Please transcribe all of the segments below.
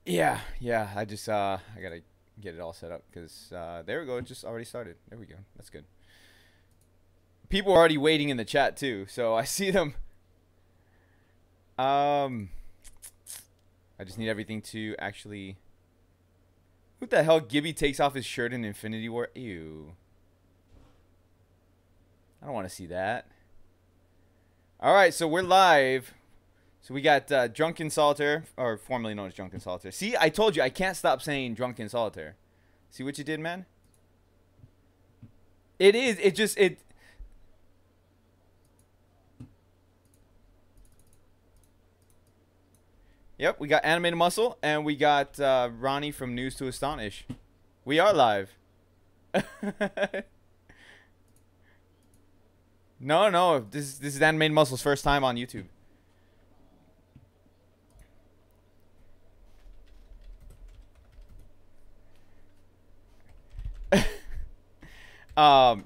Yeah, yeah. I just I gotta get it all set up because there we go. It just already started. There we go. That's good. People are already waiting in the chat too, so I see them. Um, I just need everything to actually. What the hell? Gibby takes off his shirt in Infinity War. Ew. I don't want to see that. All right, so we're live. So we got Drunken Solitaire, or formerly known as Drunken Solitaire. See, I told you, I can't stop saying Drunken Solitaire. See what you did, man? It is. It just, it. Yep, we got Animated Muscle, and we got Ronnie from News to Astonish. We are live. No, no, this is Animated Muscle's first time on YouTube.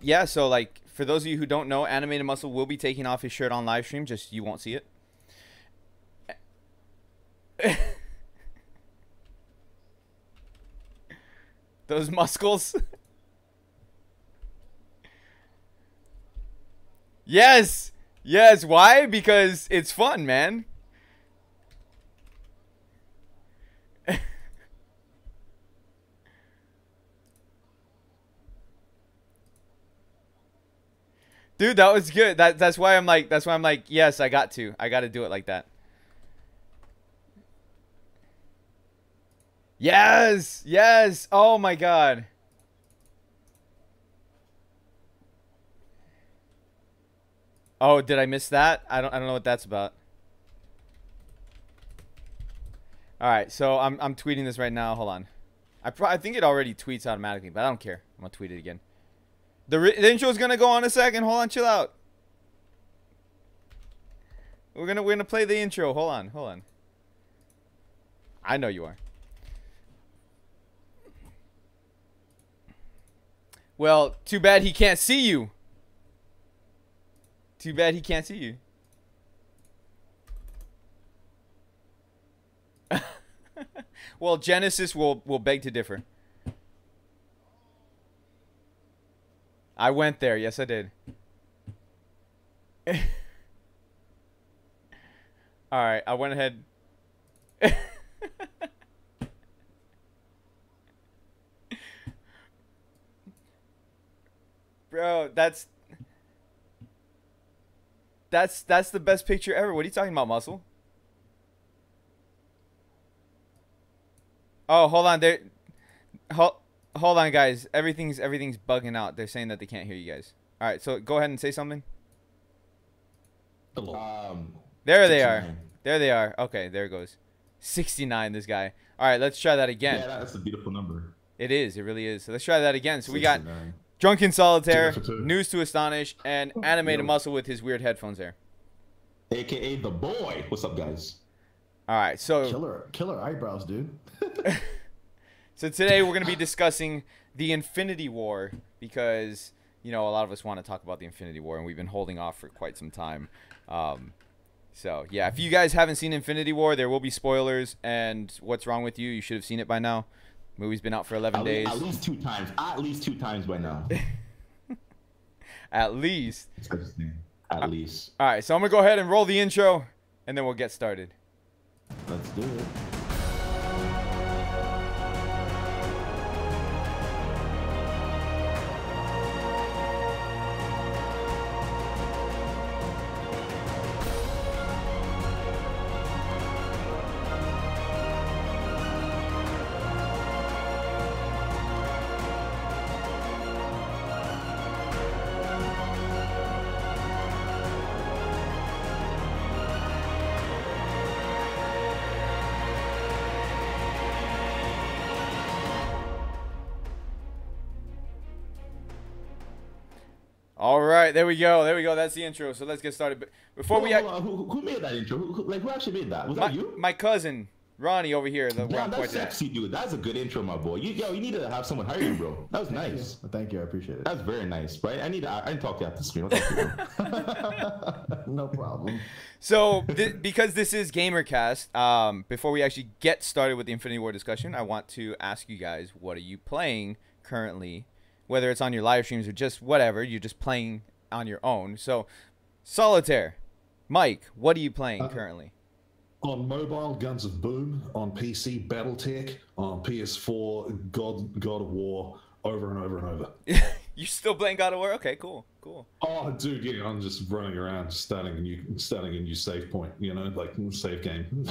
Yeah, so like for those of you who don't know, Animated Muscle will be taking off his shirt on live stream, just you won't see it. Those muscles. Yes. Yes, why? Because it's fun, man. Dude, that was good. That's why I'm like, yes, I got to do it like that. Yes, yes. Oh my god. Oh, did I miss that? I don't know what that's about. All right, so I'm tweeting this right now. Hold on. I think it already tweets automatically, but I don't care. I'm gonna tweet it again. The intro's gonna go on a second. Hold on, chill out. We're gonna play the intro. Hold on, hold on. I know you are. Well, too bad he can't see you. Too bad he can't see you. Well, Genesis will beg to differ. I went there. Yes, I did. All right, I went ahead. Bro, that's the best picture ever. What are you talking about, Muscle? Oh, hold on. Hold on, guys. Everything's bugging out. They're saying that they can't hear you guys. All right, so go ahead and say something. Hello. There they are. There they are. Okay, there it goes. 69, this guy. All right, let's try that again. Yeah, that's a beautiful number. It is. It really is. So let's try that again. So we 69. got Drunken Solitaire, Two for two. News to Astonish, and Animated Yo. Muscle with his weird headphones there. AKA the boy. What's up, guys? All right, so Killer eyebrows, dude. so today we're going to be discussing the Infinity War because, you know, a lot of us want to talk about the Infinity War, and we've been holding off for quite some time. So, yeah, if you guys haven't seen Infinity War, there will be spoilers, and what's wrong with you? You should have seen it by now. Movie's been out for 11 days. At least two times. At least two times by now. At least. At least. All right, so I'm going to go ahead and roll the intro, and then we'll get started. Let's do it. All right, there we go. There we go. That's the intro. So let's get started. But before we... Hold on. Who made that intro? Who actually made that? Was that you? My cousin. Ronnie over here, the one Damn, that's pointing at. sexy, dude. That's a good intro, my boy. You need to have someone hire you, bro. That was nice. Thank you. I appreciate it. That's very nice, right? I didn't talk to you after the stream. I'll talk to you. No problem. So, because this is GamerKast, before we actually get started with the Infinity War discussion, I want to ask you guys, what are you playing currently? Whether it's on your live streams or just whatever, you're just playing on your own. So, Solitaire, Mike, what are you playing currently? On mobile, Guns of Boom. On PC, BattleTech. On PS4, God of War. Over and over and over. You still playing God of War? Okay, cool. Oh, dude, yeah, I'm just running around, starting a new save point. You know, like save game.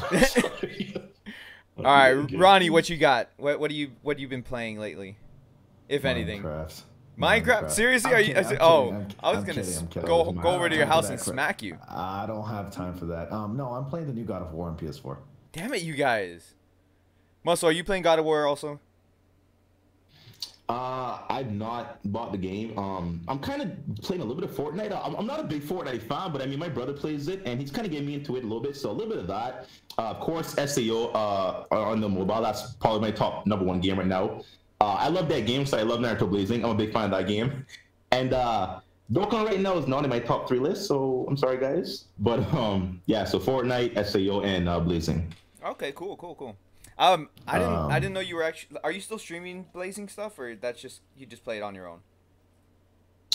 All right, Ronnie, what you got? What have you been playing lately, if anything? Minecraft? Seriously? Are you? I was gonna go over to your house and smack you. I don't have time for that. No, I'm playing the new God of War on PS4. Damn it, you guys. Muscle, are you playing God of War also? I've not bought the game. I'm kind of playing a little bit of Fortnite. I'm not a big Fortnite fan, but I mean, my brother plays it, and he's kind of getting me into it a little bit. So a little bit of that. Of course, SAO on the mobile. That's probably my top #1 game right now. I love that game, so I love Naruto Blazing. I'm a big fan of that game. And Dokkan right now is not in my top 3 list, so I'm sorry, guys. But yeah, so Fortnite, SAO, and Blazing. Okay, cool. I didn't know you were actually. Are you still streaming Blazing stuff, or that's just you just play it on your own?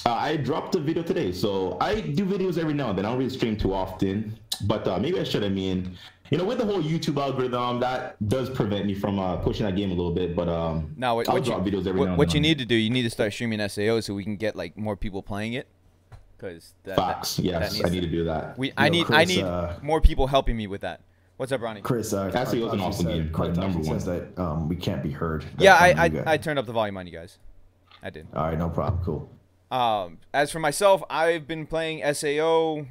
I dropped a video today, so I do videos every now and then. I don't really stream too often, but maybe I should. I mean, you know, with the whole YouTube algorithm, that does prevent me from pushing that game a little bit. But I'll drop videos every now and then. What you need to do, you need to start streaming SAO so we can get like more people playing it. Because facts, yes, I need to do that. I need more people helping me with that. What's up, Ronnie? Chris, SAO is an awesome game. Number says that we can't be heard. Yeah, I turned up the volume on you guys. I did. All right, no problem. Cool. As for myself, I've been playing SAO.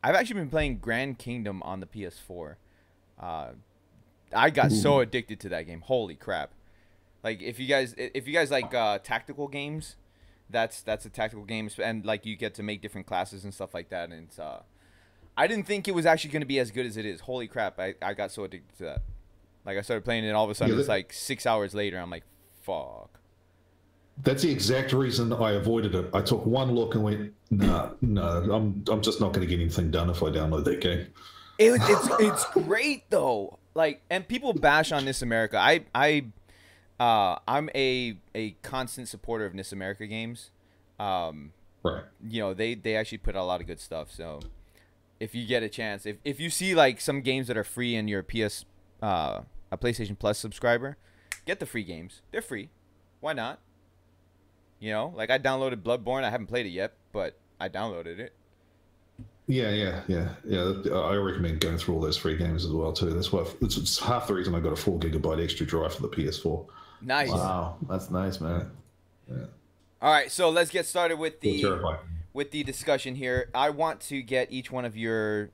I've actually been playing Grand Kingdom on the PS4. I got so addicted to that game. Holy crap! Like if you guys like tactical games, that's a tactical game, and like you get to make different classes and stuff like that. And it's I didn't think it was actually going to be as good as it is. Holy crap! I got so addicted to that. Like I started playing it, and all of a sudden it's like 6 hours later. I'm like, fuck. That's the exact reason I avoided it. I took one look and went, no, I'm just not going to get anything done if I download that game. It's great though. Like, and people bash on This America. I'm a constant supporter of This America games. Right. You know, they actually put out a lot of good stuff. So if you get a chance, if you see like some games that are free and you're a PlayStation Plus subscriber, get the free games. They're free. Why not? You know, like I downloaded Bloodborne. I haven't played it yet, but I downloaded it. Yeah. I recommend going through all those free games as well too. That's why it's half the reason I got a 4 GB extra drive for the PS4. Nice. Wow, that's nice, man. Yeah. All right, so let's get started with the discussion here. I want to get each one of your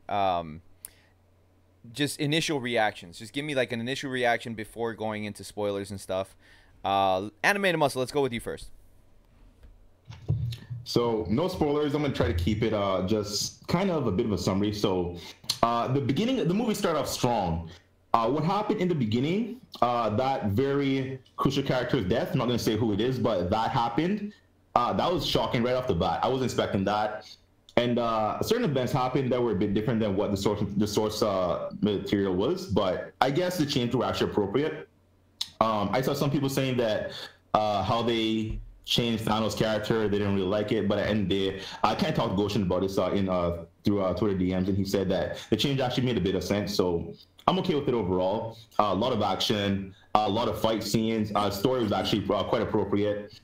just initial reactions. Just give me like an initial reaction before going into spoilers and stuff. Animated Muscle, let's go with you first. So no spoilers. I'm gonna try to keep it just kind of a bit of a summary. So the beginning, the movie started off strong. What happened in the beginning, that very crucial character's death, I'm not gonna say who it is, but that happened. That was shocking right off the bat. I wasn't expecting that. And certain events happened that were a bit different than what the source material was, but I guess the changes were actually appropriate. I saw some people saying that how they changed Thanos' character, they didn't really like it, but at the end of the day, I kind of talked to Gotians about this through Twitter DMs, and he said that the change actually made a bit of sense, so I'm okay with it overall. A lot of action, a lot of fight scenes. Story was actually quite appropriate.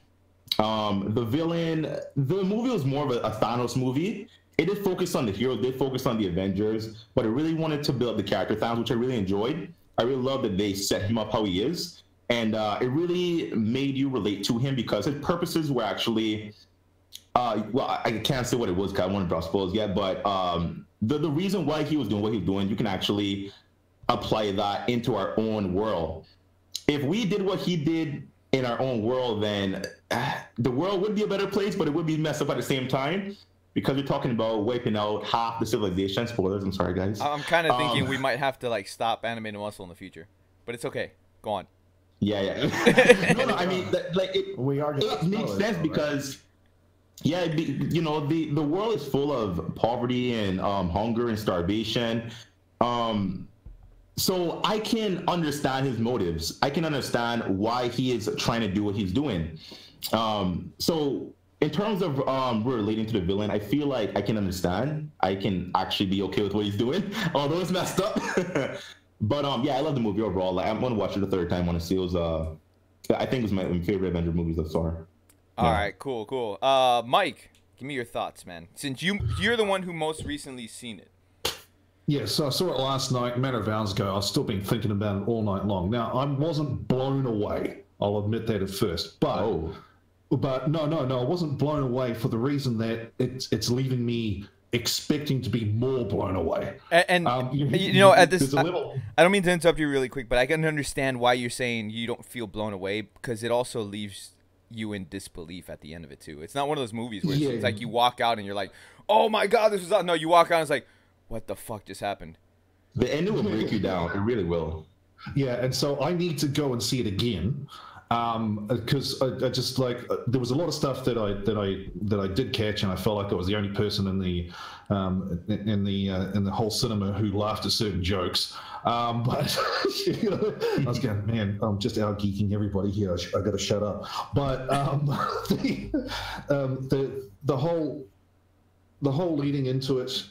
The villain, the movie was more of a Thanos movie. It did focus on the heroes, did focus on the Avengers, but it really wanted to build the character Thanos, which I really enjoyed. I really love that they set him up how he is. And it really made you relate to him because his purposes were actually, well, I can't say what it was because I don't want to draw spoilers yet, but the reason why he was doing what he was doing, you can actually apply that into our own world. If we did what he did in our own world, then the world would be a better place, but it would be messed up at the same time. because we're talking about wiping out half the civilization. Spoilers, I'm sorry, guys. I'm kind of thinking we might have to like stop animated muscle in the future, but it's okay. Go on. Yeah. No, I mean, it makes sense because, the world is full of poverty and hunger and starvation. So I can understand his motives. I can understand why he is trying to do what he's doing. So in terms of relating to the villain, I feel like I can understand. I can actually be okay with what he's doing, although it's messed up. But I love the movie overall. Like, I'm gonna watch it a third time. I want to see. It was I think it was my favorite Avenger movies thus far. All right, cool. Mike, give me your thoughts, man. Since you're the one who most recently seen it. Yeah, so I saw it last night, a matter of hours ago. I've still been thinking about it all night long. Now, I wasn't blown away. I'll admit that at first, but no, I wasn't blown away for the reason that it's leaving me expecting to be more blown away. And at this, I don't mean to interrupt you really quick, but I can understand why you're saying you don't feel blown away, because it also leaves you in disbelief at the end of it too. It's not one of those movies where it's like you walk out and you're like, oh my god, this is out. No, you walk out and it's like, what the fuck just happened? The ending will break you down. It really will. Yeah, and so I need to go and see it again. Because I just there was a lot of stuff that I did catch, and I felt like I was the only person in the whole cinema who laughed at certain jokes. But I was going, man, I'm just out geeking everybody here. I got to shut up. But the whole leading into it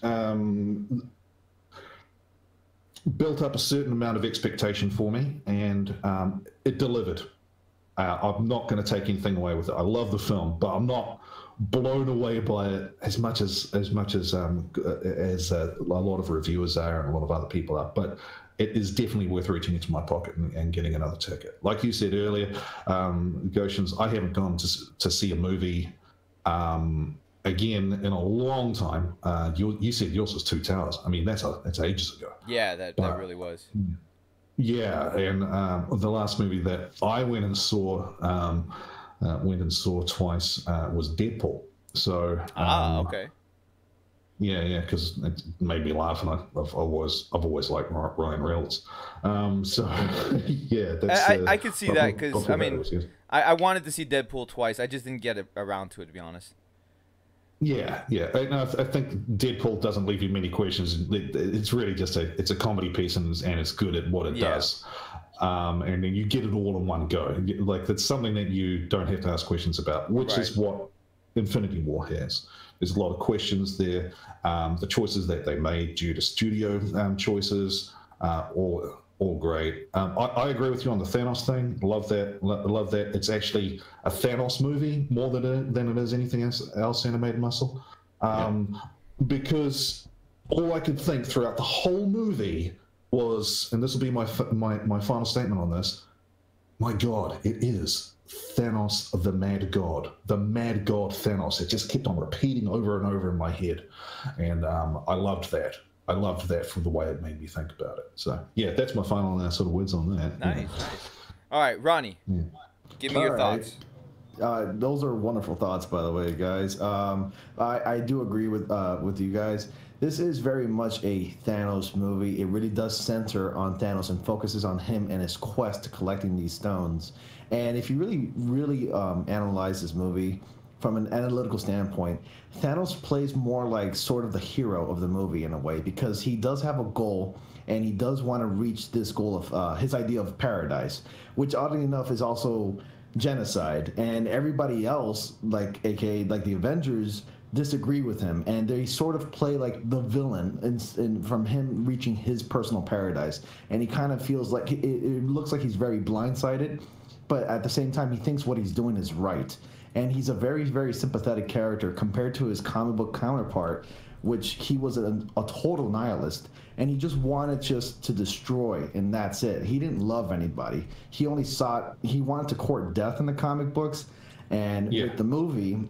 built up a certain amount of expectation for me, and it delivered. I'm not going to take anything away with it. I love the film, but I'm not blown away by it as much as a lot of reviewers are and a lot of other people are. But it is definitely worth reaching into my pocket and getting another ticket. Like you said earlier, Gotians, I haven't gone to see a movie again in a long time. You said yours was Two Towers. I mean, that's ages ago. Yeah, that really was. Yeah, and the last movie that I went and saw twice was Deadpool. So okay. Yeah, because it made me laugh, and I've always liked Ryan Reynolds. So yeah, that's. I could see that, because I mean, I wanted to see Deadpool twice. I just didn't get around to it, to be honest. Yeah. And I think Deadpool doesn't leave you many questions. It's really just it's a comedy piece, and it's good at what it does. And then you get it all in one go. Like, that's something that you don't have to ask questions about, which is what Infinity War has. There's a lot of questions there. The choices that they made due to studio choices, all great. I agree with you on the Thanos thing. Love that. It's actually a Thanos movie more than it is anything else animated muscle. Because all I could think throughout the whole movie was, and this will be my final statement on this, my God, it is Thanos, the Mad God Thanos. It just kept on repeating over and over in my head, and I loved that. I loved that for the way it made me think about it. So yeah, that's my final sort of words on that. Nice. All right, Ronnie, give me your thoughts. Those are wonderful thoughts, by the way, guys. I do agree with you guys. This is very much a Thanos movie. It really does center on Thanos and focuses on him and his quest to collecting these stones. And if you really analyze this movie from an analytical standpoint, Thanos plays more like sort of the hero of the movie in a way, because he does have a goal, and he does want to reach this goal of his idea of paradise, which oddly enough is also genocide. And everybody else, like the Avengers, disagree with him, and they sort of play like the villain and from him reaching his personal paradise. And he kind of feels like it looks like he's very blindsided, but at the same time he thinks what he's doing is right. And he's a very, very sympathetic character compared to his comic book counterpart, which he was a total nihilist, and he just wanted to destroy, and that's it. He didn't love anybody. He wanted to court death in the comic books, and with the movie,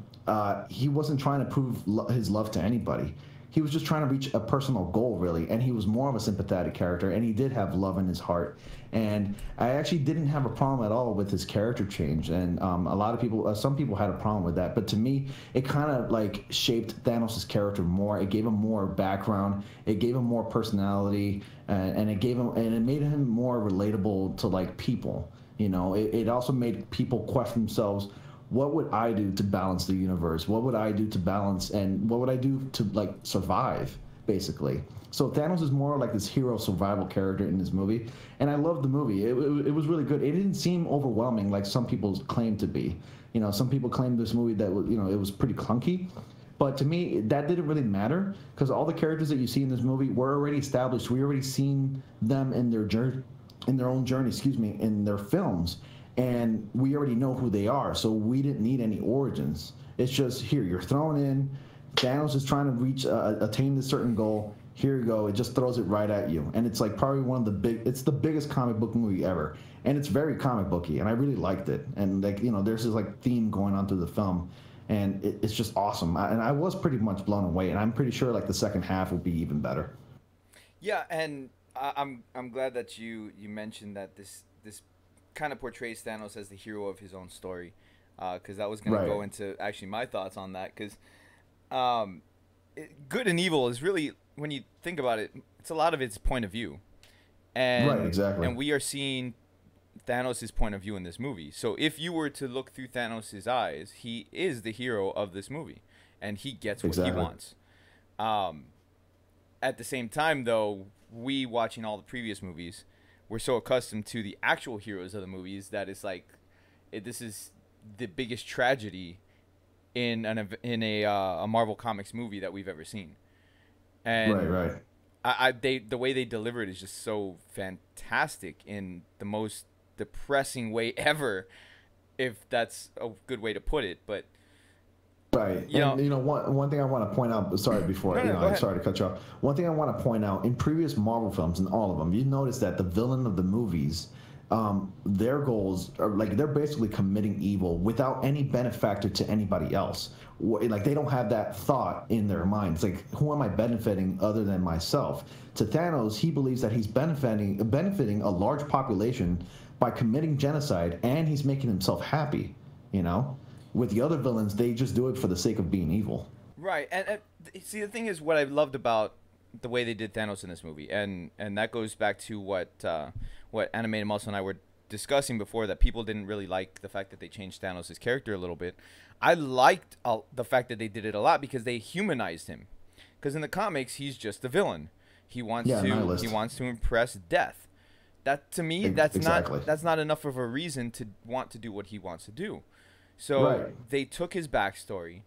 he wasn't trying to prove his love to anybody. he was just trying to reach a personal goal, really, and he was more of a sympathetic character, and he did have love in his heart. And I actually didn't have a problem at all with his character change, and a lot of people, some people had a problem with that. But to me, it kind of like shaped Thanos' character more. It gave him more background. It gave him more personality, and it made him more relatable to like people. You know, it also made people question themselves. What would I do to balance the universe? What would I do to balance, and what would I do to like survive, basically? So Thanos is more like this hero survival character in this movie, and I loved the movie. It was really good. It didn't seem overwhelming like some people claim to be. You know, some people claim this movie that it was pretty clunky, but to me that didn't really matter because all the characters that you see in this movie were already established. We already seen them in their journey, in their own journey. In their films. And we already know who they are, so we didn't need any origins. It's just here, you're thrown in. Thanos is trying to attain this certain goal. Here you go. It just throws it right at you, and it's like probably it's the biggest comic book movie ever, and it's very comic booky, and I really liked it. And like there's this like theme going on through the film, and it's just awesome. And I was pretty much blown away, and I'm pretty sure like the second half will be even better. Yeah, and I'm glad that you mentioned that this kind of portrays Thanos as the hero of his own story, because that was going to go into actually my thoughts on that. Because good and evil is really, when you think about it, it's a lot of its point of view, and right, exactly. And we are seeing Thanos' point of view in this movie. So if you were to look through Thanos' eyes, he is the hero of this movie, and he gets what he wants. At the same time, though, we watching all the previous movies, we're so accustomed to the actual heroes of the movies that it's like, this is the biggest tragedy in a Marvel Comics movie that we've ever seen. And right. The way they deliver it is just so fantastic in the most depressing way ever, if that's a good way to put it. But right. One thing I want to point out, sorry, before I'm sorry to cut you off. One thing I want to point out, in previous Marvel films, in all of them, you notice that the villain of the movies, their goals are like they're basically committing evil without any benefactor to anybody else. Like they don't have that thought in their minds. Like, who am I benefiting other than myself? To Thanos, he believes that he's benefiting a large population by committing genocide, and he's making himself happy. With the other villains, they just do it for the sake of being evil. Right, and see, the thing is, what I loved about the way they did Thanos in this movie, and that goes back to what Animated Muscle and I were discussing before, that people didn't really like the fact that they changed Thanos' character a little bit. I liked the fact that they did it a lot because they humanized him. Because in the comics, he's just the villain. He wants to impress death. That, to me, that's not enough of a reason to want to do what he wants to do. So they took his backstory,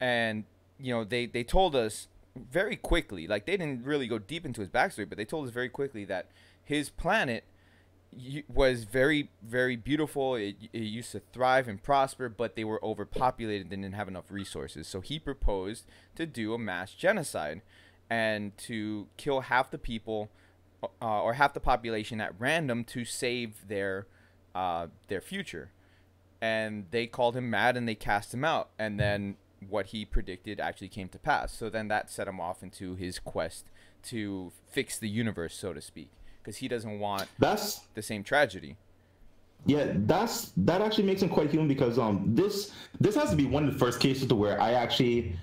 and they told us very quickly, like they didn't really go deep into his backstory, but they told us very quickly that his planet was very, very beautiful. It used to thrive and prosper, but they were overpopulated and didn't have enough resources. So he proposed to do a mass genocide and to kill half the people or half the population at random to save their future. And they called him mad and they cast him out. And then what he predicted actually came to pass. So then that set him off into his quest to fix the universe, so to speak, because he doesn't want the same tragedy. Yeah, that actually makes him quite human, because this has to be one of the first cases to where I actually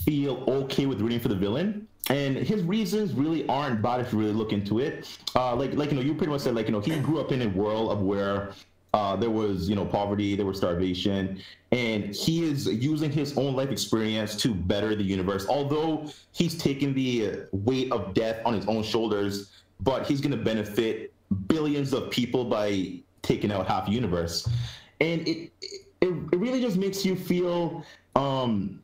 feel okay with rooting for the villain. And his reasons really aren't bad if you really look into it. You pretty much said, he grew up in a world of where there was, poverty, there was starvation, and he is using his own life experience to better the universe. Although he's taking the weight of death on his own shoulders, but he's going to benefit billions of people by taking out half the universe. And it really just makes you feel kind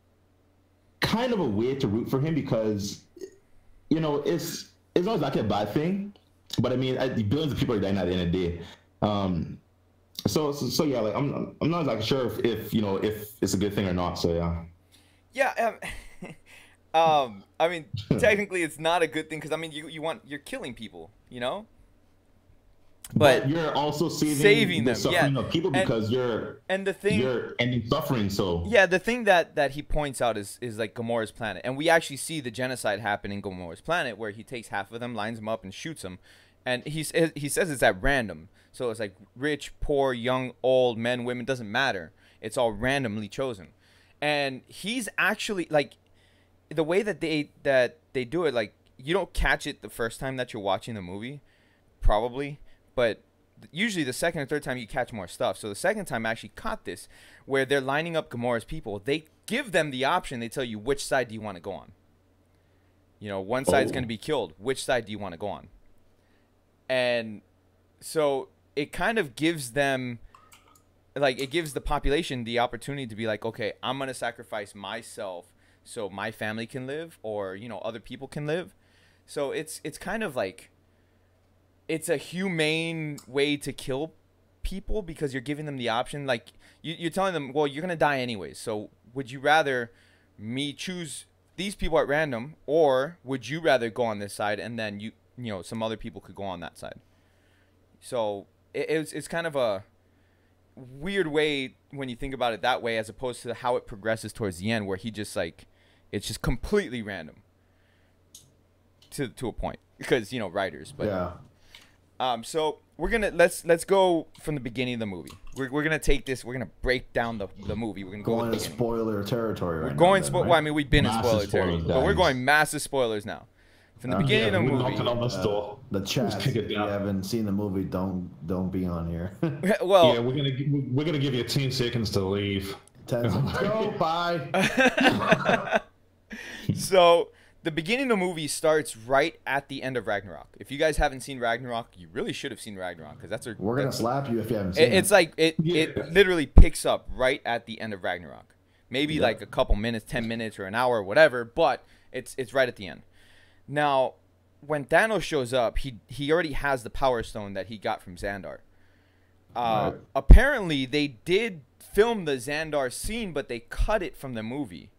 of a way to root for him, because it's not exactly a bad thing, but I mean, billions of people are dying at the end of the day. So yeah, like I'm not exactly sure if it's a good thing or not. So yeah. Yeah. I mean, technically, it's not a good thing, because I mean, you're killing people. but you're also saving the them, suffering of people because you're ending suffering. So yeah, the thing that he points out is like Gamora's planet, and we actually see the genocide happen in Gamora's planet, where he takes half of them, lines them up, and shoots them, and he says it's at random. So it's like rich, poor, young, old, men, women, doesn't matter. It's all randomly chosen, and he's actually like the way that they do it. Like you don't catch it the first time that you're watching the movie, probably. But usually the second or third time you catch more stuff. So the second time I actually caught this, where they're lining up Gamora's people. They give them the option. They tell you, which side do you want to go on? You know, one side's going to be killed. Which side do you want to go on? And so it kind of gives them, like, it gives the population the opportunity to be like, okay, I'm going to sacrifice myself so my family can live, or, you know, other people can live. So it's kind of like, it's a humane way to kill people because you're giving them the option. Like you're telling them, well, you're going to die anyways. So would you rather me choose these people at random, or would you rather go on this side and then you know, some other people could go on that side? So it's kind of a weird way when you think about it that way, as opposed to how it progresses towards the end, where he just like, it's just completely random to a point because, you know, writers, but yeah. So we're gonna let's go from the beginning of the movie. We're gonna take this. We're gonna break down the movie. We're gonna go into spoiler territory. We're right going now, well, I mean, we've been Massive in spoiler territory, spoilers, but we're guys. going massive spoilers now. From the beginning of the we're movie. knocking on this door. The chat. Let's kick it If you down. haven't seen the movie, don't be on here. Well, Yeah, we're gonna give you 10 seconds to leave. 10 seconds. Go bye. So the beginning of the movie starts right at the end of Ragnarok. If you guys haven't seen Ragnarok, you really should have seen Ragnarok, because We're gonna slap you if you haven't seen it. It's like it literally picks up right at the end of Ragnarok. Maybe like a couple minutes, 10 minutes or an hour or whatever, but it's right at the end. Now, when Thanos shows up, he already has the Power Stone that he got from Xandar. Right. Apparently, they did film the Xandar scene, but they cut it from the movie.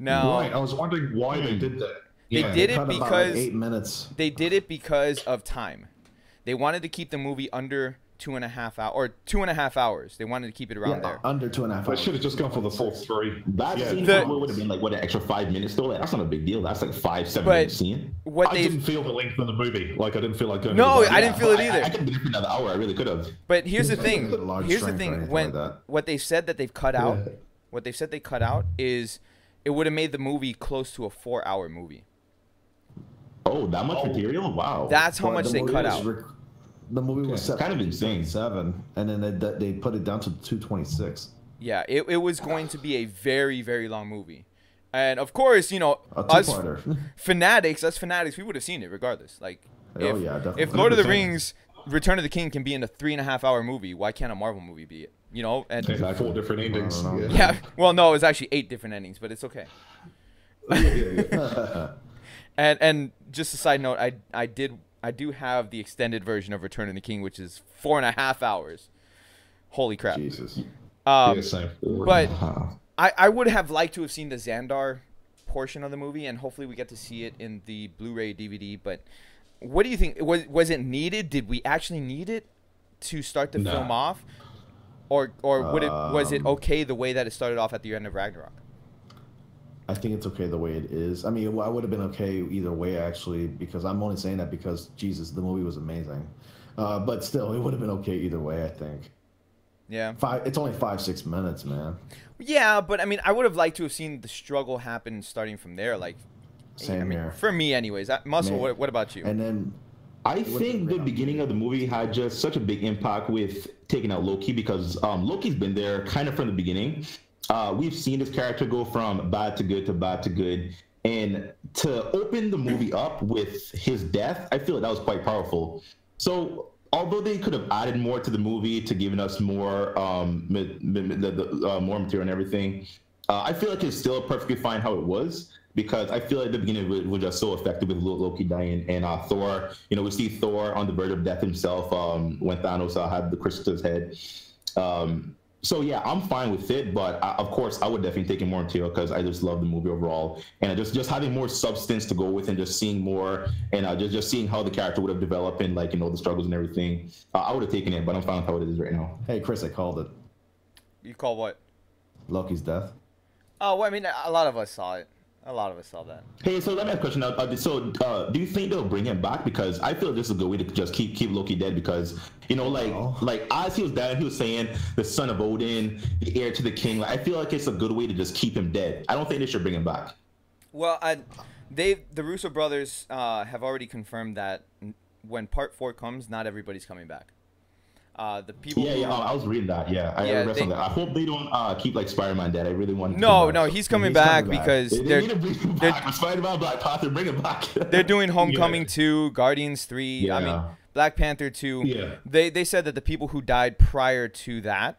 Now, Right, I was wondering why they did that. They Yeah. did it Cut about, because 8 minutes. they did it because of time. They wanted to keep the movie under 2.5 hours. They wanted to keep it around there. Under 2.5 I hours. should have just gone for the full 3. that scene probably would have been like what, an extra 5 minutes though. Like, that's not a big deal. That's like 5-7 minute scene. What I they didn't feel the length of the movie. Like, I didn't feel like going. No, to the I didn't feel it either. I could have been there for another hour. I really could have. But here's the thing. Large Here's the strength or thing. anything When like that. what they said that they've cut out, what they said they cut out is, it would have made the movie close to a 4-hour movie. Oh, that much material? Wow. That's how much The they movie cut was out. The movie was Kind of insane. 7, and then they put it down to 2:26. Yeah, it was going to be a very, very long movie. And of course, you know, A us two-parter. fanatics, we would have seen it regardless. Like, Oh, yeah, definitely. if Lord of the 100%. Rings, Return of the King can be in a 3.5-hour movie, why can't a Marvel movie be it? You know, and They had 4 different endings. I don't know. yeah, well, no, it was actually 8 different endings, but it's okay. And just a side note, I do have the extended version of Return of the King, which is 4.5 hours. Holy crap! Jesus. Yeah, same. But I would have liked to have seen the Xandar portion of the movie, and hopefully we get to see it in the Blu-ray DVD. But what do you think? Was it needed? Did we actually need it to start the film off, or was it okay the way that it started off at the end of Ragnarok? I think it's okay the way it is. I mean, I would have been okay either way, actually, because I'm only saying that because, Jesus, the movie was amazing. But still, it would have been okay either way, I think. Yeah. It's only 5-6 minutes, man. Yeah, but I mean, I would have liked to have seen the struggle happen starting from there. Like, Same here. For me, anyways. Muscle, Man. what about you? And then I think the beginning of the movie had just such a big impact with taking out Loki, because Loki's been there kind of from the beginning. We've seen this character go from bad to good to bad to good. And to open the movie up with his death, I feel like that was quite powerful. So although they could have added more to the movie to giving us more more material and everything, I feel like it's still perfectly fine how it was, because I feel like the beginning was just so effective with Loki dying and Thor. You know, we see Thor on the verge of death himself when Thanos had the crystal to his head. So yeah, I'm fine with it, but of course I would definitely take in more material because I just love the movie overall, and just having more substance to go with, and just seeing more, and just seeing how the character would have developed, and like the struggles and everything. I would have taken it, but I'm fine with how it is right now. Hey, Chris, I called it. You call what? Loki's death. Oh, well, I mean, a lot of us saw it. A lot of us saw that. Hey, so let me ask a question now. Do you think they'll bring him back? Because I feel this is a good way to just keep Loki dead. Because like as he was dying, he was saying the son of Odin, the heir to the king. Like, I feel like it's a good way to just keep him dead. I don't think they should bring him back. Well, the Russo brothers have already confirmed that when Part 4 comes, not everybody's coming back. The people. Yeah, I was reading that. Yeah, I read something. I hope they don't keep like Spider-Man dead. I really want. No, he's coming back because they need to bring him back. Spider-Man, Black Panther, bring him back. They're doing Homecoming 2, Guardians 3. Yeah. I mean, Black Panther 2. Yeah. They said that the people who died prior to that,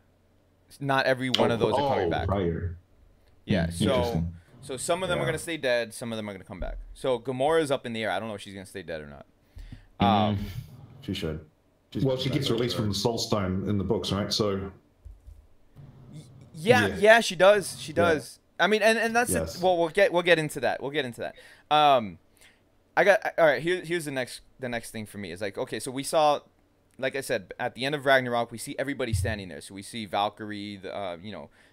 not every one of those are coming back. Prior. Yeah. So some of them are gonna stay dead. Some of them are gonna come back. So Gamora's up in the air. I don't know if she's gonna stay dead or not. She should. Well, she gets released from the Soul Stone in the books, right? So. Yeah, she does. She does. Yeah. I mean, and that's it. Well, we'll get into that. We'll get into that. I got all right. Here's the next thing for me is like, okay, so we saw, like I said, at the end of Ragnarok, we see everybody standing there. So we see Valkyrie,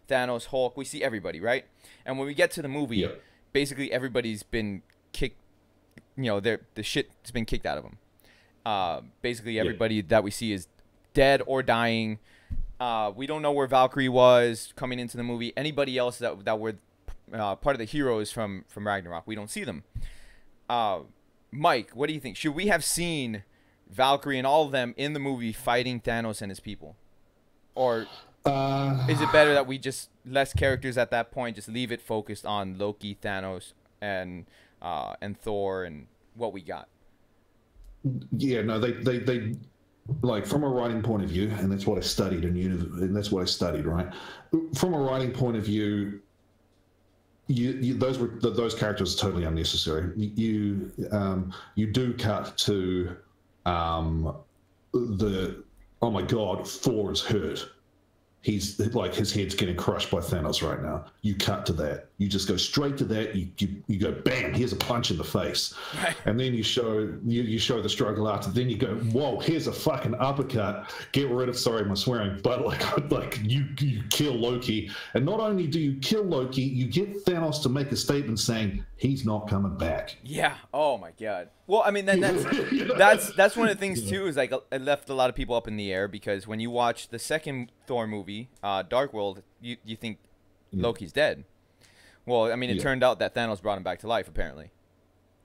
Thanos, Hulk. We see everybody, right? And when we get to the movie, basically everybody's been kicked. The shit's been kicked out of them. Basically everybody that we see is dead or dying. We don't know where Valkyrie was coming into the movie. Anybody else that were part of the heroes from Ragnarok, we don't see them. Mike, what do you think? Should we have seen Valkyrie and all of them in the movie fighting Thanos and his people? Or is it better that we just less characters at that point, just leave it focused on Loki, Thanos, and Thor and what we got? Yeah, no, they like from a writing point of view, and that's what I studied and that's what I studied, right? From a writing point of view, those characters are totally unnecessary. You do cut to the oh my god, Thor is hurt. He's like his head's getting crushed by Thanos right now. You cut to that. You just go straight to that. You go bam. Here's a punch in the face, and then you show the struggle after. Then you go whoa. Here's a fucking uppercut. Get rid of sorry my swearing, but like you kill Loki, and not only do you kill Loki, you get Thanos to make a statement saying he's not coming back. Yeah. Oh my god. Well, I mean that's one of the things too is like it left a lot of people up in the air because when you watch the second Thor movie, Dark World, you think Loki's dead. Well, I mean, it turned out that Thanos brought him back to life, apparently.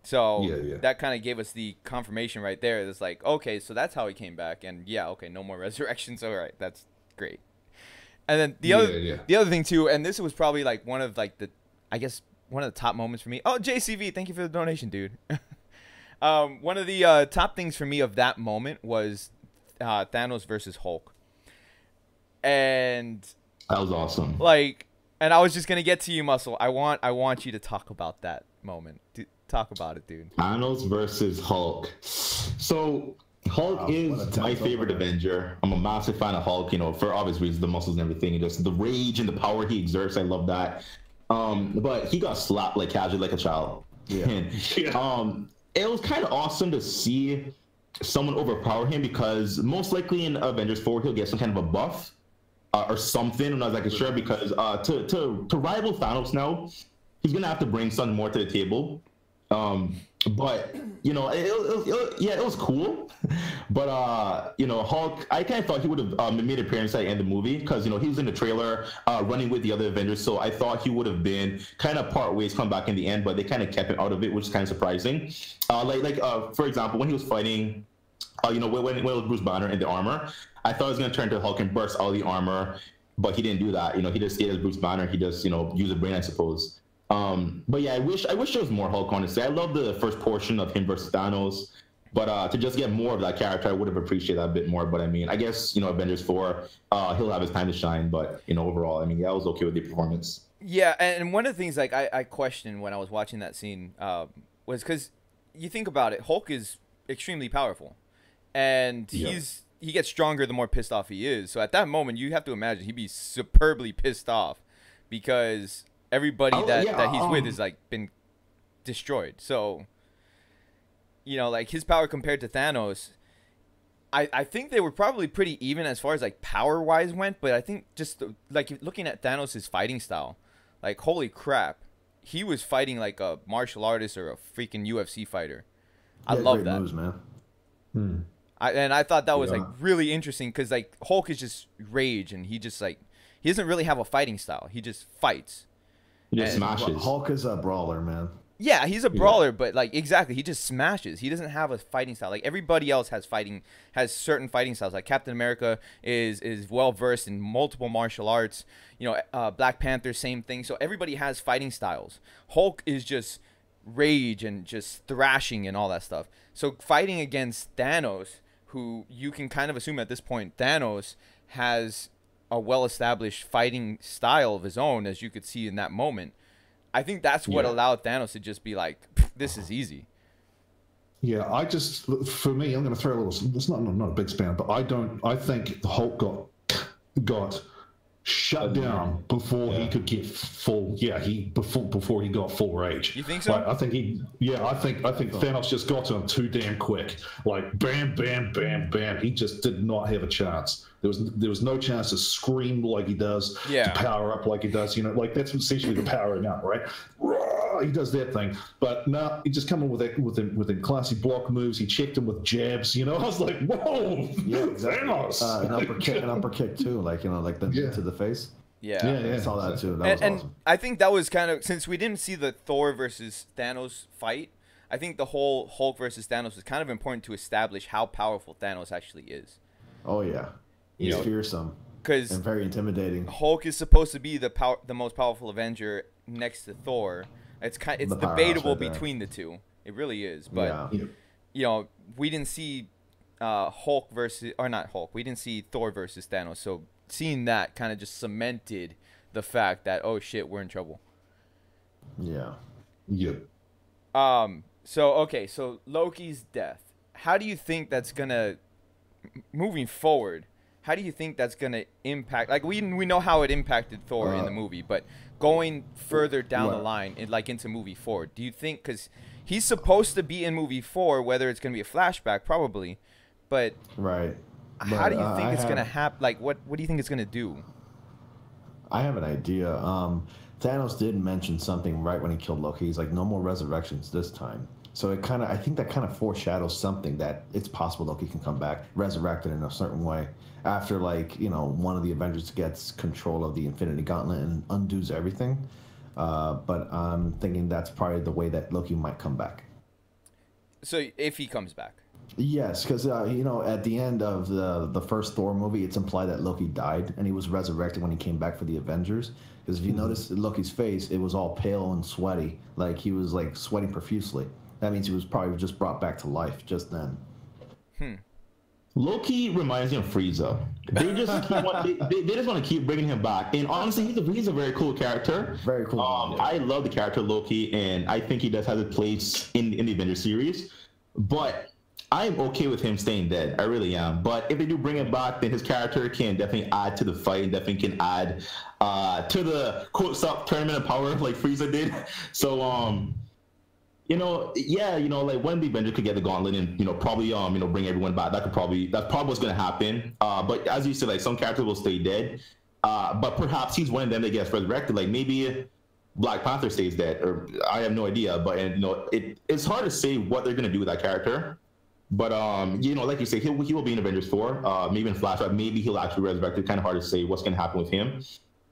So that kind of gave us the confirmation right there. It's like, okay, so that's how he came back, and okay, no more resurrections. All right, that's great. And then the other thing too, and this was probably like one of like one of the top moments for me. Oh, JCV, thank you for the donation, dude. One of the top things for me of that moment was Thanos versus Hulk. And that was awesome. And I was just gonna get to you, Muscle. I want you to talk about that moment. Talk about it, dude. Thanos versus Hulk. So Hulk is my favorite Avenger. I'm a massive fan of Hulk. For obvious reasons, the muscles and everything, and just the rage and the power he exerts. I love that. But he got slapped like casually, like a child. Yeah. And, it was kind of awesome to see someone overpower him because most likely in Avengers 4 he'll get some kind of a buff. Or something, I'm not exactly sure because to rival Thanos now, he's gonna have to bring something more to the table. But it was cool. But Hulk, I kind of thought he would have made an appearance at the end of the movie because he was in the trailer running with the other Avengers, so I thought he would have been kind of part ways, come back in the end, but they kind of kept him out of it, which is kind of surprising. For example, when he was fighting. When it was Bruce Banner in the armor, I thought he was going to turn to Hulk and burst all the armor, but he didn't do that. He just stayed as Bruce Banner. He just, used a brain, I suppose. But yeah, I wish there was more Hulk, honestly. I love the first portion of him versus Thanos, but to just get more of that character, I would have appreciated that a bit more. But I mean, I guess, Avengers 4, he'll have his time to shine, but, overall, I mean, yeah, I was okay with the performance. Yeah, and one of the things, like, I questioned when I was watching that scene was because you think about it, Hulk is extremely powerful. And he gets stronger the more pissed off he is. So at that moment, you have to imagine he'd be superbly pissed off because everybody that he's with is like been destroyed. So, you know, like his power compared to Thanos, I think they were probably pretty even as far as like power wise went. But I think just like looking at Thanos' fighting style, like holy crap, he was fighting like a martial artist or a freaking UFC fighter. I love that. Moves, man. I thought that was like really interesting because like Hulk is just rage and he doesn't really have a fighting style. He just fights. He just smashes. Hulk is a brawler, man. Yeah, he's a brawler, but like exactly, he just smashes. He doesn't have a fighting style. Like everybody else has certain fighting styles. Like Captain America is well versed in multiple martial arts. You know, Black Panther, same thing. So everybody has fighting styles. Hulk is just rage and just thrashing and all that stuff. So fighting against Thanos, who you can kind of assume at this point, Thanos has a well-established fighting style of his own, as you could see in that moment. I think that's what allowed Thanos to just be like, this is easy. Yeah, for me, I'm going to throw a little. It's not a big span, but I think the Hulk got shut down before he could get full. Yeah, before he got full rage. You think so? Like, I think Thanos just got to him too damn quick. Like bam, bam, bam, bam. He just did not have a chance. There was no chance to scream like he does, to power up like he does. You know, like that's essentially the powering up, right? He does that thing, but no, he just come in with classy block moves. He checked him with jabs. You know, I was like, whoa, Thanos. An upper kick too, like to the face. Yeah. I saw that too. That was awesome. I think that was kind of, since we didn't see the Thor versus Thanos fight, I think the whole Hulk versus Thanos was kind of important to establish how powerful Thanos actually is. Oh yeah, he's fearsome and very intimidating. Hulk is supposed to be the most powerful Avenger next to Thor. It's debatable between the two. It really is. But you know, we didn't see we didn't see Thor versus Thanos. So seeing that kind of just cemented the fact that, oh shit, we're in trouble. Yeah. Yep. So Loki's death. How do you think that's gonna, moving forward, how do you think that's gonna impact? Like we know how it impacted Thor in the movie, but going further down the line, into movie 4, do you think, because he's supposed to be in movie 4, whether it's gonna be a flashback, probably, but how do you think it's gonna happen? Like what do you think it's gonna do? I have an idea. Thanos did mention something right when he killed Loki. He's like, no more resurrections this time. So I think that kind of foreshadows something, that it's possible Loki can come back resurrected in a certain way after, like, you know, one of the Avengers gets control of the Infinity Gauntlet and undoes everything. But I'm thinking that's probably the way that Loki might come back. So if he comes back. Yes, because you know, at the end of the first Thor movie, it's implied that Loki died and he was resurrected when he came back for the Avengers. Because if you notice Loki's face, it was all pale and sweaty, like he was like sweating profusely. That means he was probably just brought back to life just then. Loki reminds me of Frieza. They just want to keep bringing him back, and honestly, he's a very cool character. Very cool. I love the character Loki, and I think he does have a place in the Avengers series. But I'm okay with him staying dead. I really am. But if they do bring him back, then his character can definitely add to the fight, and definitely can add to the quote stop tournament of power like Frieza did. So you know, like when the Avengers could get the gauntlet and, you know, probably, bring everyone back, that's probably what's going to happen. But as you said, like some characters will stay dead. But perhaps he's one of them that gets resurrected. Like maybe Black Panther stays dead, or I have no idea. But, you know, it's hard to say what they're going to do with that character. But, you know, like you say, he will be in Avengers 4, maybe in Flashback, maybe he'll actually resurrect. It's kind of hard to say what's going to happen with him.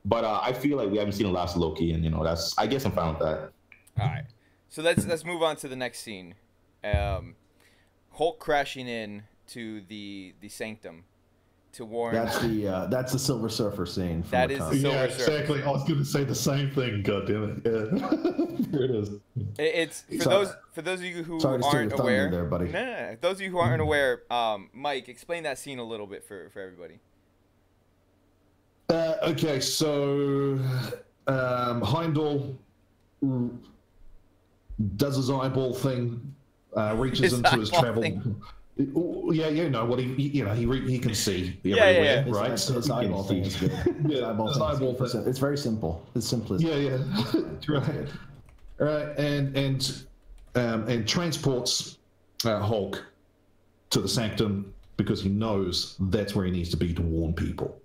But I feel like we haven't seen the last of Loki, and, you know, I guess I'm fine with that. All right. So let's move on to the next scene. Hulk crashing in to the Sanctum to warn. That's the Silver Surfer scene. From that is the Silver Surfer. Exactly. I was going to say the same thing. God damn it! Yeah. Here it is. It's for those of you who aren't aware. There, buddy. No. Those of you who aren't aware, Mike, explain that scene a little bit for everybody. Okay, so Heimdall does his eyeball thing, reaches into his travel. Yeah, no, what he can see Yeah, everywhere, yeah. right? His eyeball thing is good. His eyeball thing is good. It's very simple. It's simple. Yeah, right. Right, and transports Hulk to the Sanctum because he knows that's where he needs to be to warn people.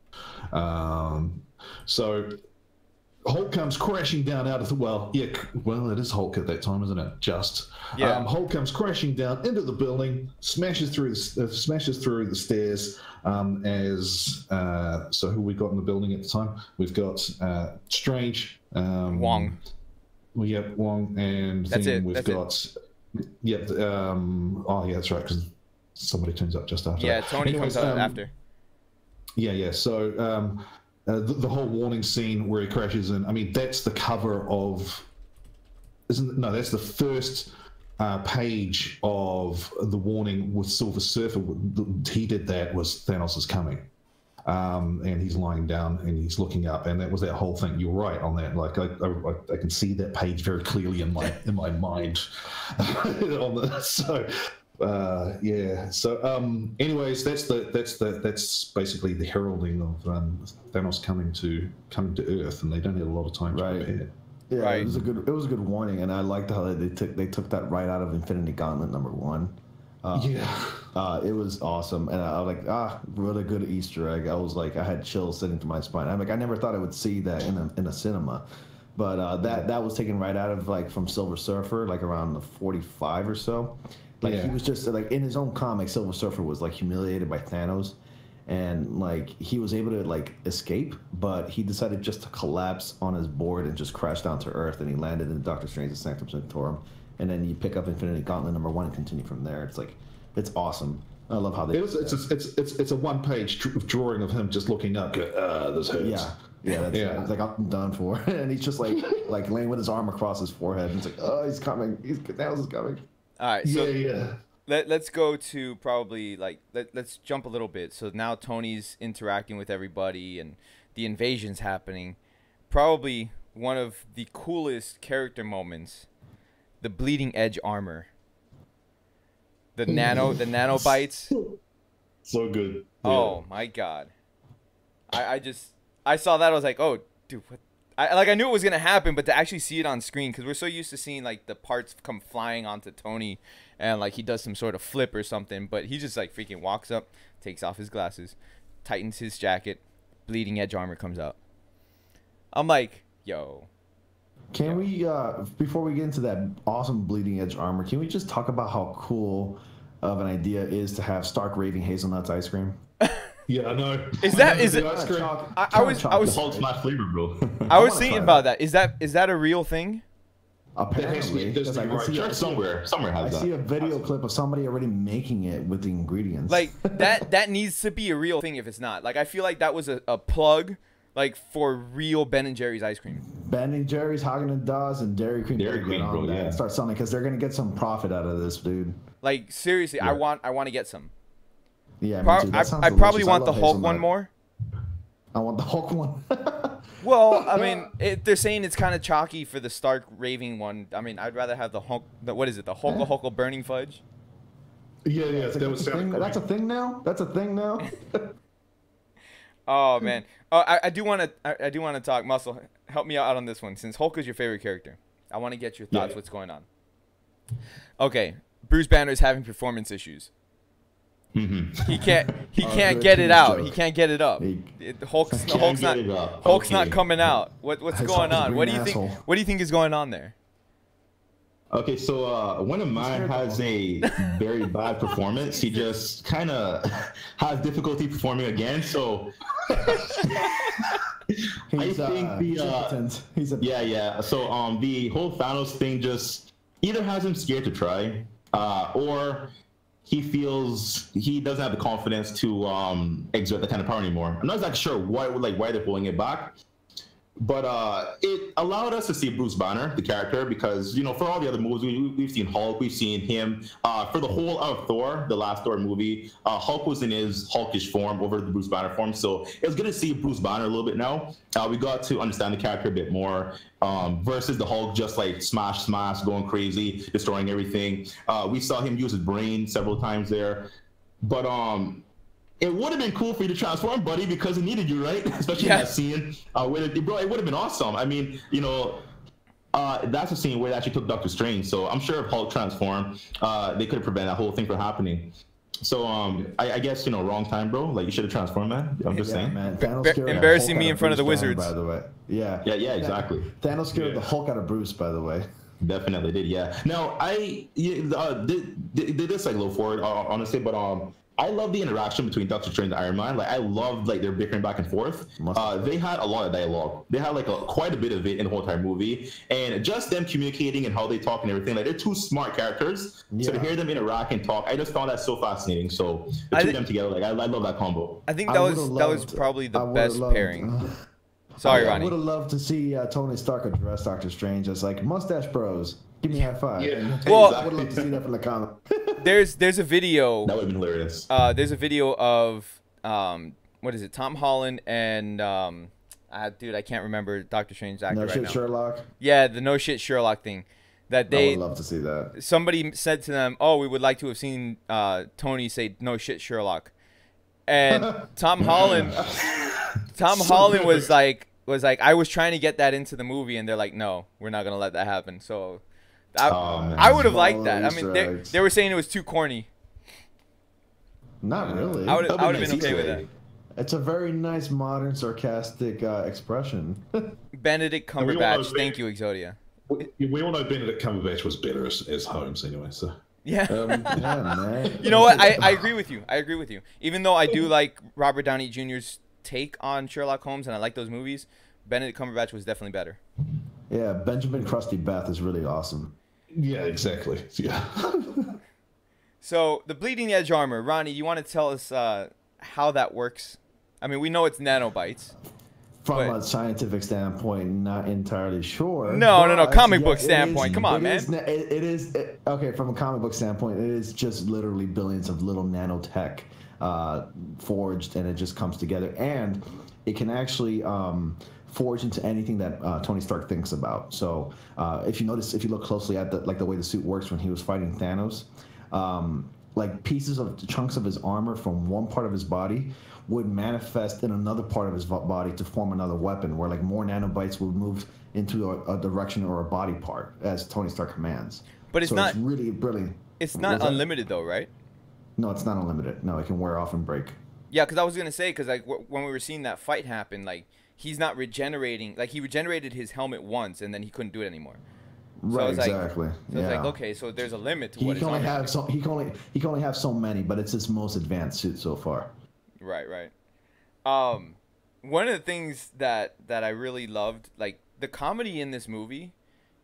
So Hulk comes crashing down out of the it is Hulk at that time, isn't it? Hulk comes crashing down into the building, smashes through the stairs. So who we got in the building at the time? We've got Strange, Wong. We have Wong, and that's then it. we've got that's right, because somebody turns up just after. Yeah, Tony comes out after. Yeah. So the whole warning scene where he crashes in. I mean, that's the cover of. That's the first page of the warning with Silver Surfer. He did that. Was Thanos is coming. And he's lying down and he's looking up, and that was that whole thing. You're right on that. Like I can see that page very clearly in my mind. Anyways, that's basically the heralding of Thanos coming to Earth, and they don't have a lot of time to prepare. Yeah, right. It was a good warning, and I liked how they took that right out of Infinity Gauntlet #1. It was awesome, and I was like, what a good Easter egg. I was like, I had chills sitting to my spine. I'm like, I never thought I would see that in a cinema, but that was taken right out of from Silver Surfer, around the 45 or so. He was just in his own comic, Silver Surfer was humiliated by Thanos, and he was able to escape, but he decided just to collapse on his board and just crash down to Earth, and he landed in Doctor Strange's Sanctum Sanctorum. And then you pick up Infinity Gauntlet #1 and continue from there. It's awesome. I love how they. It's a one-page drawing of him just looking up. This hurts. Yeah. It's I'm done for, and he's just laying with his arm across his forehead. And it's oh, he's coming. Thanos is coming. All right. So let's go to probably let's jump a little bit. So now Tony's interacting with everybody, and the invasion's happening. Probably one of the coolest character moments. The bleeding edge armor, the nanobites. So good. Oh my god! I saw that. I was like, oh dude, what? I knew it was gonna happen, but to actually see it on screen, because we're so used to seeing the parts come flying onto Tony, and he does some sort of flip or something, but he just freaking walks up, takes off his glasses, tightens his jacket, bleeding edge armor comes out. I'm like, yo. Can we, before we get into that awesome bleeding edge armor, can we just talk about how cool of an idea it is to have Stark raving hazelnuts ice cream? Yeah, I know. Is it? I was Hulk's my flavor, bro. I was thinking about that. Is that a real thing? Apparently, somewhere has that. I see a video clip of somebody already making it with the ingredients. That needs to be a real thing. If it's not, I feel like that was a plug. For real Ben and Jerry's ice cream. Ben and Jerry's, Haagen-Dazs, and Dairy Queen. Bro, yeah. Start selling because they're gonna get some profit out of this, dude. Seriously, yeah. I want to get some. Yeah, I probably want the Hulk one more. I want the Hulk one. Well, I mean, they're saying it's kind of chalky for the Stark raving one. I mean, I'd rather have the Hulk. What is it? The Hulk burning fudge. Yeah. That's a thing now. That's a thing now. Oh man, I do want to talk. Muscle, help me out on this one. Since Hulk is your favorite character, I want to get your thoughts. What's going on? Okay, Bruce Banner is having performance issues. Mm-hmm. He can't get it out. He can't get it up. Hulk's not coming out. What's going on? What do you think? What do you think is going on there? Okay, so one of mine has a very bad performance. He just kind of has difficulty performing again. So I think So the whole Thanos thing just either has him scared to try, or he feels he doesn't have the confidence to exert that kind of power anymore. I'm not exactly sure why they're pulling it back. But it allowed us to see Bruce Banner, the character, because, for all the other movies, we've seen Hulk, we've seen him. For the whole of Thor, the last Thor movie, Hulk was in his Hulkish form over the Bruce Banner form. So it was good to see Bruce Banner a little bit now. We got to understand the character a bit more versus the Hulk just smash, going crazy, destroying everything. We saw him use his brain several times there. but it would have been cool for you to transform, buddy, because it needed you, right? Especially in that scene bro, it would have been awesome. I mean, you know, that's a scene where they actually took Doctor Strange. So I'm sure if Hulk transformed, they could have prevented that whole thing from happening. So I guess, you know, wrong time, bro. Like, you should have transformed, man. I'm just saying. Man. Thanos Embarrassing me in front of the Wizards. By the way. Yeah, exactly. Thanos scared the Hulk out of Bruce, by the way. Definitely did, yeah. Now, did this like low forward, honestly, but I love the interaction between Doctor Strange and Iron Man. Like, I loved like their bickering back and forth. They had a lot of dialogue. They had like quite a bit of it in the whole entire movie, and just them communicating and how they talk and everything. Like, they're two smart characters, so to hear them interact and talk, I just found that so fascinating. So the two of them together, like I love that combo. I think that was probably the best pairing. Sorry, Ronnie. I would have loved to see Tony Stark address Doctor Strange as like mustache bros. Give me a high five. Yeah. Well, I would love to see that from the comic. There's a video. That would have been hilarious. There's a video of what is it? Tom Holland and dude, I can't remember Doctor Strange's actor right now. No shit, Sherlock. Yeah, the no shit Sherlock thing. That I would love to see that. Somebody said to them, "Oh, we would like to have seen Tony say no shit Sherlock," and Tom Holland was like, I was trying to get that into the movie, and they're like, no, we're not gonna let that happen. So I would have liked that. I mean, they were saying it was too corny. Not really. I would have been okay with that. It's a very nice, modern, sarcastic expression. Benedict Cumberbatch. Thank you, Exodia. We all know Benedict Cumberbatch was better as Holmes anyway, so. Yeah. Man. You know what? I agree with you. Even though I do like Robert Downey Jr.'s take on Sherlock Holmes, and I like those movies, Benedict Cumberbatch was definitely better. Yeah, Benjamin Krusty Beth is really awesome. Yeah, exactly. Yeah. So the bleeding edge armor, Ronnie, you want to tell us how that works? I mean, we know it's nanobites. From a scientific standpoint, not entirely sure. No. Comic book standpoint. Come on, man. It is okay. From a comic book standpoint, it is just literally billions of little nanotech forged, and it just comes together, and it can actually forge into anything that Tony Stark thinks about. So if you look closely at the way the suit works when he was fighting Thanos, like chunks of his armor from one part of his body would manifest in another part of his body to form another weapon, where like more nanobites would move into a direction or a body part as Tony Stark commands. But it's not really brilliant. It's not unlimited though, right? No, it's not unlimited. No, it can wear off and break. Yeah, because I was gonna say, because like when we were seeing that fight happen, like he's not regenerating. Like he regenerated his helmet once, and then he couldn't do it anymore. Right, exactly. So it's like, okay, so there's a limit to what he can only have so many, but it's his most advanced suit so far. Right. One of the things that I really loved, like the comedy in this movie,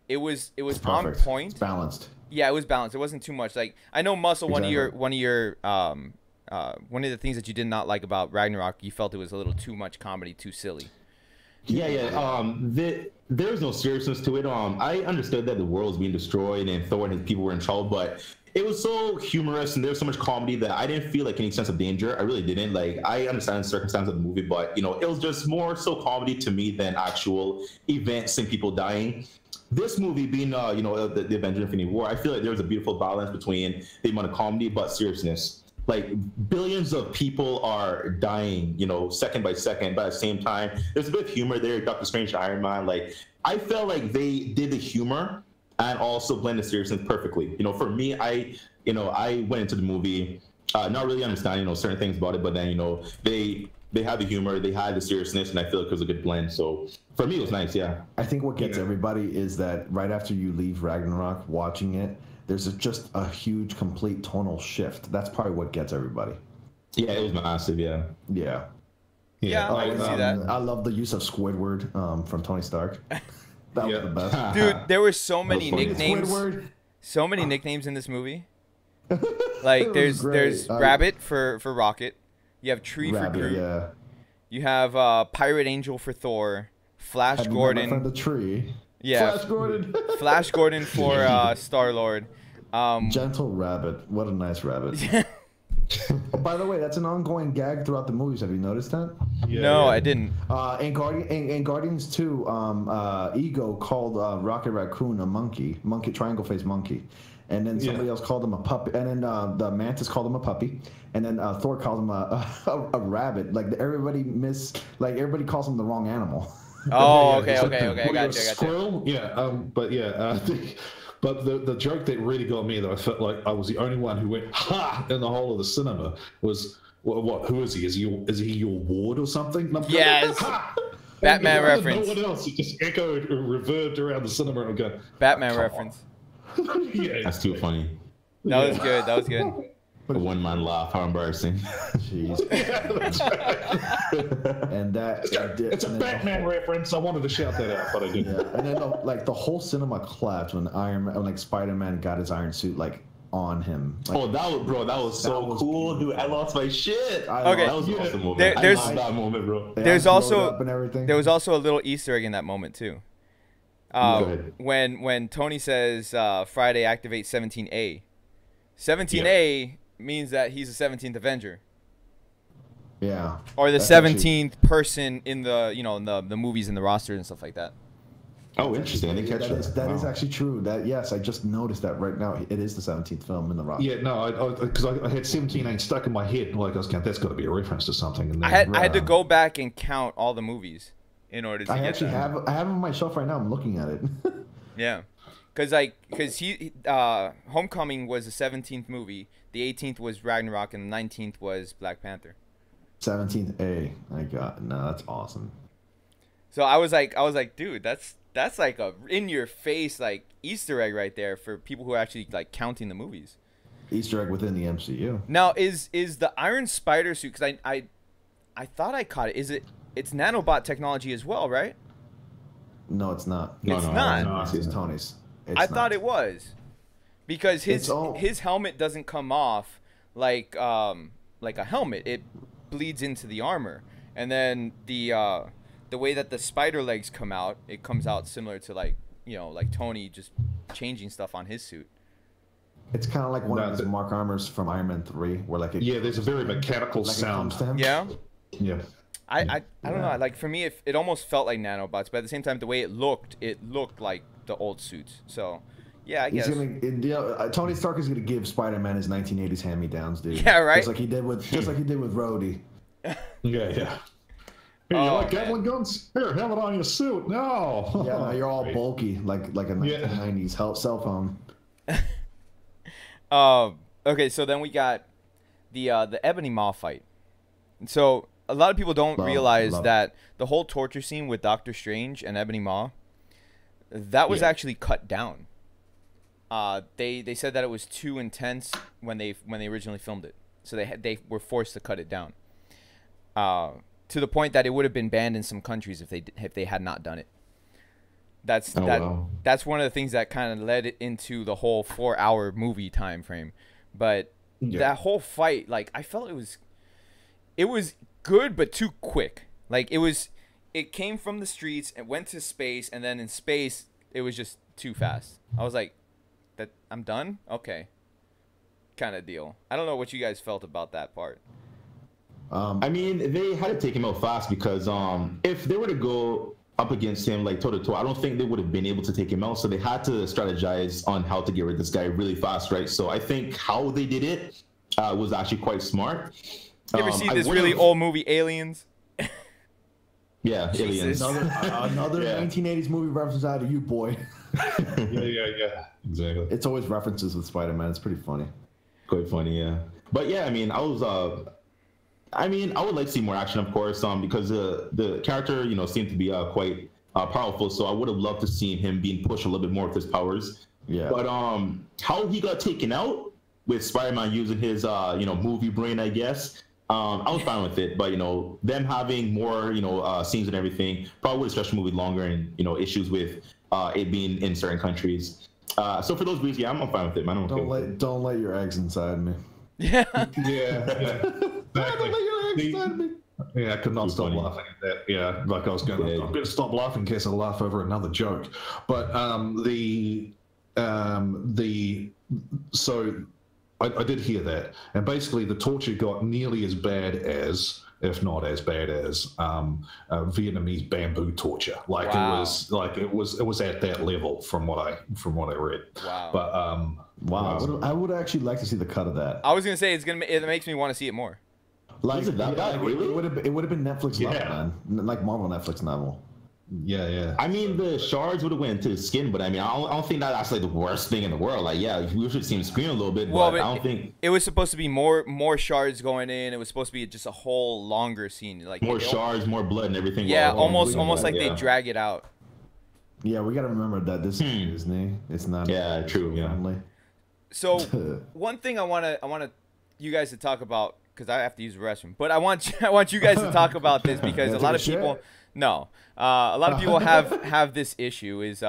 it was on point. It's balanced. Yeah, it was balanced. It wasn't too much. Like I know Muscle, exactly. one of the things that you did not like about Ragnarok, you felt it was a little too much comedy, too silly. Yeah. There's no seriousness to it. I understood that the world was being destroyed and Thor and his people were in trouble, but it was so humorous and there was so much comedy that I didn't feel like any sense of danger. I really didn't. Like, I understand the circumstance of the movie, but you know, it was just more so comedy to me than actual events and people dying. This movie being, the Avengers Infinity War, I feel like there was a beautiful balance between the amount of comedy but seriousness. Like, billions of people are dying, second by second, but at the same time, there's a bit of humor there. Doctor Strange and Iron Man, like, I felt like they did the humor and also blended seriousness perfectly. For me, I went into the movie not really understanding, certain things about it, but then, they had the humor, they had the seriousness, and I feel like it was a good blend. So for me, it was nice, yeah. I think what gets everybody is that right after you leave Ragnarok watching it, there's just a huge, complete tonal shift. That's probably what gets everybody. Yeah, it was massive, yeah. Yeah. Yeah, I can see that. I love the use of Squidward from Tony Stark. That was the best. Dude, there were so many nicknames. Squidward. So many nicknames in this movie. Like, there's Rabbit for Rocket. You have Tree for Groot. Yeah. You have Pirate Angel for Thor. Flash Gordon. From the tree. Yeah. Flash Gordon. Flash Gordon for Star-Lord. Gentle Rabbit. What a nice rabbit. By the way, that's an ongoing gag throughout the movies. Have you noticed that? Yeah, no, I didn't. In Guardians 2, Ego called Rocket Raccoon a monkey, triangle-faced monkey. and then somebody else called him a puppy, and then the Mantis called him a puppy, and then Thor called him a rabbit. Like everybody calls him the wrong animal. Oh, okay, I got you. Squirrel? Yeah, but yeah, but the joke that really got me, though, I felt like I was the only one who went ha in the whole of the cinema was, what? Who is he? Is he your ward or something? Yes. Batman reference. No one else. It just echoed or reverbed around the cinema and go. Batman reference. Yeah, that's too funny. That was good. That was good. A one-man laugh. How embarrassing. Jeez. Yeah, that's right. And it's a Batman reference. I wanted to shout that out, but I didn't. Yeah. And then the whole cinema clapped when Spider-Man got his iron suit on him. That was so cool, dude. I lost my shit. Okay. That was an awesome moment. I love that moment, bro. There was also a little Easter egg in that moment too. When Tony says Friday activate 17A. 17A means that he's the 17th Avenger. Yeah. Or the 17th person in the the movies and the roster and stuff like that. Oh, interesting. I didn't catch that. That is actually true. Yes, I just noticed that right now. It is the 17th film in the roster. Yeah, no, because I had 17 stuck in my head. Like I was going, that's got to be a reference to something. And then, I had to go back and count all the movies in order to get that. I have it on my shelf right now. I'm looking at it. Yeah. Because Homecoming was the 17th movie, the 18th was Ragnarok, and the 19th was Black Panther. 17th A. That's awesome. So I was like, dude, that's like a in your face like Easter egg right there for people who are actually like counting the movies. Easter egg within the MCU. Now is the Iron Spider suit? Because I thought I caught it. It's nanobot technology as well, right? No, it's not. It's not. It's Tony's. I thought it was, because his helmet doesn't come off like a helmet. It bleeds into the armor, and then the way that the spider legs come out, it comes out similar to like Tony just changing stuff on his suit. It's kind of like one of his Mark armors from Iron Man 3, where there's a very mechanical sound. Yeah. Yeah. I don't know. Like for me, it almost felt like nanobots, but at the same time, the way it looked like the old suits. So, yeah, I guess. Tony Stark is gonna give Spider-Man his 1980s hand-me-downs, dude. Yeah, right. Just like he did with Rhodey. Yeah. Here, you like Gatling guns? Here, have it on your suit. No. Yeah, now you're all bulky, like a 1990s cell phone. Okay, so then we got the Ebony Maw fight. So a lot of people don't realize that the whole torture scene with Doctor Strange and Ebony Maw, that was actually cut down. They said that it was too intense when they originally filmed it, so they were forced to cut it down. To the point that it would have been banned in some countries if they had not done it. That's one of the things that kind of led it into the whole 4-hour movie time frame. But that whole fight, like I felt it was good but too quick. Like it came from the streets and went to space, and then in space it was just too fast. I was like, that I'm done? Okay. Kind of deal. I don't know what you guys felt about that part. I mean, they had to take him out fast because if they were to go up against him like toe to toe, I don't think they would have been able to take him out. So they had to strategize on how to get rid of this guy really fast, right? So I think how they did it was actually quite smart. You ever see this really old movie, Aliens? Yeah, Jesus. Aliens. Another 1980s movie reference out of you, boy. Yeah, exactly. It's always references with Spider-Man. It's pretty funny. Quite funny, yeah. But yeah, I mean, I would like to see more action, of course, because the character, seemed to be quite powerful. So I would have loved to see him being pushed a little bit more with his powers. Yeah. But how he got taken out with Spider-Man using his movie brain, I guess. I was fine with it, but them having more scenes and everything probably would have stretched the movie longer, and issues with it being in certain countries. So for those reasons, yeah, I'm fine with it, man. Don't let your eggs inside me. Yeah. Exactly. I could not stop laughing at that. Yeah, like I was going to. I'm going to stop laughing in case I laugh over another joke. But so I did hear that, and basically the torture got nearly as bad as if not as bad as Vietnamese bamboo torture. Like Wow. it was at that level from what I read. Wow. But Wow, I would actually like to see the cut of that. I was gonna say it makes me want to see it more. Like, Was it that bad, really? It would have been Netflix Yeah. level, man. Like Marvel Netflix level. yeah. I mean, the shards would have went into the skin, but I mean, I don't think that's like the worst thing in the world. Like, yeah, we should see him scream a little bit, Well, but I don't think it was supposed to be more shards going in. It was supposed to be just a whole longer scene, like more shards, more blood, and everything. Yeah, Well, almost like yeah. they drag it out. Yeah, we got to remember that this is Disney. It's not. Yeah, true. Yeah. Friendly. So one thing I wanna you guys to talk about, because I have to use the restroom, but I want you guys to talk about this because Yeah, a lot of take a people shit. a lot of people have this issue is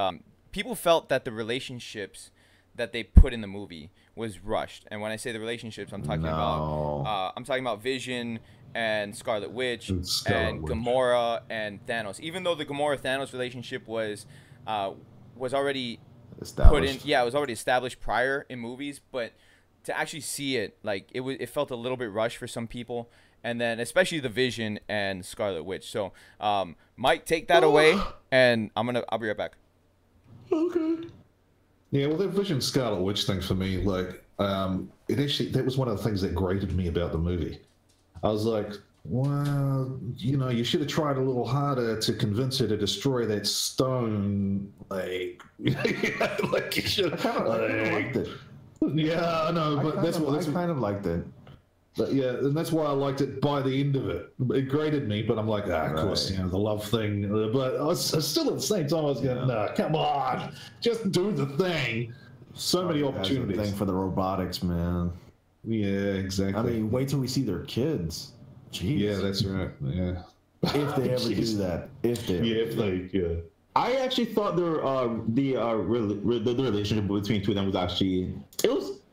people felt that the relationships that they put in the movie was rushed. And when I say the relationships, I'm talking about Vision and Scarlet Witch and Gamora and Thanos. Even though the Gamora Thanos relationship was already Established. it was already established prior in movies, but to actually see it, like it felt a little bit rushed for some people, and then especially the Vision and Scarlet Witch. So Mike, take that away, and I'll be right back. Okay. Yeah, well, that Vision Scarlet Witch thing for me, like, that was one of the things that grated me about the movie. I was like, well, you should have tried a little harder to convince her to destroy that stone, like, like you should. I kind of liked it. Yeah, I know, but I kind of liked it. But yeah, and that's why I liked it by the end of it. It grated me, but I'm like, of course, the love thing. But I was still at the same time, I was going, no, come on, just do the thing. So many opportunities. Thing for the robotics, man. Yeah, exactly. I mean, wait till we see their kids. Jeez. Yeah, that's right. Yeah. If they ever do that. I actually thought the relationship between two of them was actually it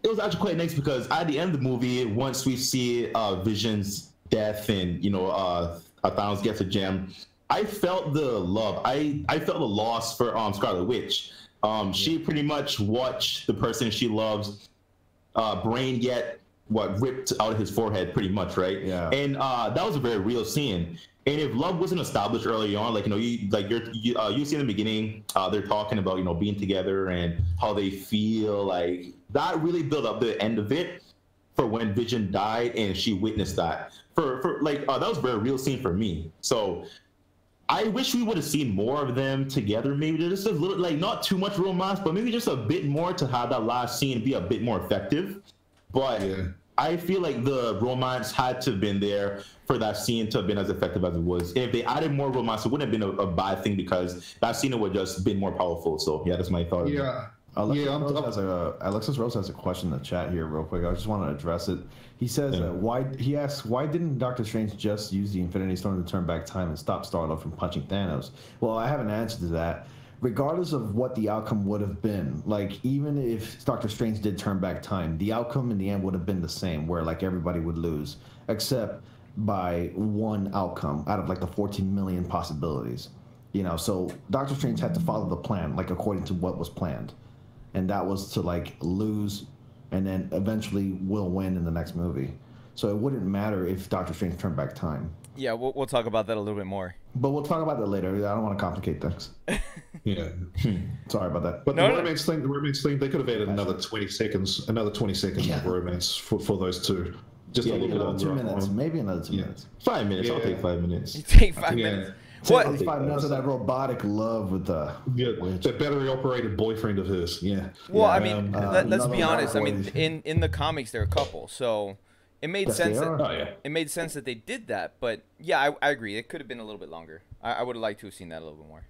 was actually quite nice, because at the end of the movie, once we see Vision's death and Thanos gets a gem, I felt the love. I felt the loss for Scarlet Witch. She pretty much watched the person she loves brain get ripped out of his forehead, pretty much, right? Yeah. And that was a very real scene. And if love wasn't established early on, like you see in the beginning, they're talking about being together and how they feel, like that really built up the end of it for when Vision died and she witnessed that. That was a very real scene for me. So I wish we would have seen more of them together. Maybe just a little, like not too much romance, but maybe just a bit more to have that last scene be a bit more effective. But I feel like the romance had to have been there for that scene to have been as effective as it was. If they added more romance, it wouldn't have been a bad thing, because that scene would have just been more powerful. So yeah, that's my thought. Yeah. Alexis Rose has a question in the chat here real quick. I just want to address it. He says, he asks, why didn't Doctor Strange just use the Infinity Stone to turn back time and stop Star-Lord from punching Thanos? Well, I have an answer to that. Regardless of what the outcome would have been, like even if Doctor Strange did turn back time, the outcome in the end would have been the same, where like everybody would lose, except by one outcome out of like the 14 million possibilities. So Doctor Strange had to follow the plan, like according to what was planned. And that was to like lose and then eventually will win in the next movie. So it wouldn't matter if Doctor Strange turned back time. Yeah, we'll talk about that a little bit more. But we'll talk about that later. I don't want to complicate things. Yeah. Sorry about that. But the romance thing, they could have added another 20 seconds of romance for those two. Just a little bit of 2 minutes. Maybe another 2 minutes. 5 minutes. I'll take 5 minutes. You take 5 minutes. What? 5 minutes of that robotic love with the that battery-operated boyfriend of his. Yeah. Well, I mean, let's be honest. I mean, in the comics, they're a couple, so it made sense. It made sense that they did that. But yeah, I agree. It could have been a little bit longer. I would have liked to have seen that a little bit more.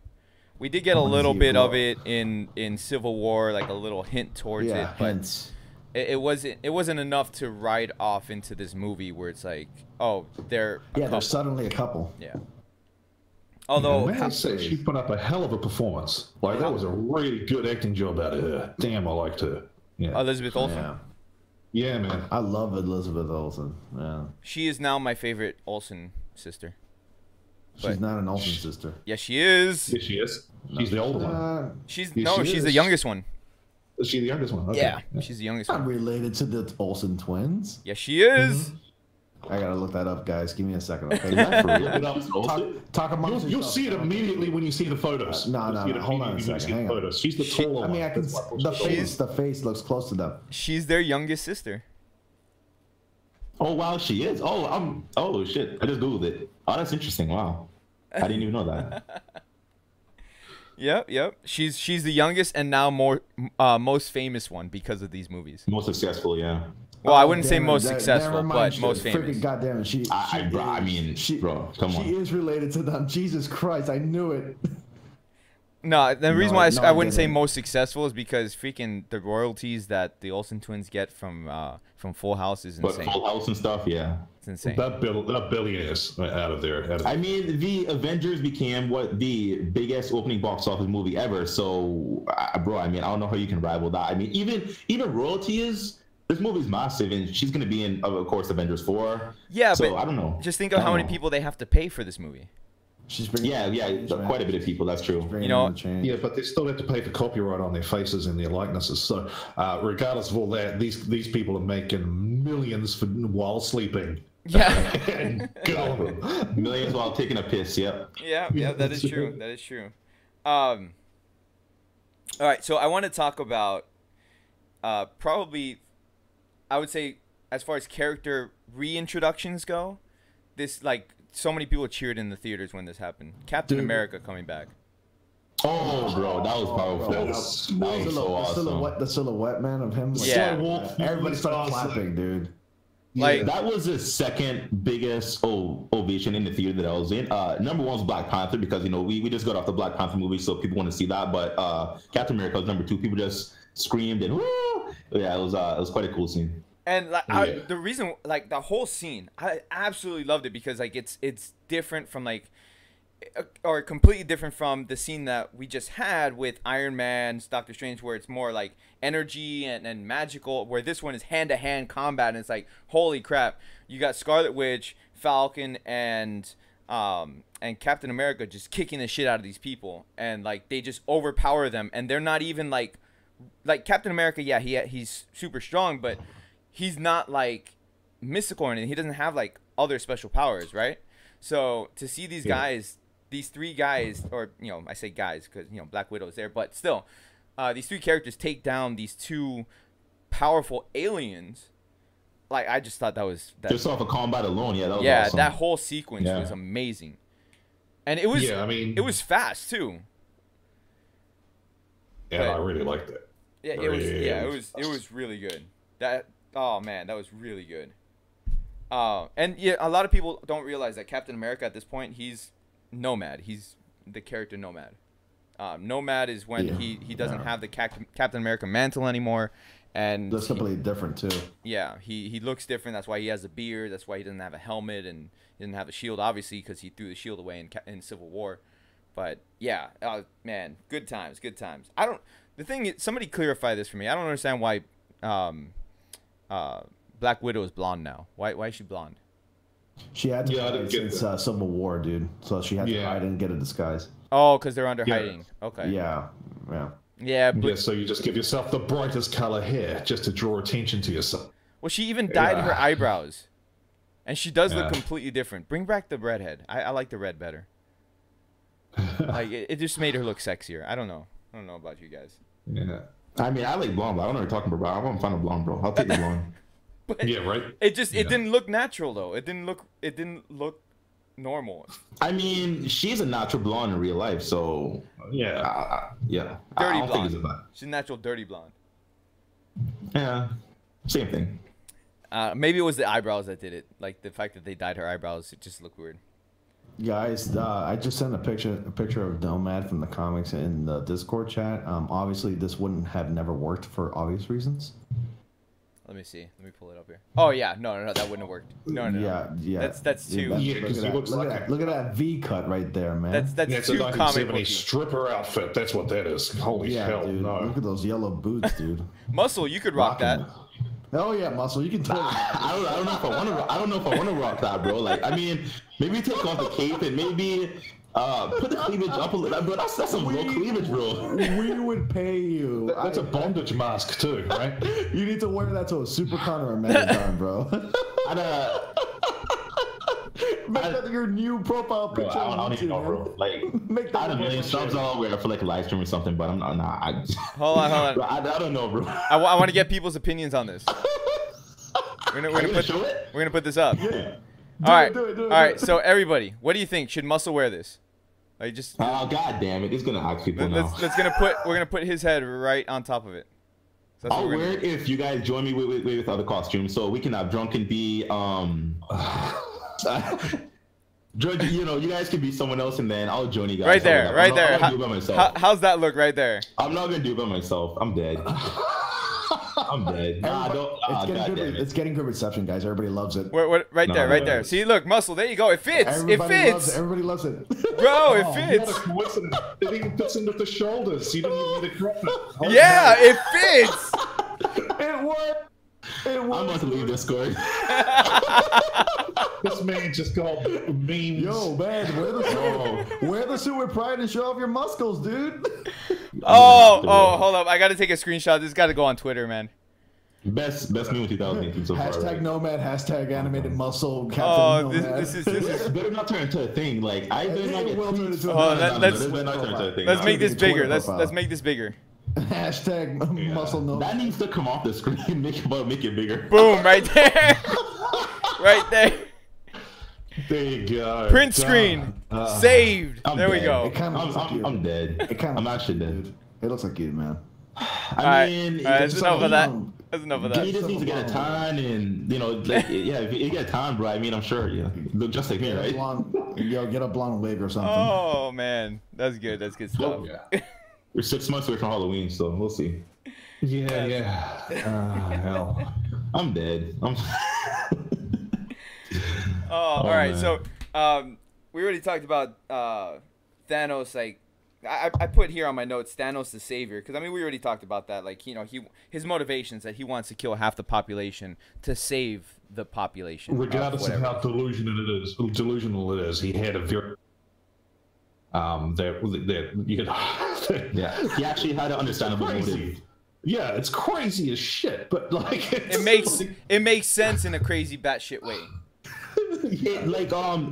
We did get a little bit of it in Civil War, like a little hint towards it, but it wasn't enough to ride off into this movie where it's like, oh, they're suddenly a couple. Yeah. Although I say she put up a hell of a performance. Like that was a really good acting job out of her. Damn, I liked her. Yeah. Elizabeth Olsen. Yeah, man. I love Elizabeth Olsen. Yeah. She is now my favorite Olsen sister. She's not an Olsen sister. Yes, she is. Yes, she is. She's the older one. She's the youngest one. Is she the youngest one? Okay. Yeah, she's the youngest one. Not related to the Olsen twins. Yes, she is. I gotta look look that up, guys. Give me a second, okay? Talk amongst You'll yourselves, see it okay? immediately when you see the photos. No. Hold on a second. Hang on. She's the taller I mean, one. the face looks close to them. She's their youngest sister. Oh wow, she is. Oh shit! I just googled it. Oh, that's interesting. Wow, I didn't even know that. Yep. She's the youngest and now most famous one because of these movies. Most successful, yeah. Well, I wouldn't say most successful, but most famous. Freaking goddamn it, bro, come on. She is related to them. Jesus Christ, I knew it. No, the reason why I wouldn't say didn't. most successful is because freaking the royalties that the Olsen twins get from Full House is insane. But Full House and stuff, yeah. It's insane. That billionaires out of there. I mean, the Avengers became the biggest opening box office movie ever. So, bro, I mean, I don't know how you can rival that. I mean, even royalties. This movie's massive, and she's gonna be in, of course, Avengers 4. Yeah, so, but I don't know. Just think of how many people they have to pay for this movie. She's bringing Quite a bit of people. That's true. You know, Yeah, but they still have to pay for copyright on their faces and their likenesses. So, regardless of all that, these people are making millions while sleeping. Yeah. Good on them. Millions while taking a piss. Yep. Yeah, that is true. That is true. All right, so I want to talk about probably, I would say, as far as character reintroductions go, this so many people cheered in the theaters when this happened. Captain America coming back. Oh, bro, that was powerful. That was so awesome. The silhouette, man, of him. Yeah. Everybody started clapping, dude. Like that was the second biggest ovation in the theater that I was in. Number one was Black Panther because we just got off the Black Panther movie, so people want to see that. But Captain America was number two. People just screamed and woo! Yeah, it was quite a cool scene. And the reason, the whole scene, I absolutely loved it because it's different from or completely different from the scene that we just had with Iron Man's Doctor Strange, where it's more like energy and magical, where this one is hand-to-hand combat, and it's like, holy crap, you got Scarlet Witch, Falcon, and Captain America just kicking the shit out of these people, and they just overpower them, and they're not even like Captain America, yeah, he's super strong, but he's not mystical or anything. He doesn't have other special powers, right? So to see these guys, these three guys, or I say guys because Black Widow's there, but still, these three characters take down these two powerful aliens. I just thought that was just off of combat alone, yeah. That was awesome. That whole sequence was amazing, and it was it was fast too. Yeah, I really liked it. Yeah, it was really good. Oh man, that was really good. And yeah, a lot of people don't realize that Captain America at this point, he's Nomad. He's the character Nomad. Nomad is when he doesn't have the Captain America mantle anymore, and that's completely different too. Yeah, he looks different. That's why he has a beard. That's why he doesn't have a helmet and he doesn't have a shield, obviously, because he threw the shield away in Civil War. But yeah, man, good times. The thing is, somebody clarify this for me. I don't understand why Black Widow is blonde now. Why is she blonde? She had to hide since Civil War, dude. So she had to hide and get a disguise. Oh, because they're under hiding. Okay. Yeah. So you just give yourself the brightest color hair just to draw attention to yourself. Well, she even dyed her eyebrows, and she does look completely different. Bring back the redhead. I like the red better. It just made her look sexier. I don't know about you guys. Yeah. I mean, I like blonde, but I don't know what you're talking about. I'm fine with blonde, bro. I'll take the blonde. But yeah, right. It didn't look natural though. It didn't look normal. I mean, she's a natural blonde in real life, so yeah. Dirty blonde. She's a natural dirty blonde. Yeah, same thing. Maybe it was the eyebrows that did it. Like the fact that they dyed her eyebrows, it just looked weird. Guys, I just sent a picture of Nomad from the comics in the Discord chat. Obviously, this wouldn't have never worked for obvious reasons. Let me see. Let me pull it up here. Oh yeah, no, that wouldn't have worked. No. Yeah. That's too. Look at that V cut right there, man. That's too a 1970s stripper outfit. That's what that is. Holy hell, dude. no. Look at those yellow boots, dude. Muscle, you could rock that. Oh yeah, Muscle, you can totally. I don't know if I want to rock that, bro. I mean, maybe take off the cape and maybe put the cleavage up a little. But that's some real cleavage, bro. We would pay you. That's a bondage mask too, right? You need to wear that to a Super Con or a Megaton, bro. Make that your new profile Bro, picture. I don't even know, bro. Like, Make that I don't know. Subs all where I feel like a live stream or something, but I'm not. Nah, Hold on. Bro, I don't know, bro. I want to get people's opinions on this. We're gonna put this up. Yeah. All right. Do it. All right. So everybody, what do you think? Should Muscle wear this? Like just. Oh god damn it! It's gonna ask people now. We're gonna put his head right on top of it. So that's I'll what we're wear gonna it if you guys join me with other costumes, so we can have Drunken be George, you know, you guys can be someone else, and then I'll join you guys. Right there. I'm not gonna do it by myself. How's that look right there? I'm not gonna do it by myself. I'm dead. I'm dead. It's getting good reception, guys. Everybody loves it. Right there. See, look, Muscle. There you go. It fits. Everybody loves it. Bro, it fits. What a coincidence. It even fits into the shoulders. You don't need to crop it. Yeah, it fits. It worked. I'm about to leave Discord. This man just got memes. Yo, man, wear the suit with pride and show off your muscles, dude. Oh, hold up. I got to take a screenshot. This got to go on Twitter, man. Best meme of 2018 so far. Hashtag Nomad, hashtag animated muscle, Captain Nomad. This is better not turn into a thing. Like, I better not get tweets. Let's make this bigger. Let's make this bigger. Hashtag muscle Nomad. That needs to come off the screen. Make it bigger. Boom, right there. Right there. There you go. Print screen. Saved. There we go. I'm dead. I'm actually dead. It looks like you, man. I mean, that's enough of that. That's enough of that. He just needs to get a tan, and you know, like, yeah, if you get a tan, bro, I mean, I'm sure, yeah, look just like me, right? Get a blonde wig or something. Oh man, that's good. That's good stuff. Yeah. We're 6 months away from Halloween, so we'll see. Yeah. Hell. I'm dead. All right. Man. So, we already talked about Thanos. Like, I put here on my notes, Thanos the savior, because I mean we already talked about that. Like, you know, his motivations that he wants to kill half the population to save the population. Regardless of how delusional it is, he had a very yeah, he actually had an understandable motive. Yeah, it's crazy as shit, but like it makes sense in a crazy batshit way.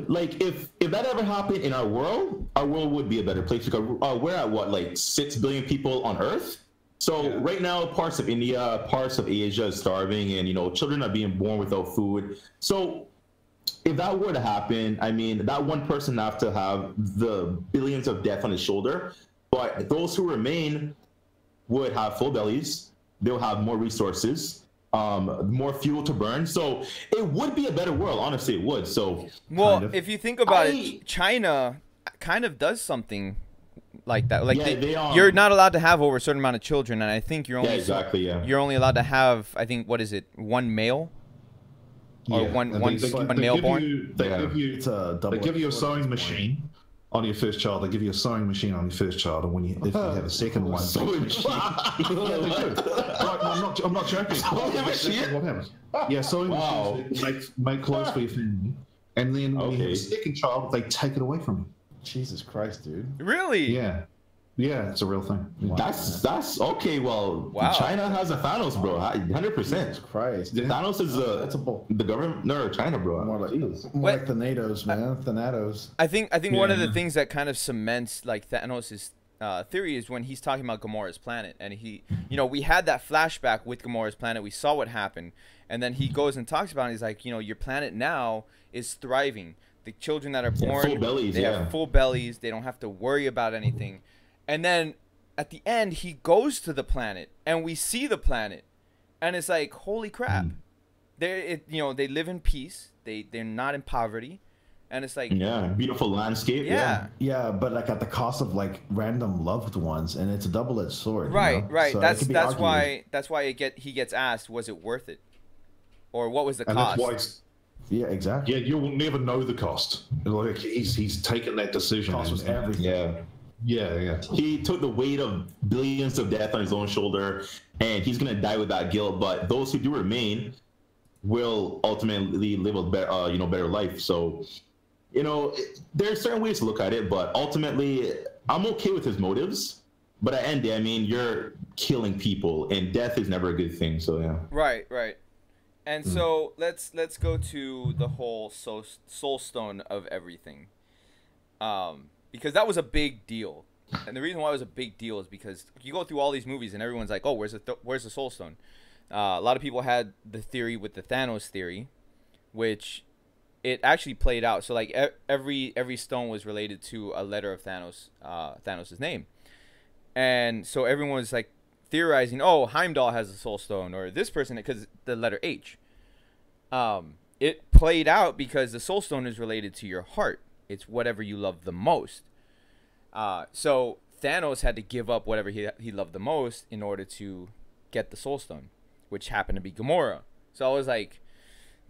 Like if that ever happened in our world would be a better place because we're at what, like 6 billion people on Earth. So right now, parts of India, parts of Asia is starving, and you know, children are being born without food. So if that were to happen, I mean, that one person have to have the billions of death on his shoulder, but those who remain would have full bellies. They'll have more resources, more fuel to burn. So it would be a better world. Honestly, it would. So, well, if you think about it, China kind of does something like that. Like, you're not allowed to have over a certain amount of children, and I think you're only you're only allowed to have, I think, what is it, one male? Or one male born? They give you a sewing machine on your first child. They give you a sewing machine on your first child, and if you have a second one, sewing machine. I'm not joking. Sewing machine? What happens? Yeah, sewing machines make clothes for your family, and then when you have a second child, they take it away from you. Jesus Christ, dude! Really? Yeah, it's a real thing. Wow. That's okay. Well, China has a Thanos, bro. 100%. Christ, Thanos is the government of China, bro. More like the NATO's, man. The NATO's. I think one of the things that kind of cements like Thanos' theory is when he's talking about Gamora's planet, and we had that flashback with Gamora's planet. We saw what happened, and then he goes and talks about it. He's like, your planet now is thriving. The children that are born, full bellies, they have full bellies. They don't have to worry about anything. And then at the end, he goes to the planet, and we see the planet, and it's like, holy crap! They live in peace. They're not in poverty, and it's like beautiful landscape. Yeah, but like at the cost of like random loved ones, and it's a double-edged sword. Right. So that's why he gets asked, was it worth it, or what was the cost? That's why exactly. Yeah, you will never know the cost. Like he's taken that decision. Cost was everything. Yeah. He took the weight of billions of death on his own shoulder, and he's gonna die with that guilt. But those who do remain will ultimately live a better life. So, there are certain ways to look at it, but ultimately, I'm okay with his motives. But at the end, I mean, you're killing people, and death is never a good thing. So yeah. Right. And so let's go to the whole soul stone of everything, because that was a big deal, and the reason why it was a big deal is because you go through all these movies and everyone's like, oh, where's the soul stone? A lot of people had the theory with the Thanos theory, which it actually played out. So like every stone was related to a letter of Thanos's name, and so everyone was like theorizing, oh, Heimdall has the soul stone, or this person, because the letter H. It played out because the soul stone is related to your heart. It's whatever you love the most. So Thanos had to give up whatever he loved the most in order to get the soul stone, which happened to be Gamora. So I was like,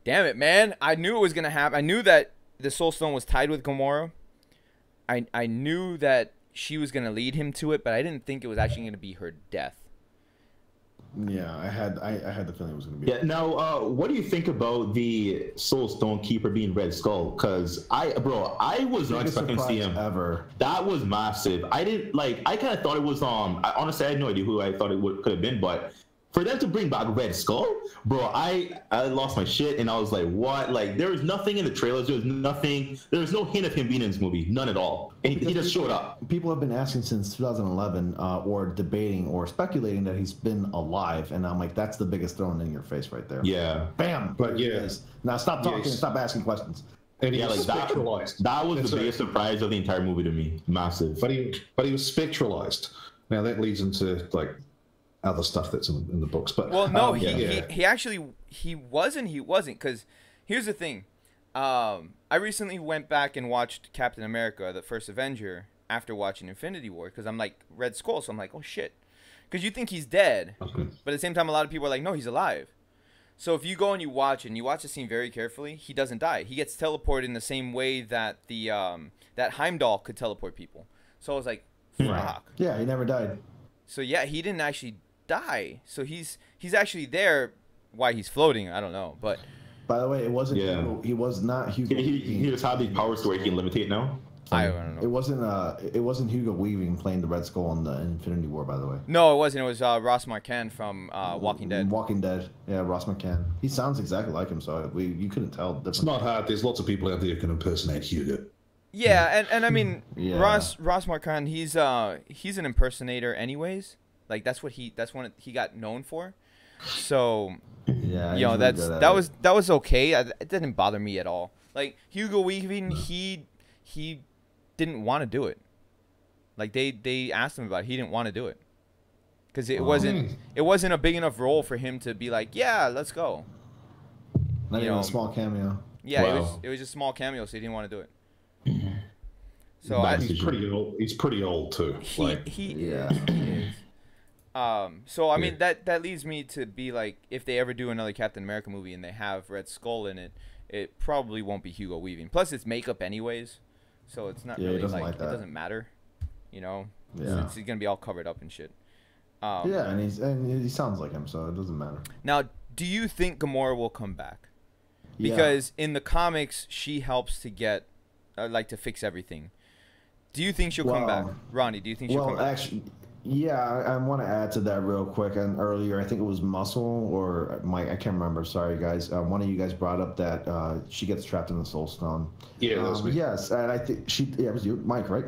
damn it, man. I knew it was going to happen. I knew that the soul stone was tied with Gamora. I knew that she was going to lead him to it, but I didn't think it was actually going to be her death. Yeah, I had the feeling it was going to be. Yeah. Now, what do you think about the Soul Stone Keeper being Red Skull? Because I was not expecting to see him ever. That was massive. I didn't like. I kind of thought it was. Honestly, I had no idea who I thought it could have been, but for them to bring back Red Skull, bro, I lost my shit and I was like, what? Like, there was nothing in the trailers. There was nothing. There was no hint of him being in this movie. None at all. And he just showed up. People have been asking since 2011, or debating or speculating that he's been alive, and I'm like, that's the biggest thrown in your face right there. Yeah. Bam. But yeah. Now stop talking and stop asking questions. And he Yeah, was like spectralized. that was That's the biggest surprise of the entire movie to me. Massive. But he was spectralized. Now that leads into like other stuff that's in the books. But well, no, yeah. he actually wasn't, because here's the thing. I recently went back and watched Captain America, the first Avenger, after watching Infinity War, because I'm like, Red Skull, so I'm like, oh shit, because you think he's dead, but at the same time a lot of people are like, no, he's alive. So if you go and you watch the scene very carefully, he doesn't die. He gets teleported in the same way that the that Heimdall could teleport people. So I was like, fuck. Yeah, he never died. So yeah, he didn't actually die. So he's actually there. Why he's floating, I don't know. But by the way, it wasn't. Yeah. He was not Hugo. He just had these powers to where he can levitate now. I don't know. It wasn't Hugo Weaving playing the Red Skull in the Infinity War, by the way. No, it wasn't. It was Ross Marquand from Walking Dead. Walking Dead. Yeah, Ross McCann. He sounds exactly like him, so you couldn't tell the difference. It's not hard. There's lots of people out there who can impersonate Hugo. Yeah, and I mean, Yeah. Ross Marquand, he's an impersonator anyways. Like that's what he got known for. So Yeah, you know, he's really good at it. that was okay. It didn't bother me at all. Like Hugo Weaving, he didn't want to do it. Like they asked him about it. He didn't want to do it because it wasn't a big enough role for him to be like, yeah, let's go. Not even a small cameo. Yeah, Wow. it was just a small cameo, so he didn't want to do it. Mm-hmm. So He's pretty old. He's pretty old too. he Yeah. is. So I mean that leads me to be like, if they ever do another Captain America movie and they have Red Skull in it, it probably won't be Hugo Weaving. Plus it's makeup anyways, so it's not really doesn't like like that. it doesn't matter, you know. Yeah. It's gonna be all covered up and shit. Yeah, and he sounds like him, so it doesn't matter. Now, do you think Gamora will come back? Yeah. Because in the comics, she helps to get, to fix everything. Do you think she'll come back, Ronnie? Do you think she'll come back? Actually, yeah, I want to add to that real quick. And earlier, I think it was Muscle or Mike. I can't remember. Sorry, guys. One of you guys brought up that she gets trapped in the Soul Stone. Yeah, that was me. Yes, and I think it was you, Mike, right?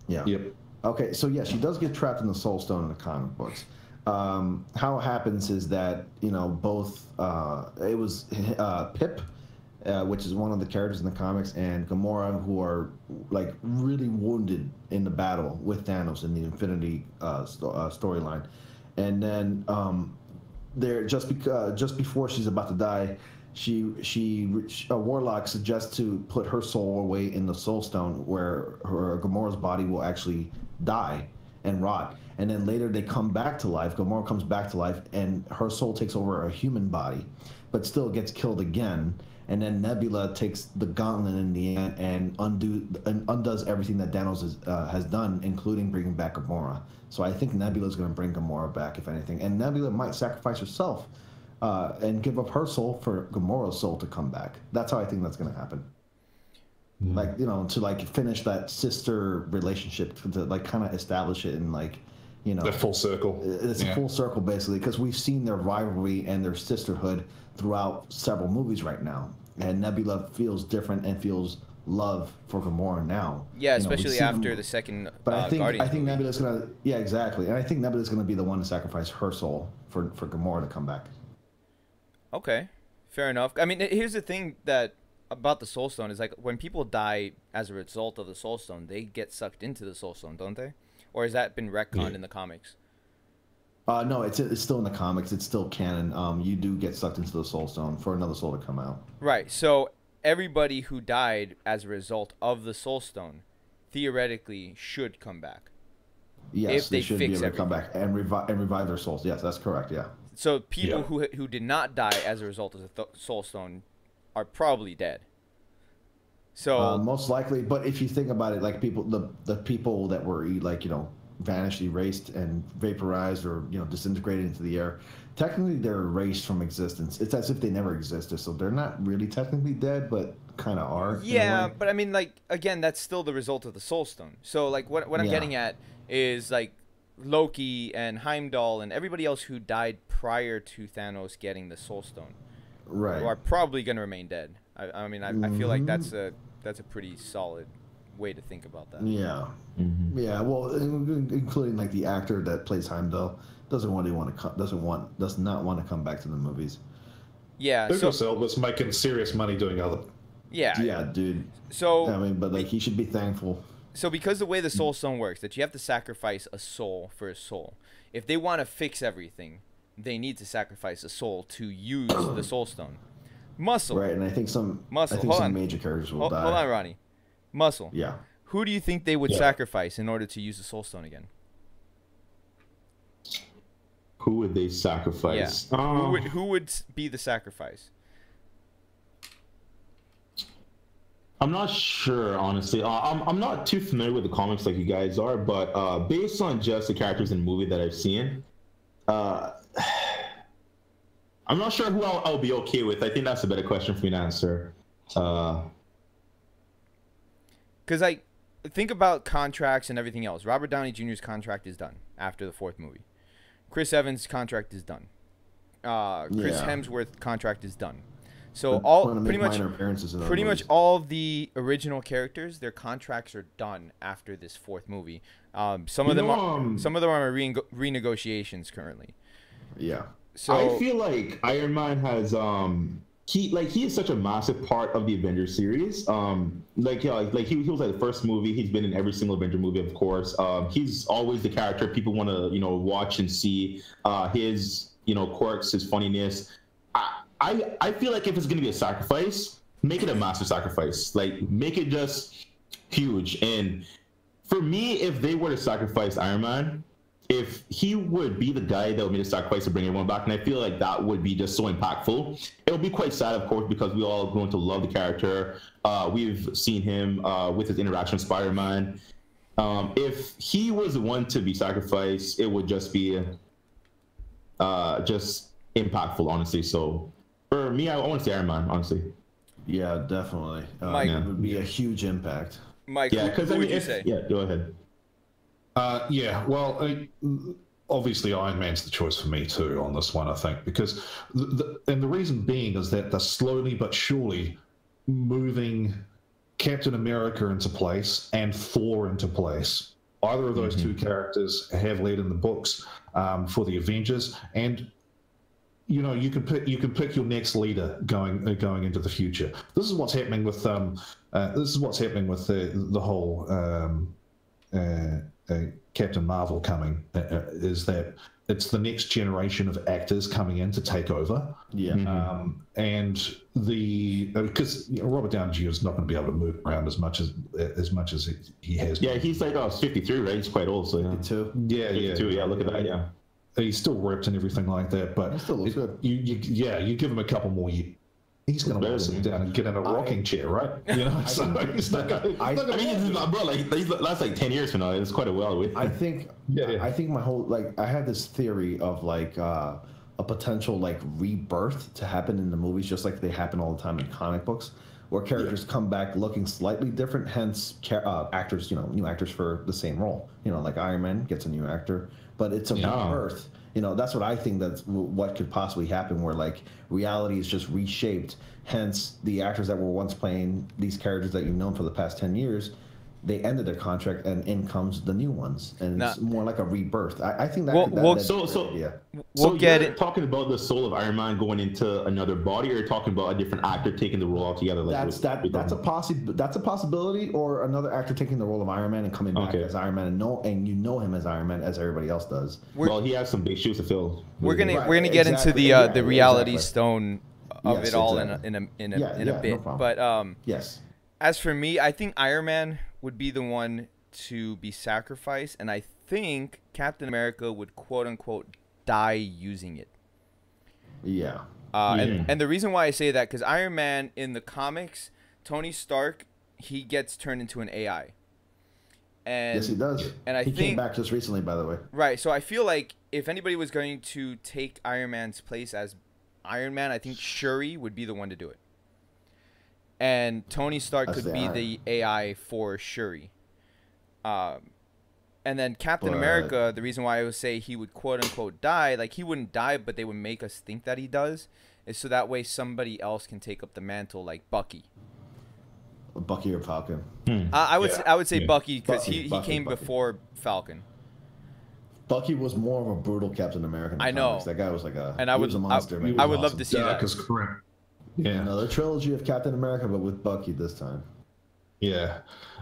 Yeah. Yep. Okay, so yeah, she does get trapped in the Soul Stone in the comic books. How it happens is that, both it was Pip, which is one of the characters in the comics, and Gamora, who are like really wounded in the battle with Thanos in the Infinity storyline, and then there just before she's about to die, Warlock suggests to put her soul away in the Soul Stone, where Gamora's body will actually die and rot. And then later they come back to life. Gamora comes back to life, and her soul takes over a human body, but still gets killed again. And then Nebula takes the gauntlet in the end and undoes everything that Thanos has done, including bringing back Gamora. So I think Nebula's going to bring Gamora back, if anything. And Nebula might sacrifice herself and give up her soul for Gamora's soul to come back. That's how I think that's going to happen. To finish that sister relationship, to kind of establish it and The full circle. It's a full circle basically, because we've seen their rivalry and their sisterhood throughout several movies right now, and Nebula feels different and feels love for Gamora now. Yeah, especially after the second. But I think movie. Nebula's gonna. Yeah, exactly. And I think Nebula's gonna be the one to sacrifice her soul for Gamora to come back. Okay, fair enough. I mean, here's the thing about the Soul Stone is like when people die as a result of the Soul Stone, they get sucked into the Soul Stone, don't they? Or has that been retconned in the comics? No, it's still in the comics. It's still canon. You do get sucked into the Soul Stone for another soul to come out. Right. So everybody who died as a result of the Soul Stone theoretically should come back. Yes, if they they should be fix able to come back and revive their souls. Yes, that's correct. Yeah. So people who did not die as a result of the Soul Stone are probably dead. So most likely, but if you think about it, like the people that were vanished, erased, and vaporized, or disintegrated into the air, technically they're erased from existence. It's as if they never existed, so they're not really technically dead, but kind of are. Yeah, but I mean, like, again, that's still the result of the Soul Stone. So like what I'm getting at is like Loki and Heimdall and everybody else who died prior to Thanos getting the Soul Stone, right, are probably gonna remain dead. I mean, I feel like that's a pretty solid way to think about that. Yeah, yeah. Well, including like the actor that plays Heimdall does not want to come back to the movies. Yeah, Lucas Elvis making serious money doing other. Yeah, dude. So I mean, but like he should be thankful. So because the way the Soul Stone works, that you have to sacrifice a soul for a soul. If they want to fix everything, they need to sacrifice a soul to use the Soul Stone. Muscle. Right, and I think some major characters will die. Hold on, Ronnie. Muscle. Yeah. Who do you think they would sacrifice in order to use the Soul Stone again? Who would they sacrifice? Yeah. Who would be the sacrifice? I'm not sure, honestly. I'm not too familiar with the comics like you guys are, but based on just the characters in the movie that I've seen, I'm not sure who I'll be okay with. I think that's a better question for me to answer. Because, like, think about contracts and everything else. Robert Downey Jr.'s contract is done after the fourth movie. Chris Evans' contract is done. Chris Hemsworth's contract is done. So pretty much all of the original characters, their contracts are done after this fourth movie. Some of them are renegotiations currently. Yeah. So I feel like Iron Man has he is such a massive part of the Avengers series. He was like the first movie. He's been in every single Avenger movie, of course. He's always the character people want to watch and see. His quirks, his funniness. I feel like if it's gonna be a sacrifice, make it a massive sacrifice. Like make it just huge. And for me, if they were to sacrifice Iron Man, if he would be the guy that would make a sacrifice to bring everyone back, and I feel like that would be just so impactful. It would be quite sad, of course, because we all grown to love the character. We've seen him with his interaction with Spiderman. If he was the one to be sacrificed, it would just be just impactful, honestly. So for me, I want to say Iron Man, honestly. Yeah, definitely. Mike, it would be a huge impact. Mike, who would you say? Yeah, go ahead. Well, obviously Iron Man's the choice for me too on this one, I think, because the reason being is that they're slowly but surely moving Captain America into place and Thor into place. Either of those two characters have led in the books for the Avengers, and you can pick your next leader going into the future. This is what's happening with the whole Captain Marvel coming. Is that it's the next generation of actors coming in to take over. Yeah. And because Robert Downey Jr. is not going to be able to move around as much as he has. Yeah, he's like 53, right? He's quite old, so yeah. 52. Yeah, 52, yeah. Look at that, yeah. He's still ripped and everything like that, but he still looks good. You give him a couple more years. He's going to want to sit down and get in a rocking chair, right? He's not going to. That's like 10 years from now. It's quite a while away. I think my whole I have this theory of a potential rebirth to happen in the movies, just like they happen all the time in comic books, where characters come back looking slightly different, hence actors, new actors for the same role. Like Iron Man gets a new actor, but it's a rebirth. That's what I think that's what could possibly happen, where like reality is just reshaped. Hence, the actors that were once playing these characters that you've known for the past 10 years, they ended their contract, and in comes the new ones, and it's more like a rebirth. I think that. We'll get it. Talking about the soul of Iron Man going into another body, or you're talking about a different actor taking the role altogether? Like that's a possibility, or another actor taking the role of Iron Man and coming back as Iron Man, and you know him as Iron Man as everybody else does. Well, he has some big shoes to fill. We're gonna get into the reality stone of it all in a bit, no but yes. As for me, I think Iron Man would be the one to be sacrificed, and I think Captain America would quote unquote die using it. Yeah. And the reason why I say that, because Iron Man in the comics, Tony Stark, he gets turned into an AI. And yes, he does. And he came back just recently, by the way. Right. So I feel like if anybody was going to take Iron Man's place as Iron Man, I think Shuri would be the one to do it. And Tony Stark could be the AI for Shuri. And then Captain America, the reason why I would say he would quote-unquote die, like he wouldn't die, but they would make us think that he does, is so that way somebody else can take up the mantle, like Bucky. Bucky or Falcon? I would say Bucky, because he came before Falcon. Bucky was more of a brutal Captain America. I know. That guy was like a monster. I would love to see that. Because correct. Yeah, another trilogy of Captain America, but with Bucky this time. Yeah,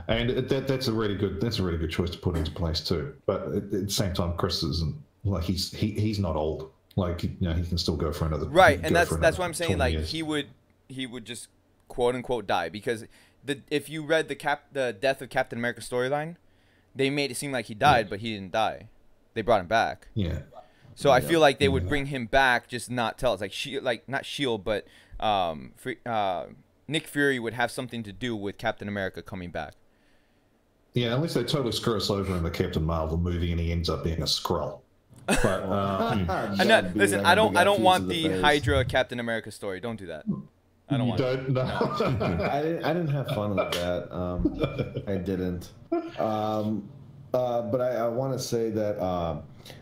and that's a really good choice to put into place too. But at the same time, Chris isn't like he's not old. Like he can still go for another. Right, and that's what I'm saying. Like years. he would just quote unquote die, because if you read the Death of Captain America storyline, they made it seem like he died, but he didn't die. They brought him back. Yeah. So I feel like they would bring him back, just not tell us. Like not Shield, but Nick Fury would have something to do with Captain America coming back. Yeah, unless they totally screw us over in the Captain Marvel movie and he ends up being a Skrull. But listen, I don't want the Hydra Captain America story. Don't do that. I don't want. No. I didn't have fun with that. I didn't. But I want to say that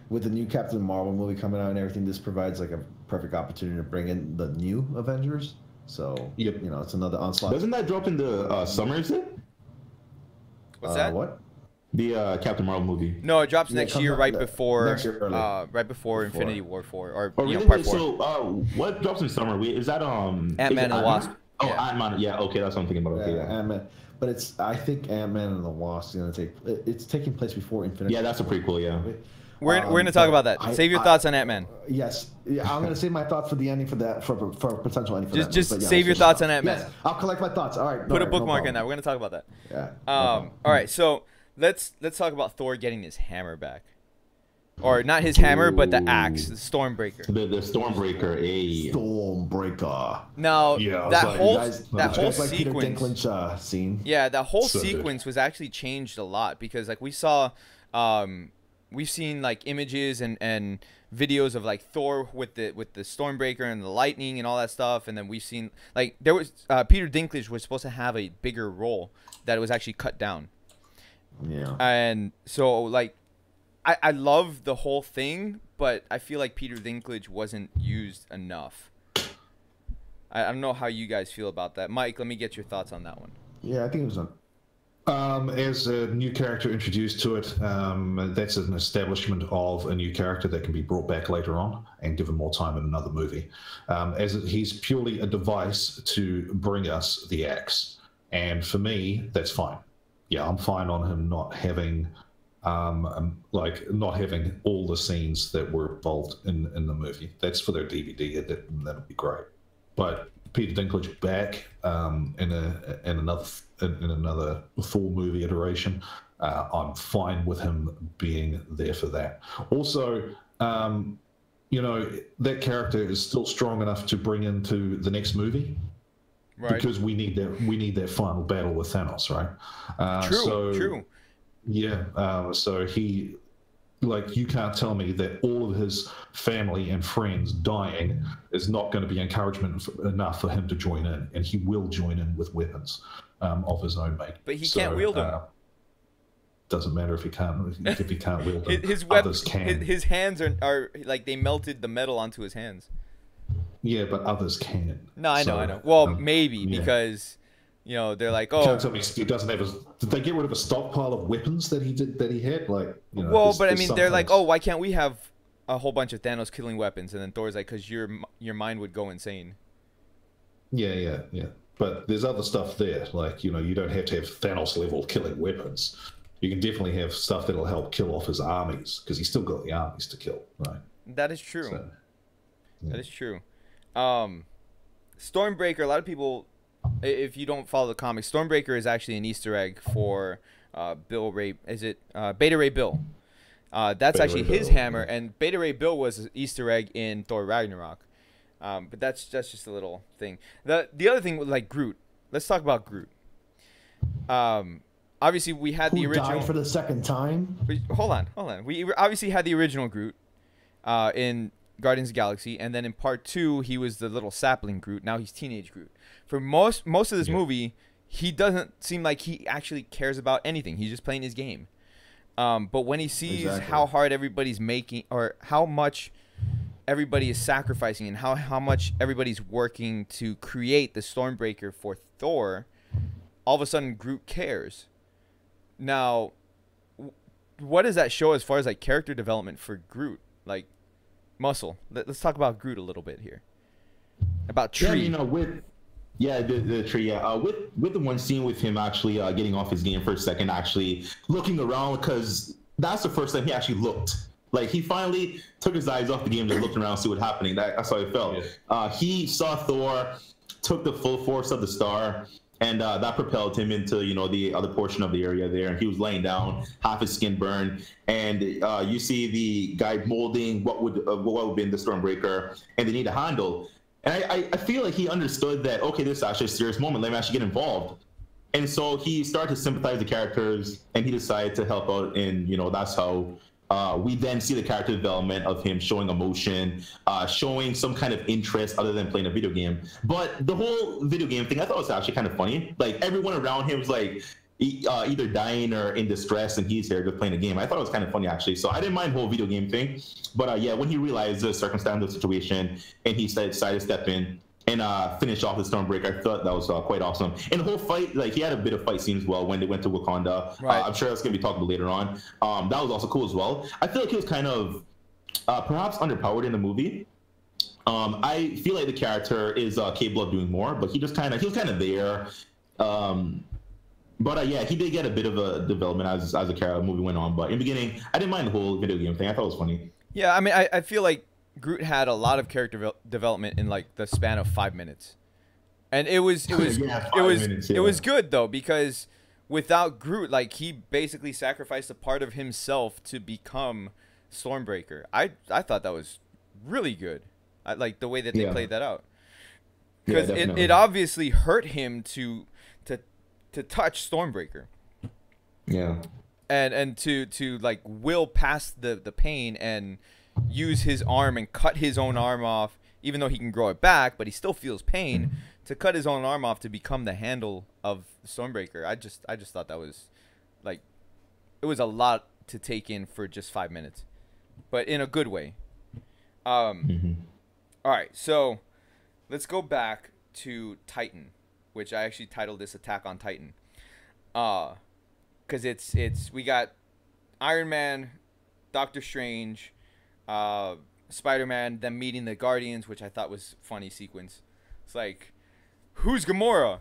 with the new Captain Marvel movie coming out and everything, this provides like a perfect opportunity to bring in the new Avengers. So it's another onslaught. Doesn't that drop in the summer? Is it? What's that? What? The Captain Marvel movie. No, it drops next year, right before Infinity War 4 or Part 4. So what drops in summer? Is that Ant-Man and the Wasp? Oh, yeah. Ant-Man. Yeah, okay, that's what I'm thinking about. Okay, yeah. Ant-Man. But I think Ant-Man and the Wasp is gonna it's taking place before Infinity. Yeah, that's a prequel. Yeah. We're gonna talk about that. Save your thoughts on Ant-Man. Yes, I'm gonna save my thoughts for the ending for potential ending. Just save your thoughts on Ant-Man. Yes, I'll collect my thoughts. All right. Put a bookmark in that. We're gonna talk about that. Yeah. All right. So let's talk about Thor getting his hammer back, or not his hammer, but the axe, the Stormbreaker. The Stormbreaker, Stormbreaker. Now that whole sequence, like Peter Dinklage scene. Yeah, that whole sequence was actually changed a lot, because like we saw. We've seen like images and videos of like Thor with the Stormbreaker and the lightning and all that stuff, and then we've seen like there was Peter Dinklage was supposed to have a bigger role that was actually cut down. Yeah. And so like I love the whole thing, but I feel like Peter Dinklage wasn't used enough. I don't know how you guys feel about that. Mike, let me get your thoughts on that one. Yeah, I think it was as a new character introduced to it, that's an establishment of a new character that can be brought back later on and given more time in another movie. He's purely a device to bring us the axe, and for me, that's fine. Yeah, I'm fine on him not having, not having all the scenes that were involved in the movie. That's for their DVD. That'd be great. But Peter Dinklage back in another full movie iteration, I'm fine with him being there for that. Also, that character is still strong enough to bring into the next movie, right? Because we need that final battle with Thanos, right? True. Yeah. So like, you can't tell me that all of his family and friends dying is not going to be encouragement enough for him to join in, and he will join in with weapons of his own make. But he can't wield them. Doesn't matter if he can't wield them. His others can. His hands are like, they melted the metal onto his hands. Yeah, but others can. No, I know. Well, maybe because, you know, they're like, oh. Can't tell me he doesn't have did they get rid of a stockpile of weapons that he had? Like, you know. Well, but I mean, they're like, oh, why can't we have a whole bunch of Thanos killing weapons? And then Thor's like, because your mind would go insane. Yeah. But there's other stuff there. Like, you know, you don't have to have Thanos level killing weapons. You can definitely have stuff that'll help kill off his armies, because he's still got the armies to kill, right? That is true. So, yeah. That is true. Stormbreaker, a lot of people, if you don't follow the comics, Stormbreaker is actually an Easter egg for Beta Ray Bill. That's Beta actually Ray his Bill, hammer, and Beta Ray Bill was an Easter egg in Thor Ragnarok. But that's just a little thing. The other thing with, like, Groot. Let's talk about Groot. Obviously, we had the original. Died for the second time. Hold on. We obviously had the original Groot in Guardians of the Galaxy, and then in part 2, he was the little sapling Groot. Now he's teenage Groot. For most of this movie, he doesn't seem like he actually cares about anything. He's just playing his game. But when he sees how hard everybody's making, or how much everybody is sacrificing, and how much everybody's working to create the Stormbreaker for Thor, all of a sudden Groot cares. Now, what does that show as far as, like, character development for Groot? Like, Muscle. Let's talk about Groot a little bit here. About Tree. Yeah, you know, the Tree. Yeah, with the one scene with him actually getting off his game for a second, actually looking around, because that's the first time he actually looked. Like, he finally took his eyes off the game and looked around, see what's happening. That's how he felt. Yeah. He saw Thor, took the full force of the star, and that propelled him into, you know, the other portion of the area there. And he was laying down, half his skin burned. And you see the guy molding what would have been the Stormbreaker, and they need a handle. And I feel like he understood that, okay, this is actually a serious moment. Let me actually get involved. And so he started to sympathize with the characters, and he decided to help out. And, you know, that's how we then see the character development of him showing emotion, showing some kind of interest other than playing a video game. But the whole video game thing, I thought was actually kind of funny. Like, everyone around him was like either dying or in distress, and he's there just playing a game. I thought it was kind of funny, actually. So I didn't mind the whole video game thing. But yeah, when he realized the circumstance of the situation, and he decided to step in and finish off the Stormbreaker, I thought that was quite awesome. And the whole fight, like, he had a bit of fight scene as well when they went to Wakanda. Right. I'm sure that's going to be talked about later on. That was also cool as well. I feel like he was kind of perhaps underpowered in the movie. I feel like the character is capable of doing more, but he was kind of there. But yeah, he did get a bit of a development as the movie went on. But in the beginning, I didn't mind the whole video game thing. I thought it was funny. Yeah, I mean, I feel like Groot had a lot of character development in, like, the span of 5 minutes, and it was good though, because without Groot, like, he basically sacrificed a part of himself to become Stormbreaker. I thought that was really good. I like the way that they played that out, because it obviously hurt him to touch Stormbreaker. Yeah. And to like will past the pain and use his arm and cut his own arm off, even though he can grow it back, but he still feels pain, to cut his own arm off to become the handle of Stormbreaker. I just thought that was, like, it was a lot to take in for just 5 minutes, but in a good way. All right, so let's go back to Titan, which I actually titled this Attack on Titan. Because we got Iron Man, Doctor Strange, Spider-Man, them meeting the Guardians, which I thought was a funny sequence. It's like, who's Gamora?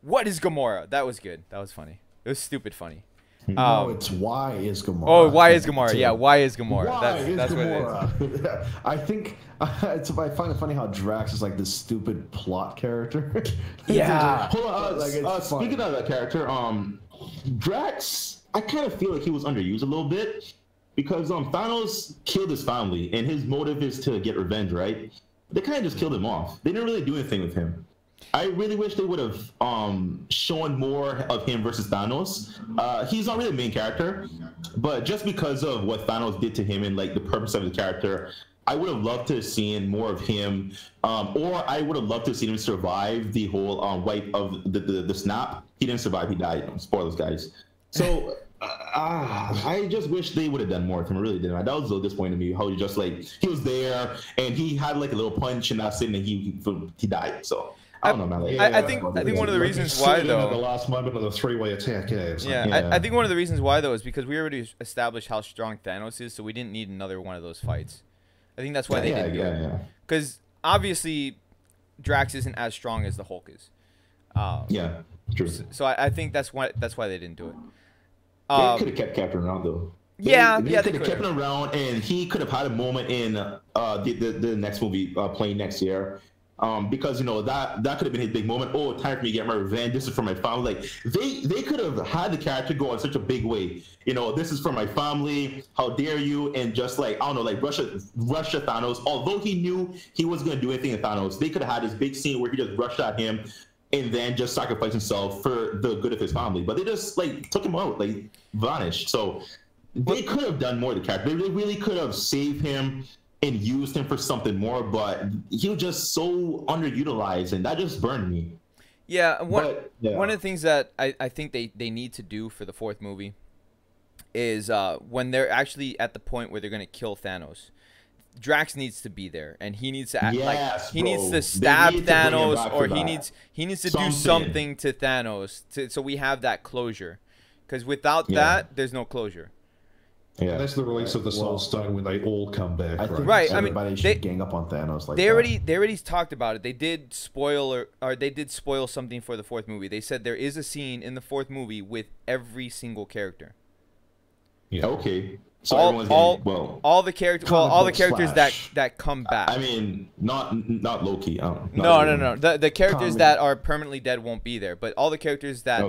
What is Gamora? That was good. That was funny. It was stupid funny. No, it's why is Gamora. Oh, why is Gamora? Yeah, why is Gamora? That's Gamora? What it is. I think I find it funny how Drax is like this stupid plot character. Yeah. Hold on. Speaking of that character, Drax, I kind of feel like he was underused a little bit, because Thanos killed his family, and his motive is to get revenge, right? They kind of just killed him off. They didn't really do anything with him. I really wish they would have shown more of him versus Thanos. He's not really the main character, but just because of what Thanos did to him and like the purpose of the character, I would have loved to have seen more of him, or I would have loved to have seen him survive the whole wipe of the snap. He didn't survive; he died. Spoilers, guys. So I just wish they would have done more with him. I really did. That was a little disappointing to me. How he just like he was there and he had like a little punch and that's it, and he died. So. I don't know, man. Like, I think one of the reasons why though. The last moment of the three-way attack. I think one of the reasons why though is because we already established how strong Thanos is, so we didn't need another one of those fights. I think that's why they didn't do it. Because obviously, Drax isn't as strong as the Hulk is. Yeah, true. So I think that's why they didn't do it. They could have kept Captain around though. They could have kept him around, and he could have had a moment in the next movie playing next year. Because you know that could have been his big moment. Oh, time for me to get my revenge. This is for my family. Like they could have had the character go in such a big way. You know, this is for my family. How dare you? And just like I don't know, like Russia Thanos. Although he knew he wasn't gonna do anything to Thanos, they could have had this big scene where he just rushed at him and then just sacrificed himself for the good of his family. But they just like took him out, like vanished. So they could have done more to the character. They really could have saved him and used him for something more, but he was just so underutilized, and that just burned me. Yeah, one of the things that I think they need to do for the fourth movie is when they're actually at the point where they're going to kill Thanos, Drax needs to be there, and he needs to act he needs to stab Thanos, or he needs to do something to Thanos, so we have that closure. Because without that, there's no closure. Yeah, that's the release of the Soul Stone when they all come back. I think right. Everybody should gang up on Thanos. Like they already talked about it. They did spoil they did spoil something for the fourth movie. They said there is a scene in the fourth movie with every single character. Yeah. Okay. So all the characters that come back. I mean, not Loki. No. The characters that are permanently dead won't be there, but all the characters that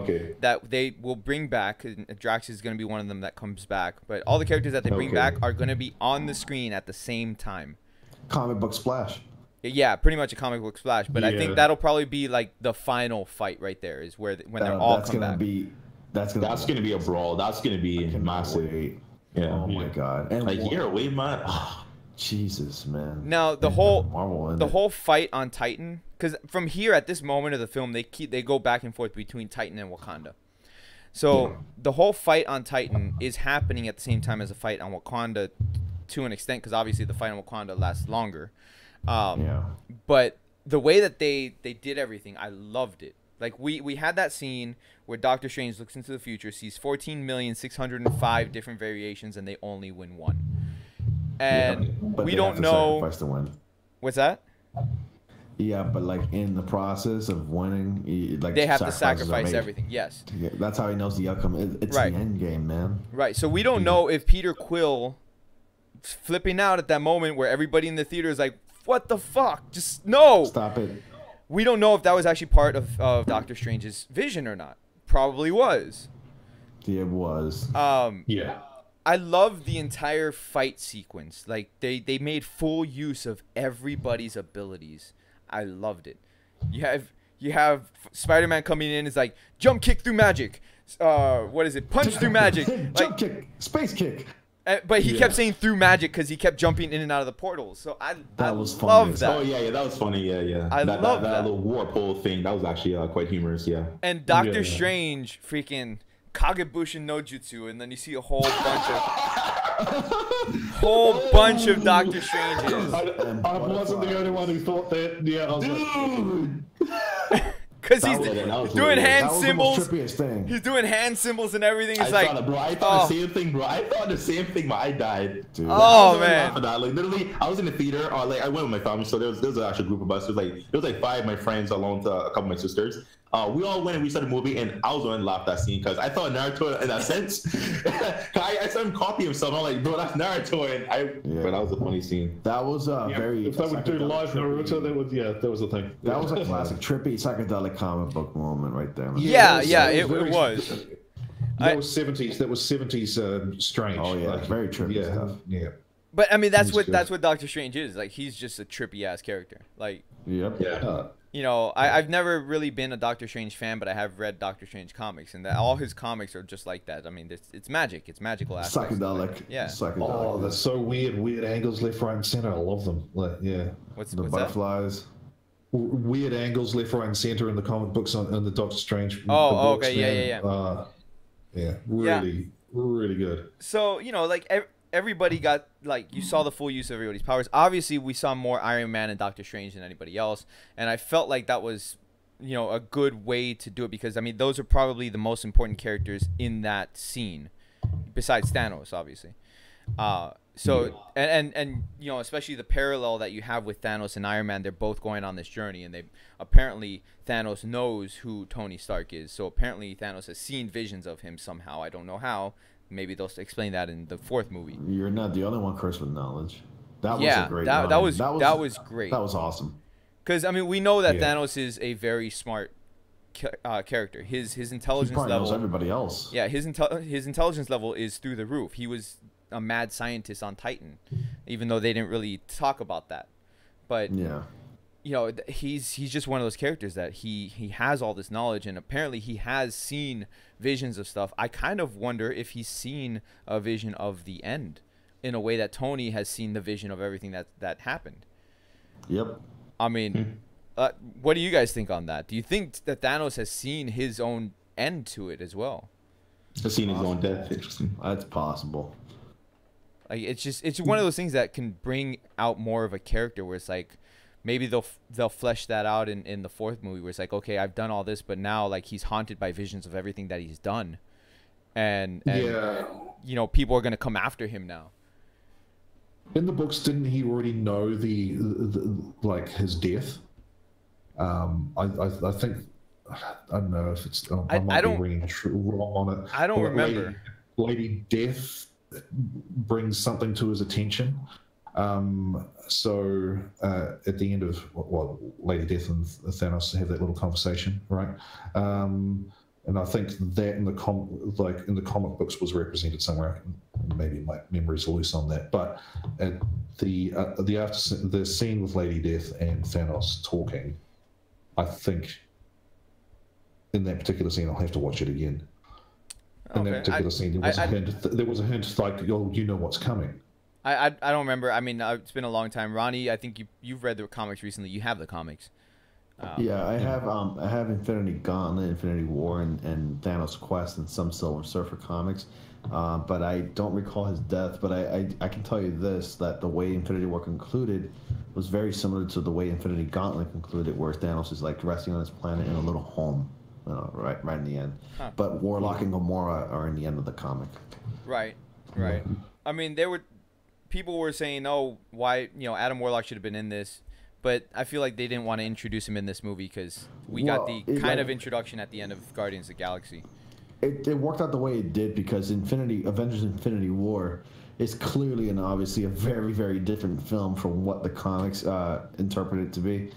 they will bring back. Drax is going to be one of them that comes back, but all the characters that they bring back are going to be on the screen at the same time. Comic book splash. Yeah, pretty much a comic book splash, but I think that'll probably be like the final fight right there. Is where when they're all come back. That's gonna be a brawl. That's gonna be massive. Yeah. Oh my God. And like you're away, man. Jesus, man. Now the whole fight on Titan, because from here at this moment of the film, they go back and forth between Titan and Wakanda. So the whole fight on Titan is happening at the same time as a fight on Wakanda, to an extent, because obviously the fight on Wakanda lasts longer. But the way that they did everything, I loved it. Like we had that scene where Doctor Strange looks into the future, sees 14,605 different variations, and they only win one. And we don't know. Sacrifice to win. What's that? Yeah, but like in the process of winning, like they have to sacrifice everything. Yes. Yeah, that's how he knows the outcome. It's the end game, man. Right. So we don't know if Peter Quill flipping out at that moment where everybody in the theater is like, "What the fuck? Just no! Stop it." We don't know if that was actually part of Doctor Strange's vision or not. Probably was. Yeah, it was. Yeah. I love the entire fight sequence. Like they made full use of everybody's abilities. I loved it. You have Spiderman coming in. It's like jump kick through magic. What is it? Punch through magic. Jump kick, space kick. But he kept saying through magic because he kept jumping in and out of the portals. So I love that. Oh yeah, that was funny. Yeah. I love that little warp hole thing. That was actually quite humorous. Yeah. And Doctor Strange freaking Kagebushin no Jutsu, and then you see a whole bunch of Doctor Stranges. I wasn't the only one who thought that. Yeah, I was like, because he's doing hand symbols. He's doing hand symbols and everything. It's I thought the same thing, bro. I thought the same thing, but I died. Dude. Oh man! Like literally, I was in the theater. Like I went with my family, so there was an actual group of us. There was like 5 of my friends along with a couple of my sisters. We all went and we saw the movie, and I was the one who laughed at that scene because I thought Naruto in that sense. I saw him copy himself. I'm like, bro, that's Naruto, and but that was a funny scene. That was very. If they would do live Naruto, that was a thing. That was a classic, trippy, psychedelic comic book moment right there. Yeah, it was. That was 70s. That was 70s Strange. Oh yeah, like, very trippy stuff. Yeah. But I mean, that's what Doctor Strange is. Like he's just a trippy ass character. Like. Yep. Yeah. you know, I've never really been a Doctor Strange fan, but I have read Doctor Strange comics, and that all his comics are just like that. I mean, it's magic. It's magical aspects. Psychedelic. Yeah. Psychedelic. Oh, that's so weird. Weird angles left, right, and center. I love them. Like, yeah. What's The that? butterflies. Weird angles left, right, and center in the comic books in the Doctor Strange. Oh, the books, okay, yeah. Yeah, really good. So, you know, like everybody got, like, you saw the full use of everybody's powers. Obviously, we saw more Iron Man and Doctor Strange than anybody else, and I felt like that was, you know, a good way to do it because, I mean, those are probably the most important characters in that scene, besides Thanos, obviously. So, and you know, especially the parallel that you have with Thanos and Iron Man, they're both going on this journey, and they apparently Thanos knows who Tony Stark is. So apparently Thanos has seen visions of him somehow. I don't know how. Maybe they'll explain that in the fourth movie. You're not the only one cursed with knowledge. That was Yeah, a great that line. was great. That was awesome. Because, I mean, we know that Yeah. Thanos is a very smart character. His He intelligence probably knows level. everybody else. Yeah, his intelligence level is through the roof. He was a mad scientist on Titan, even though they didn't really talk about that. But Yeah. you know, he's just one of those characters that he has all this knowledge, and apparently he has seen visions of stuff. I kind of wonder if he's seen a vision of the end in a way that Tony has seen the vision of everything that happened. Yep. I mean, what do you guys think on that? Do you think that Thanos has seen his own end to it as well? Has seen his own death. Interesting. That's possible. Like, it's one of those things that can bring out more of a character where it's like maybe they'll flesh that out in the fourth movie where it's like, okay, I've done all this, but now, like, he's haunted by visions of everything that he's done, and Yeah. you know, people are gonna come after him now. In the books, didn't he already know the like his death? I think I don't know if it's I might be reading wrong on it. I don't remember. Lady Death brings something to his attention. So at the end of Lady Death and Thanos have that little conversation, right? And I think that in the comic books was represented somewhere. Maybe my memory's loose on that, but at the scene with Lady Death and Thanos talking, I think in that particular scene, I'll have to watch it again. In that particular scene, there was a hint like, oh, you know what's coming. I don't remember. I mean, it's been a long time. Ronnie, I think you've read the comics recently. You have the comics. Yeah, I have Infinity Gauntlet, Infinity War, and Thanos Quest, and some Silver Surfer comics. But I don't recall his death. But I can tell you this, that the way Infinity War concluded was very similar to the way Infinity Gauntlet concluded, where Thanos is like resting on his planet in a little home, right in the end. Huh. But Warlock and Gamora are in the end of the comic. Right. I mean, people were saying, oh, why, you know, Adam Warlock should have been in this. But I feel like they didn't want to introduce him in this movie because we got the kind of introduction at the end of Guardians of the Galaxy. It worked out the way it did because Avengers Infinity War is clearly and obviously a very, very different film from what the comics interpret it to be.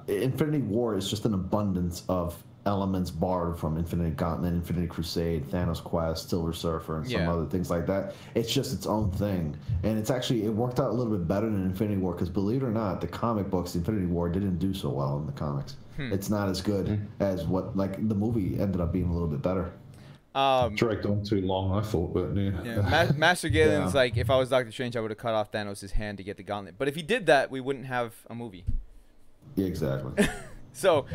Infinity War is just an abundance of elements borrowed from Infinity Gauntlet, Infinity Crusade, Thanos Quest, Silver Surfer, and some other things like that. It's just its own thing, and it worked out a little bit better than Infinity War because, believe it or not, the comic books Infinity War didn't do so well in the comics. It's not as good as what, like, the movie ended up being a little bit better. Dragged on too long, I thought, but yeah. Master Galen's like, if I was Doctor Strange, I would have cut off Thanos' hand to get the gauntlet. But if he did that, we wouldn't have a movie. Yeah, exactly. So,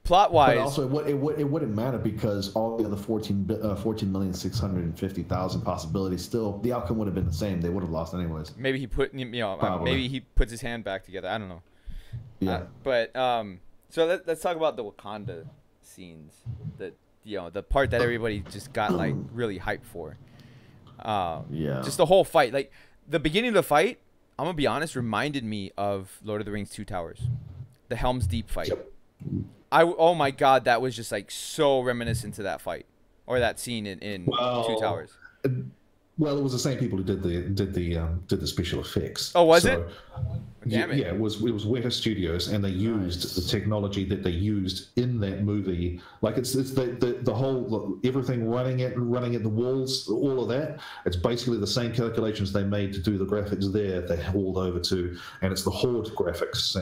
plot-wise, but also it wouldn't matter because all the other 14,650,000 possibilities, still the outcome would have been the same. They would have lost anyways. Maybe he maybe he puts his hand back together. I don't know. Yeah. So let's talk about the Wakanda scenes. The part that everybody just got like really hyped for. Just the whole fight, like the beginning of the fight. I'm gonna be honest, reminded me of Lord of the Rings: Two Towers, the Helm's Deep fight. Yep. Oh my god, that was just like so reminiscent to that fight or that scene in Two Towers. Well, it was the same people who did the special effects. Oh, was it? Damn it. Yeah, it was Weta Studios, and they used the technology that they used in that movie. Like it's the whole everything running at the walls, all of that. It's basically the same calculations they made to do the graphics there. They hauled over to, and it's the Horde graphics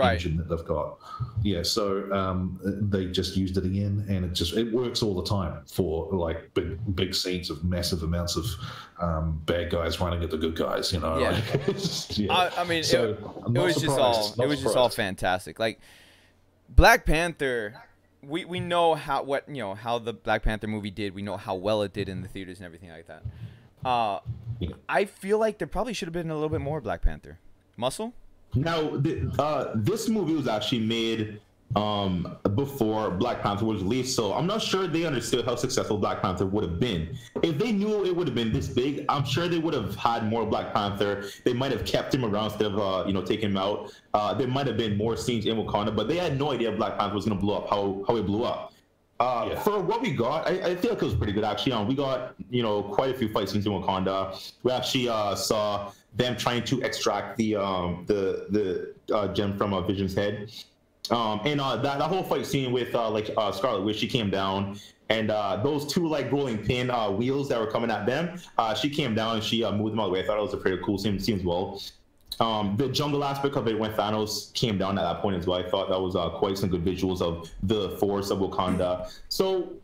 engine that they've got. Yeah, so they just used it again, and it works all the time for like big scenes of massive amounts of bad guys running at the good guys. You know. Yeah. Like, yeah. I mean, So, it was just all fantastic. Like Black Panther, we know how the Black Panther movie did. We know how well it did in the theaters and everything like that. I feel like there probably should have been a little bit more Black Panther. Muscle? Now, this movie was actually made before Black Panther was released, so I'm not sure they understood how successful Black Panther would have been. If they knew it would have been this big, I'm sure they would have had more Black Panther. They might have kept him around instead of taking him out. There might have been more scenes in Wakanda, but they had no idea Black Panther was going to blow up how it blew up. For what we got, I feel like it was pretty good actually. We got quite a few fight scenes in Wakanda. We actually saw them trying to extract the gem from Vision's head. And that whole fight scene with Scarlet Witch, she came down, and those two like rolling pin wheels that were coming at them, she came down and she moved them out of the way. I thought it was a pretty cool scene as well. The jungle aspect of it when Thanos came down at that point as well, I thought that was quite some good visuals of the force of Wakanda. So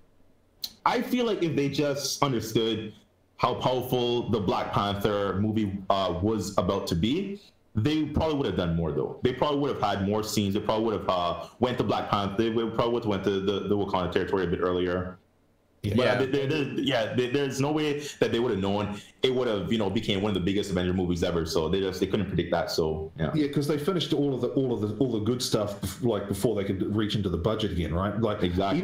I feel like if they just understood how powerful the Black Panther movie was about to be, they probably would have done more though. They probably would have had more scenes. They probably would have went to Black Panther. They probably would have went to the Wakanda territory a bit earlier. Yeah. But there's no way that they would have known it would have became one of the biggest Avengers movies ever. So they couldn't predict that. So yeah, because they finished all the good stuff like before they could reach into the budget again, right? Like exactly.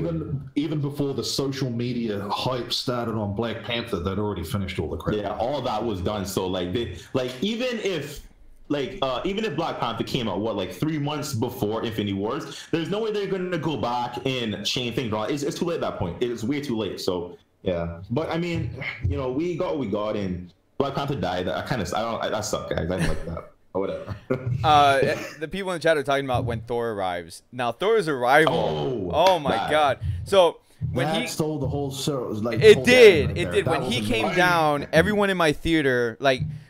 Even before the social media hype started on Black Panther, they'd already finished all the crap. Yeah, all that was done. So even if Black Panther came out 3 months before Infinity Wars, there's no way they're going to go back and change things around. It's too late at that point. It's way too late. So yeah, but I mean, we got what we got, and Black Panther died. That sucked, guys. I didn't like that. Or whatever. The people in the chat are talking about when Thor arrives. Now Thor's arrival. Oh my God. So when that stole the whole show. It did. When he came down, everyone in my theater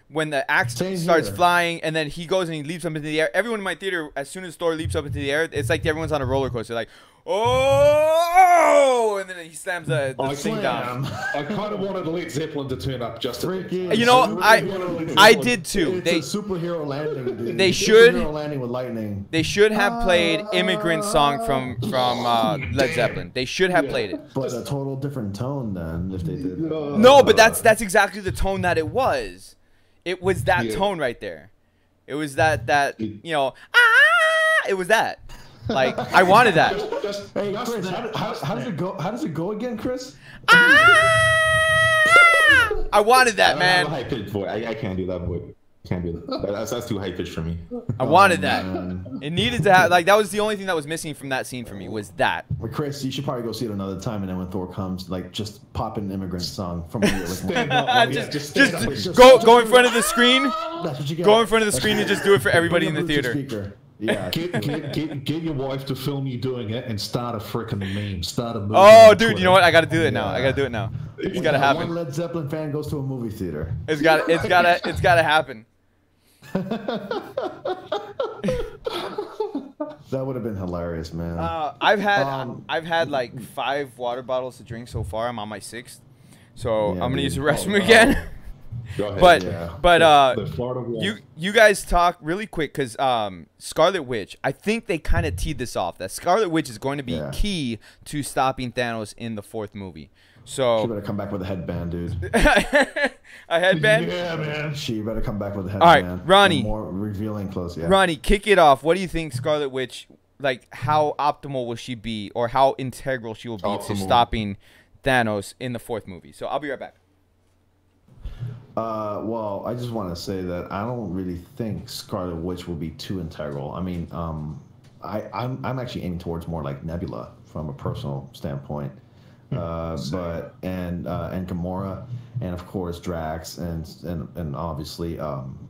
when the axe starts flying and then he goes and he leaps up into the air, everyone in my theater, as soon as Thor leaps up into the air, it's like everyone's on a roller coaster. Like, oh, and then he slams the thing down. I kind of wanted Led Zeppelin to turn up just a bit. I did too. It's a superhero landing, dude. They should superhero landing with lightning. They should have played "Immigrant Song" from Led Zeppelin. They should have played it. But a total different tone then if they did. No, but that's exactly the tone that it was. It was that tone right there. It was that it was that. Like I wanted that. Hey, Chris, how does it go? How does it go again, Chris? I wanted that, man. I high pitched for it. I can't do that voice. Can't do that. That's too high pitched for me. I wanted that. It needed to have that was the only thing that was missing from that scene for me was that. Well, Chris, you should probably go see it another time, and then when Thor comes, just pop an Immigrant Song from go in front of the screen. That's what you go in front of the screen and just do it for everybody in the theater. Speaker. Yeah. Get your wife to film you doing it and start a freaking meme. Start a movie. Oh, dude, you know what? I gotta do it now. I gotta do it now. It's gotta happen. One Led Zeppelin fan goes to a movie theater. It's gotta happen. That would have been hilarious, man. I've had like 5 water bottles to drink so far. I'm on my 6th, so I'm gonna use the restroom again. Go ahead. But you guys talk really quick because Scarlet Witch. I think they kind of teed this off that Scarlet Witch is going to be key to stopping Thanos in the 4th movie. So she better come back with a headband, dude. A headband? Yeah, man. She better come back with a headband. All right, Ronnie. More revealing clothes. Yeah. Ronnie, kick it off. What do you think Scarlet Witch? How optimal will she be, or how integral she will be to stopping Thanos in the 4th movie? So I'll be right back. Well, I just want to say that I don't really think Scarlet Witch will be too integral. I mean, I'm actually aiming towards more like Nebula from a personal standpoint. and Gamora, and of course Drax, and obviously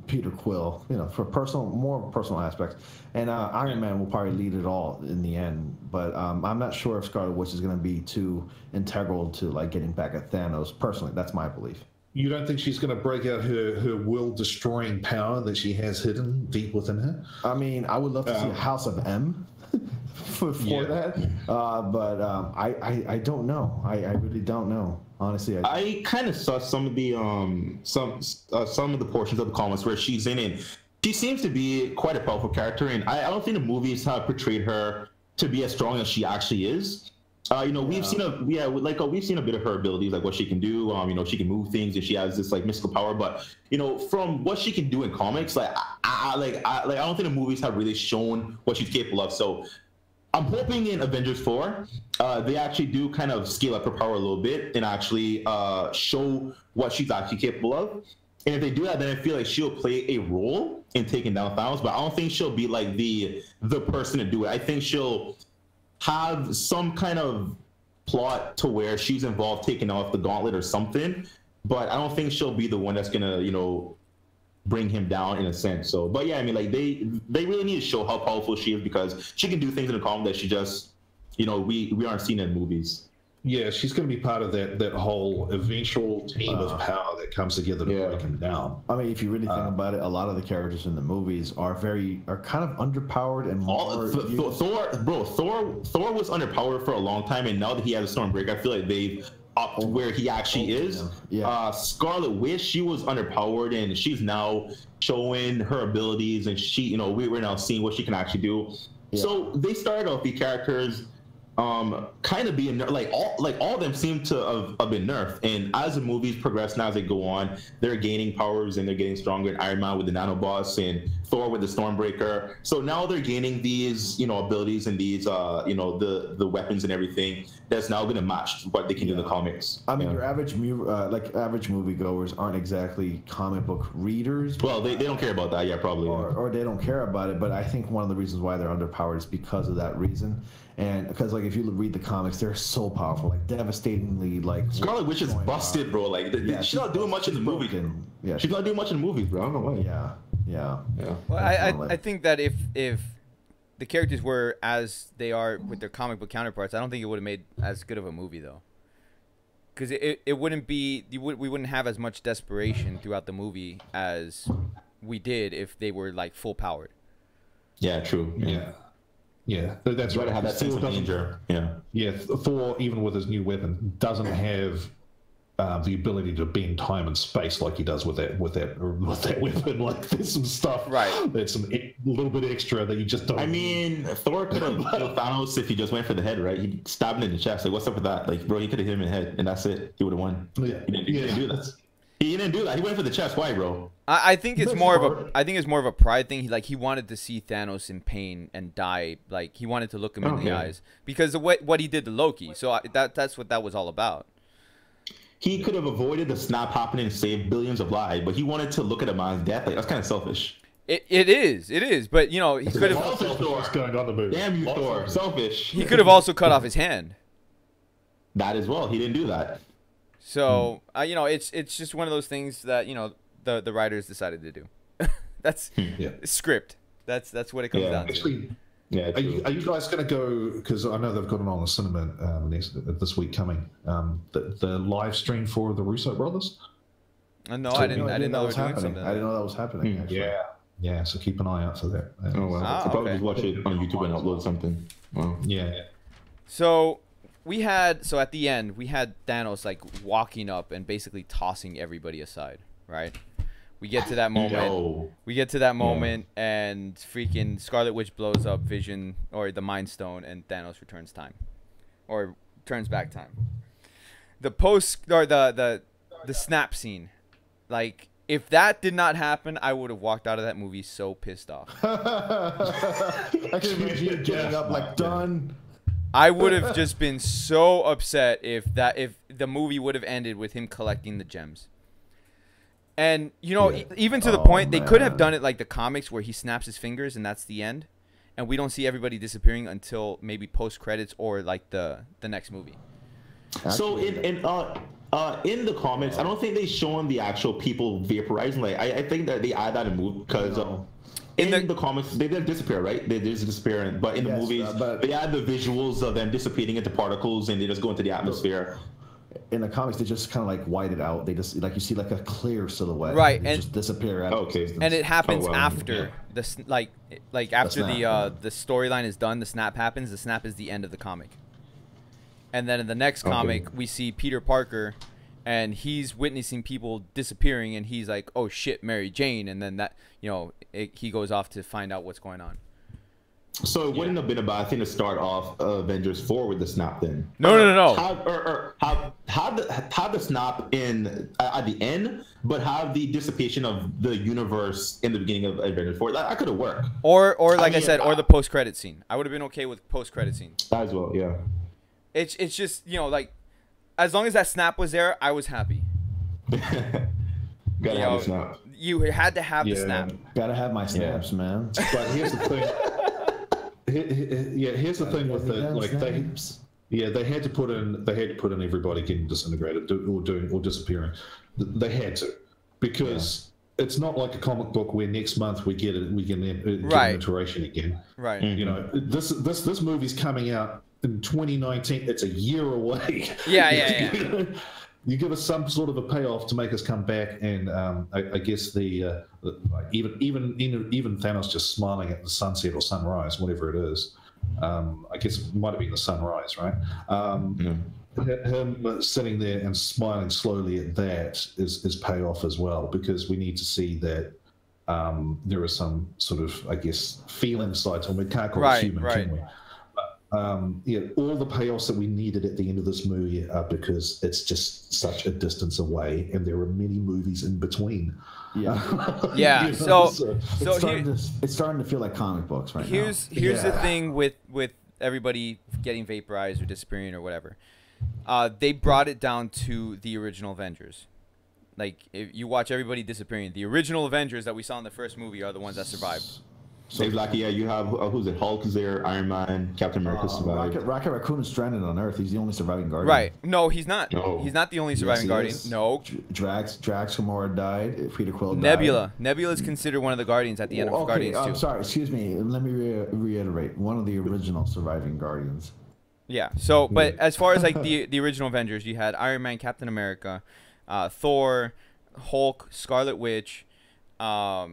Peter Quill. You know, for more personal aspects, and Iron Man will probably lead it all in the end. But I'm not sure if Scarlet Witch is going to be too integral to like getting back at Thanos. Personally, that's my belief. You don't think she's going to break out her will-destroying power that she has hidden deep within her? I mean, I would love to see a House of M for that, but I don't know. I really don't know. Honestly, I kind of saw some of the some of the portions of the comics where she's in it. She seems to be quite a powerful character, and I don't think the movies have portrayed her to be as strong as she actually is. You know, we've seen we've seen a bit of her abilities, like what she can do. You know, she can move things, and she has this like mystical power. But you know, from what she can do in comics, I don't think the movies have really shown what she's capable of. So I'm hoping in Avengers 4, they actually do kind of scale up her power a little bit and actually show what she's actually capable of. And if they do that, then I feel like she'll play a role in taking down Thanos. But I don't think she'll be like the person to do it. I think she'll have some kind of plot to where she's involved taking off the gauntlet or something, but I don't think she'll be the one that's gonna, you know, bring him down in a sense. So, but yeah, I mean, like they really need to show how powerful she is, because she can do things in the comic that she just, you know, we aren't seeing in movies. Yeah, she's going to be part of that whole eventual team of power that comes together to break him down. I mean, if you really think about it, a lot of the characters in the movies are kind of underpowered and more. Thor was underpowered for a long time, and now that he has a Stormbreaker, I feel like they've upped where he actually is. Yeah. Scarlet Witch, she was underpowered, and she's now showing her abilities, and she, you know, we're now seeing what she can actually do. Yeah. So they started off these characters kind of being all of them seem to have been nerfed, and as the movies progress now, as they go on, they're gaining powers and they're getting stronger. And Iron Man with the nanobots and Thor with the Stormbreaker, so now they're gaining these, you know, abilities and these you know, the weapons and everything that's now going to match what they can do in the comics. I mean, your average average moviegoers aren't exactly comic book readers. Well, they don't care about that, probably, or they don't care about it. But I think one of the reasons why they're underpowered is because of that reason. And because, like, if you read the comics, they're so powerful, like devastatingly, like Scarlet Witch is busted, bro. Like, she's not doing much in the movie. Yeah, she's not doing much in the movies, bro. I don't know why. Yeah. Well, I think that if the characters were as they are with their comic book counterparts, I don't think it would have made as good of a movie, though. Because it wouldn't be, we wouldn't have as much desperation throughout the movie as we did if they were like full powered. Yeah, true. Yeah, that's right. Have that sense of danger. Yeah. Thor, even with his new weapon, doesn't have the ability to bend time and space like he does with that weapon. Like, there's some stuff, right? That's a little bit extra that you just don't. I mean, Thor could have killed Thanos if he just went for the head, right? He stabbed him in the chest. Like, what's up with that? Like, bro, he could have hit him in the head, and that's it. He would have won. Yeah. He didn't do that. He didn't do that. He went for the chest. Why, bro? I think it's more of a pride thing. He wanted to see Thanos in pain and die. Like, he wanted to look him in the eyes because of what he did to Loki. So that's what that was all about. He could have avoided the snap happening and saved billions of lives, but he wanted to look at a man's death. Like, that's kind of selfish. It is. But, you know, he could have. Going on the move. Damn you, Thor. Selfish. He could have also cut off his hand. That as well. He didn't do that. So, you know, it's just one of those things that, you know, the writers decided to do. That's script. That's what it comes down to. Actually, are you guys going to go, because I know they've got it on the cinema this week coming, the live stream for the Russo brothers? No, I didn't know that was happening. I didn't know that was happening. Yeah, so keep an eye out for that. Oh, well. I'll probably just watch it on YouTube and upload something. Wow. Yeah. So at the end, we had Thanos like walking up and basically tossing everybody aside, right? We get to that moment. And freaking Scarlet Witch blows up Vision or the Mind Stone, and Thanos returns time, or turns back time. The snap scene, like, if that did not happen, I would have walked out of that movie so pissed off. I can imagine you getting up like, done. I would have just been so upset if the movie would have ended with him collecting the gems. And, you know, even to the point, they could have done it like the comics where he snaps his fingers and that's the end. And we don't see everybody disappearing until maybe post-credits or like the next movie. So in the comics, I don't think they showing the actual people vaporizing. Like I think that they add that in the movie because in the comics they didn't disappear, right? They just disappear. But in the movies, they add the visuals of them dissipating into particles and they just go into the atmosphere. In the comics, they just kind of like white it out. They just like you see like a clear silhouette, right? They And just disappear. And it happens after the like after the storyline is done. The snap happens. The snap is the end of the comic. And then in the next comic, we see Peter Parker, and he's witnessing people disappearing, and he's like, "Oh shit, Mary Jane!" And then that he goes off to find out what's going on. So it wouldn't have been a bad thing to start off Avengers 4 with the snap then. No. Have the snap in at the end, but have the dissipation of the universe in the beginning of Avengers 4. That could have worked. Or like I said, or the post-credit scene. I would have been okay with post-credit scene. As well, yeah. It's just, like, as long as that snap was there, I was happy. Gotta have the snap. You had to have the snap. Gotta have my snaps, man. But here's the thing. Here's the thing with it. Like they had to put in everybody getting disintegrated or disappearing. They had to, because it's not like a comic book where next month we get an iteration again. Right. Mm-hmm. You know, this movie's coming out in 2019. It's a year away. Yeah. You give us some sort of a payoff to make us come back, and I guess even Thanos just smiling at the sunset or sunrise, whatever it is. I guess it might have been the sunrise, right? Him sitting there and smiling slowly at that is payoff as well, because we need to see that there is some sort of, I guess, feeling side to him. We can't call it human, can we? All the payoffs that we needed at the end of this movie are because it's just such a distance away, and there are many movies in between. Yeah. So it's starting to feel like comic books right now. Here's the thing with everybody getting vaporized or disappearing or whatever. They brought it down to the original Avengers. Like, if you watch everybody disappearing, the original Avengers that we saw in the first movie are the ones that survived. So exactly, you have who's it? Hulk is there, Iron Man, Captain America survived. Rocket Raccoon is stranded on Earth. He's the only surviving Guardian. Right? No, he's not. No. He's not the only surviving Guardian. Is. No. Drax Gamora died. Peter Quill died. Nebula is considered one of the Guardians at the end of Guardians 2. I'm sorry. Excuse me. Let me reiterate. One of the original surviving Guardians. Yeah. So, but as far as like the original Avengers, you had Iron Man, Captain America, Thor, Hulk, Scarlet Witch, War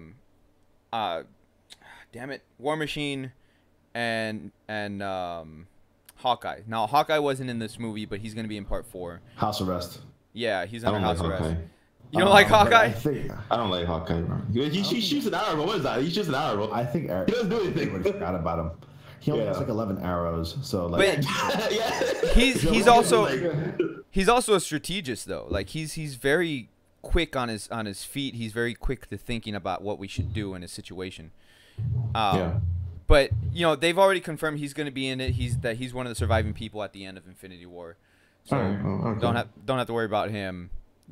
Machine, and Hawkeye. Now Hawkeye wasn't in this movie, but he's gonna be in Part 4. House Arrest. Yeah, he's under house arrest. Hawkeye. You don't like Hawkeye? I don't like Hawkeye, bro. He shoots an arrow. What is that? He shoots an arrow. I think he doesn't do anything. I forgot about him. He only has like 11 arrows, so like. But he's also a strategist though. Like he's very quick on his feet. He's very quick to thinking about what we should do in a situation. But they've already confirmed he's going to be in it. He's one of the surviving people at the end of Infinity War. So don't have to worry about him,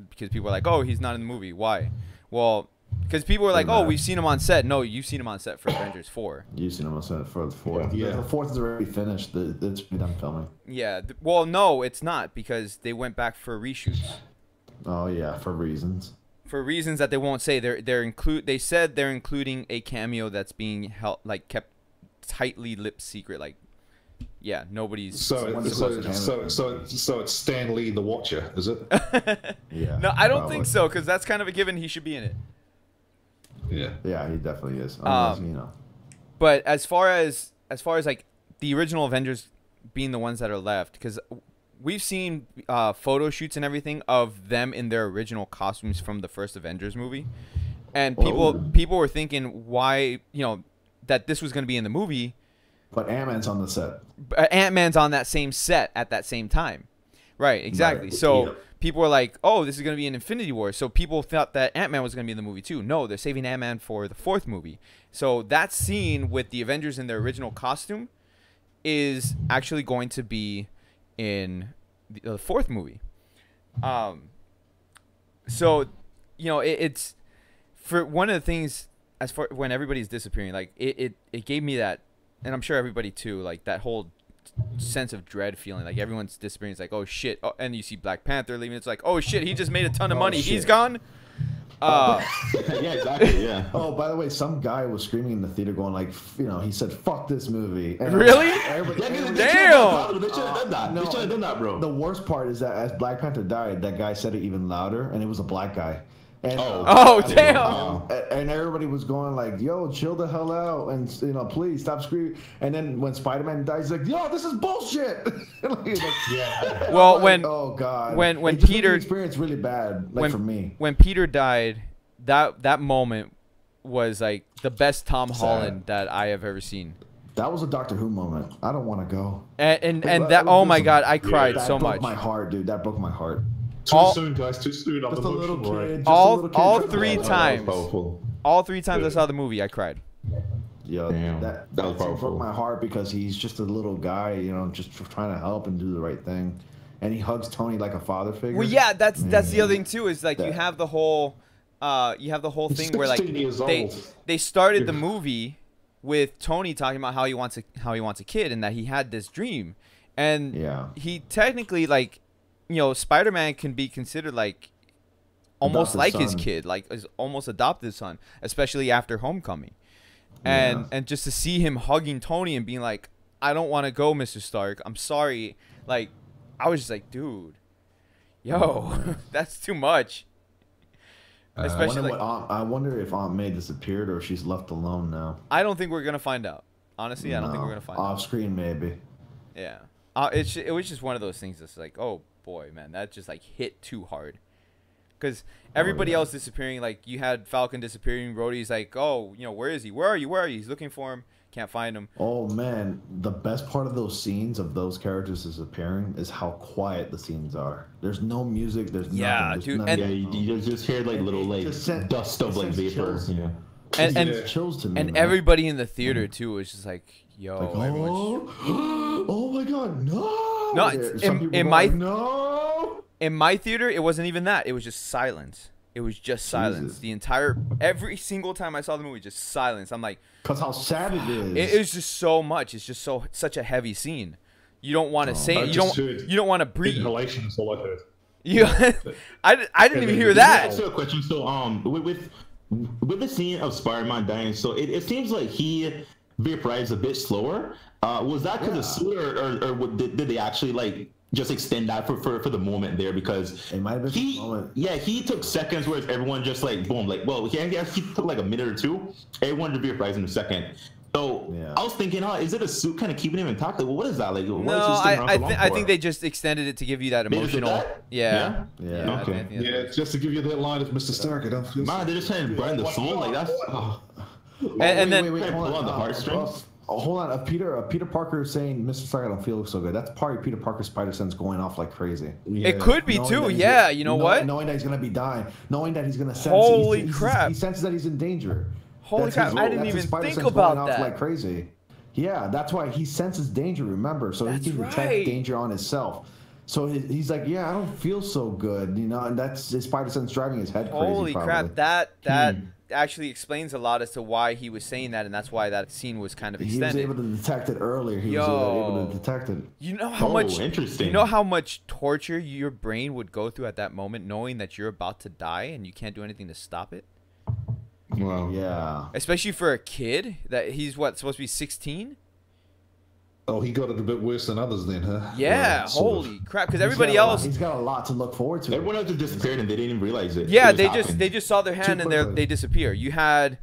because people are like, oh, he's not in the movie. Why? Well, because people are like, oh, we've seen him on set. No, you've seen him on set for Avengers 4. You've seen him on set for the 4th. Yeah, the 4th is already finished. It's been done filming. Yeah. Well, no, it's not, because they went back for reshoots. Oh yeah, for reasons. For reasons that they won't say. They said they're including a cameo that's being kept tightly lip secret. Like, yeah, nobody's. So it's Stan Lee the Watcher, is it? Yeah. No, I don't think so, because that's kind of a given. He should be in it. Yeah. Yeah, he definitely is. But as far as like the original Avengers being the ones that are left, because we've seen photo shoots and everything of them in their original costumes from the first Avengers movie, and people were thinking why that this was going to be in the movie. But Ant-Man's on the set. Ant-Man's on that same set at that same time. Right, exactly. Right. So people were like, oh, this is going to be an Infinity War. So people thought that Ant-Man was going to be in the movie too. No, they're saving Ant-Man for the 4th movie. So that scene with the Avengers in their original costume is actually going to be in the 4th movie. So, it's for one of the things, as far when everybody's disappearing, like it gave me that, and I'm sure everybody too, like that whole sense of dread feeling. Like everyone's disappearing. It's like, oh shit. Oh, and you see Black Panther leaving. It's like, oh shit, he just made a ton of money. shit. He's gone. Yeah, exactly. Yeah. Oh, by the way, some guy was screaming in the theater, going like, he said, "Fuck this movie." And Really? everybody- Damn. They should have done that. No, They should have done that, bro. The worst part is that as Black Panther died, that guy said it even louder, and it was a black guy. And, Oh, damn. And everybody was going like, "Yo, chill the hell out," and please stop screaming. And then when Spider-Man dies, he's like, "Yo, this is bullshit." Yeah. Well, like, when oh god, when It just made Peter the experience really bad, like for me. when Peter died, that moment was like the best Tom Holland that I have ever seen. That was a Doctor Who moment. I don't want to go. And that, oh my god, I cried That so broke much. my heart, dude. That broke my heart. Too all- soon, guys. Too soon. I'm Just a little emotional, right? kid. Just a All little kid all trying to three love. times. Powerful. All 3 times I saw the movie, I cried. Yeah, Damn, that that was scene powerful. broke my heart because he's just a little guy, just trying to help and do the right thing, and he hugs Tony like a father figure. Well, yeah, that's the other thing too. Is like you That- have the whole He's thing where like 16 years old. they started the movie with Tony talking about how he wants a kid and that he had this dream, and Yeah. he technically like, Spider-Man can be considered like almost Adopted like his son. kid, like his almost adopted son, especially after Homecoming, and just to see him hugging Tony and being like, "I don't want to go, Mr. Stark. I'm sorry." Like, I was just like, dude, yo, that's too much. Especially I wonder if Aunt May disappeared or if she's left alone now. I don't think we're gonna find out. Honestly, I don't think we're gonna find out. Off screen, maybe. Yeah, it was just one of those things that's like, oh boy, man, that just like hit too hard. Because everybody else disappearing, like you had Falcon disappearing, Rhodey's like, oh, where is he? Where are you? Where are you? He's looking for him, can't find him. Oh man, the best part of those scenes of those characters disappearing is how quiet the scenes are. There's no music. There's nothing. There's dude, nothing. Yeah, you just hear like little like just sent- dust of it like sends vapor. chills. Yeah. And It chills to me. and man. everybody in the theater too was just like, yo, Like, everyone's oh my god, no! No, Some in people go my- like, no. in my theater, it wasn't even that. It was just silence. It was just silence. Jesus. Every single time I saw the movie, just silence. I'm like, Cause how sad it is. it was just so much. It's just such a heavy scene. You don't want to say. I You just don't. heard You don't want to breathe. Inhalation is all I heard. You. I didn't even hear Let me that. ask you a question. So, with the scene of Spider-Man dying, so it seems like he vaporized a bit slower. Was that because of suit, or did they actually like just extend that for the moment there? Because It might have been he, the moment. yeah, he took seconds, whereas everyone just like boom, like he took like a minute or two. Everyone just vaporized in a second. So Yeah. I was thinking, is it a suit kind of keeping him intact? Like, well, what is that? Like, what No, is he sticking around so long I for? think they just extended it to give you that They just did emotional. that? Yeah. Yeah. Okay. I think that's Yeah, what it is. just to give you that line of Mr. Stark. I don't feel Man, they're just trying to burn the soul. Like that's. And then wait, Pull hold on on. the heartstrings. Hold on. Peter Parker saying, "Mr. Stark, I don't feel so good." That's probably Peter Parker's spider sense going off like crazy. it could be Knowing too. that he's Yeah. gonna- You know what? Knowing that he's gonna be dying, knowing that he's gonna sense. Holy he's- crap. He senses that he's in danger. Holy That's crap! his- I didn't that's his even spider think sense about going off that. like crazy. Yeah, that's why he senses danger. Remember, so That's he can detect right. danger on himself. So he's like, yeah, I don't feel so good, and that's his spider sense driving his head crazy. Holy probably. crap! That actually explains a lot as to why he was saying that, and that's why that scene was kind of He was extended. able to detect it earlier. He was Yo. able to detect it. You know how Oh, much interesting. You know how much torture your brain would go through at that moment, knowing that you're about to die and you can't do anything to stop it. Wow. Yeah. Especially for a kid that he's supposed to be 16. Oh, he got it a bit worse than others then, huh? Yeah, Sort of. holy crap! Because everybody else, He's got a lot to look forward to. Everyone else just disappeared and they didn't even realize it. yeah, It they happened. just saw their hand and quickly. they disappear. You had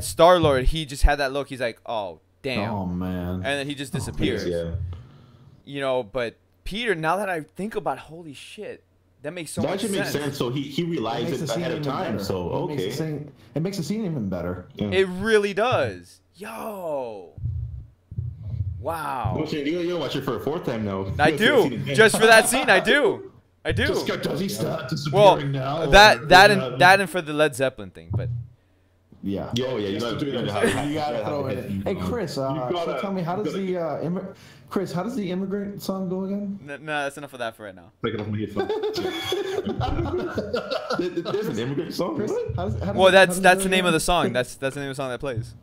Star-Lord. He just had that look. He's like, oh damn, Oh man. and then he just disappears. Yeah. But Peter, now that I think about, holy shit, that makes so That much actually makes sense. sense. So he realized makes it the scene ahead of even time. better. So It makes the scene even better. Yeah. It really does. Yo. Wow. You're watching for a fourth time now. I do. Just for that scene, I do. I do. Does he start Well, disappearing now? that and for the Led Zeppelin thing, but Yeah. Oh yeah, you Just gotta to do you that. gotta You gotta have throw it. it in. Hey Chris, so gotta- tell me how does you the Chris, how does the immigrant song go again? no, that's enough of that for right now. Take it off my headphones. There's an immigrant song. Chris, Really? Well, that's the name of the song. That's the name of the song that plays.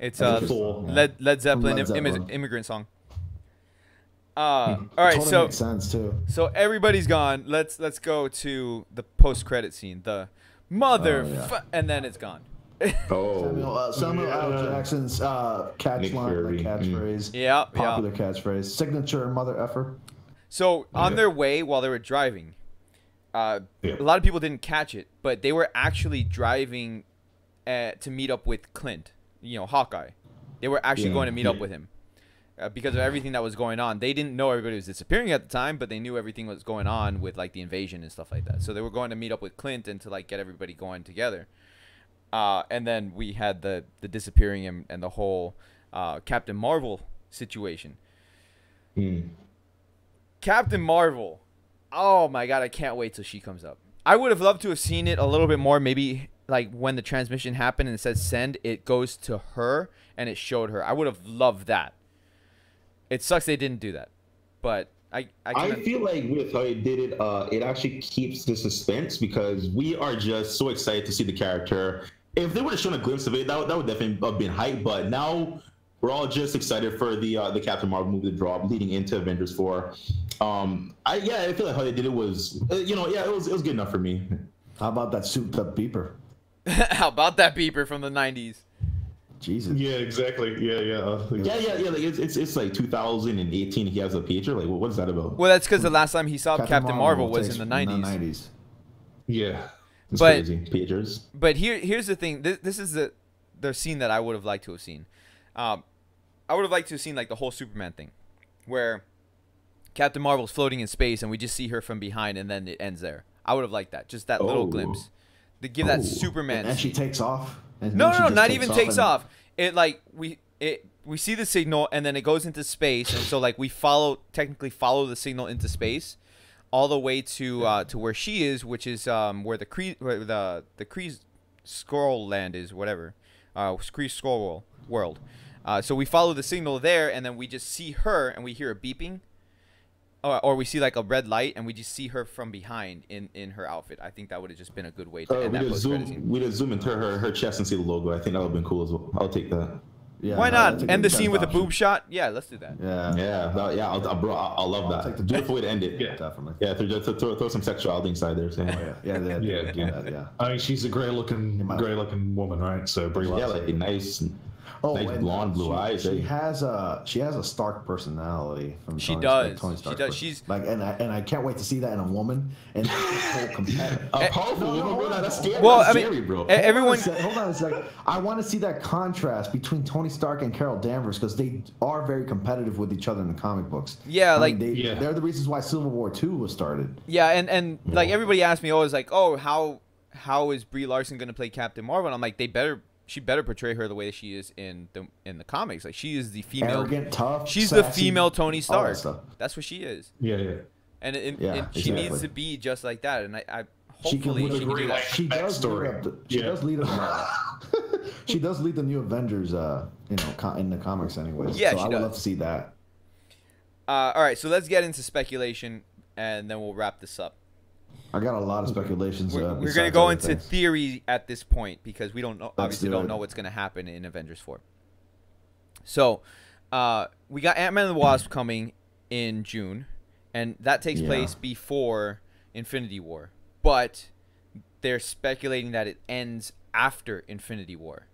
It's Thor. Led Zeppelin, Led Zeppelin. immigrant song. All right, Totally so makes sense too. so everybody's gone. Let's go to the post-credit scene. The mother, and then it's gone. Oh, Samuel L. Jackson's catch Nick line, Fury. like catchphrase. Yeah, Popular catchphrase. Signature mother effer. So on their way while they were driving, a lot of people didn't catch it, but they were actually driving to meet up with Clint, Hawkeye. They were actually going to meet up with him because of everything that was going on. They didn't know everybody was disappearing at the time, but they knew everything was going on with like the invasion and stuff like that. So they were going to meet up with Clint and to like get everybody going together. And then we had the disappearing and the whole Captain Marvel situation. Captain Marvel. Oh my god, I can't wait till she comes up. I would have loved to have seen it a little bit more. Maybe like when the transmission happened and it says send, it goes to her and it showed her. I would have loved that. It sucks they didn't do that, but I feel like with how they did it, it actually keeps the suspense because we are just so excited to see the character. If they would have shown a glimpse of it, that would definitely have been hype. But now we're all just excited for the Captain Marvel movie to drop, leading into Avengers 4. I feel like how they did it was, it was good enough for me. How about that souped up beeper? How about that beeper from the 90s? Jesus. Yeah, exactly. Yeah. Like it's like 2018. He has a pager. Like, what is that about? Well, that's because the last time he saw Captain Marvel was in the 90s. Yeah. It's crazy. Pagers. But here's the thing. This is the scene that I would have liked to have seen. I would have liked to have seen like the whole Superman thing, where Captain Marvel's floating in space and we just see her from behind and then it ends there. I would have liked that. Just that little glimpse. To give that Superman And scene. she takes off. No, not even takes off. It like we see the signal and then it goes into space, and so like we technically follow the signal into space, all the way to where she is, which is where the Kree Skrull land is, whatever, Kree Skrull world. So we follow the signal there, and then we just see her, and we hear a beeping. Or we see like a red light and we just see her from behind in her outfit. I think that would have just been a good way to end that post-credit scene. We just zoom into her chest and see the logo. I think that would have been cool as well. I'll take that. Yeah, why not? End the scene with a boob shot? Yeah, let's do that. I'll love that. Take the beautiful way to end it. Yeah, definitely. Yeah, throw some sexuality inside there. So. Yeah. I mean, she's a great looking woman, right? So Brie Larson. Yeah, like nice blonde, blue eyes. She has a Stark personality from She Tony does. Stark. She does. She's like, and I can't wait to see that in a woman and whole competitive. A powerful woman, bro. That's scary. Well, that's I mean, scary, bro. Everyone. Hold on a second. I want to see that contrast between Tony Stark and Carol Danvers because they are very competitive with each other in the comic books. Yeah, they're the reasons why Civil War 2 was started. Yeah, and like everybody asked me always like, oh, how is Brie Larson gonna play Captain Marvel? And I'm like, she better portray her the way that she is in the comics. Like she is the female, arrogant, tough. She's sassy, the female Tony Stark. That's what she is. Yeah. And she exactly. needs to be just like that. And I she can hopefully she can do that. She does she does lead the new Avengers, in the comics anyways. Yeah, so she I would does. love to see that. All right, so let's get into speculation, and then we'll wrap this up. I got a lot of speculations. We're going to go into theory at this point because we don't know, obviously don't know what's going to happen in Avengers 4. So, we got Ant-Man and the Wasp coming in June, and that takes place before Infinity War. But they're speculating that it ends after Infinity War.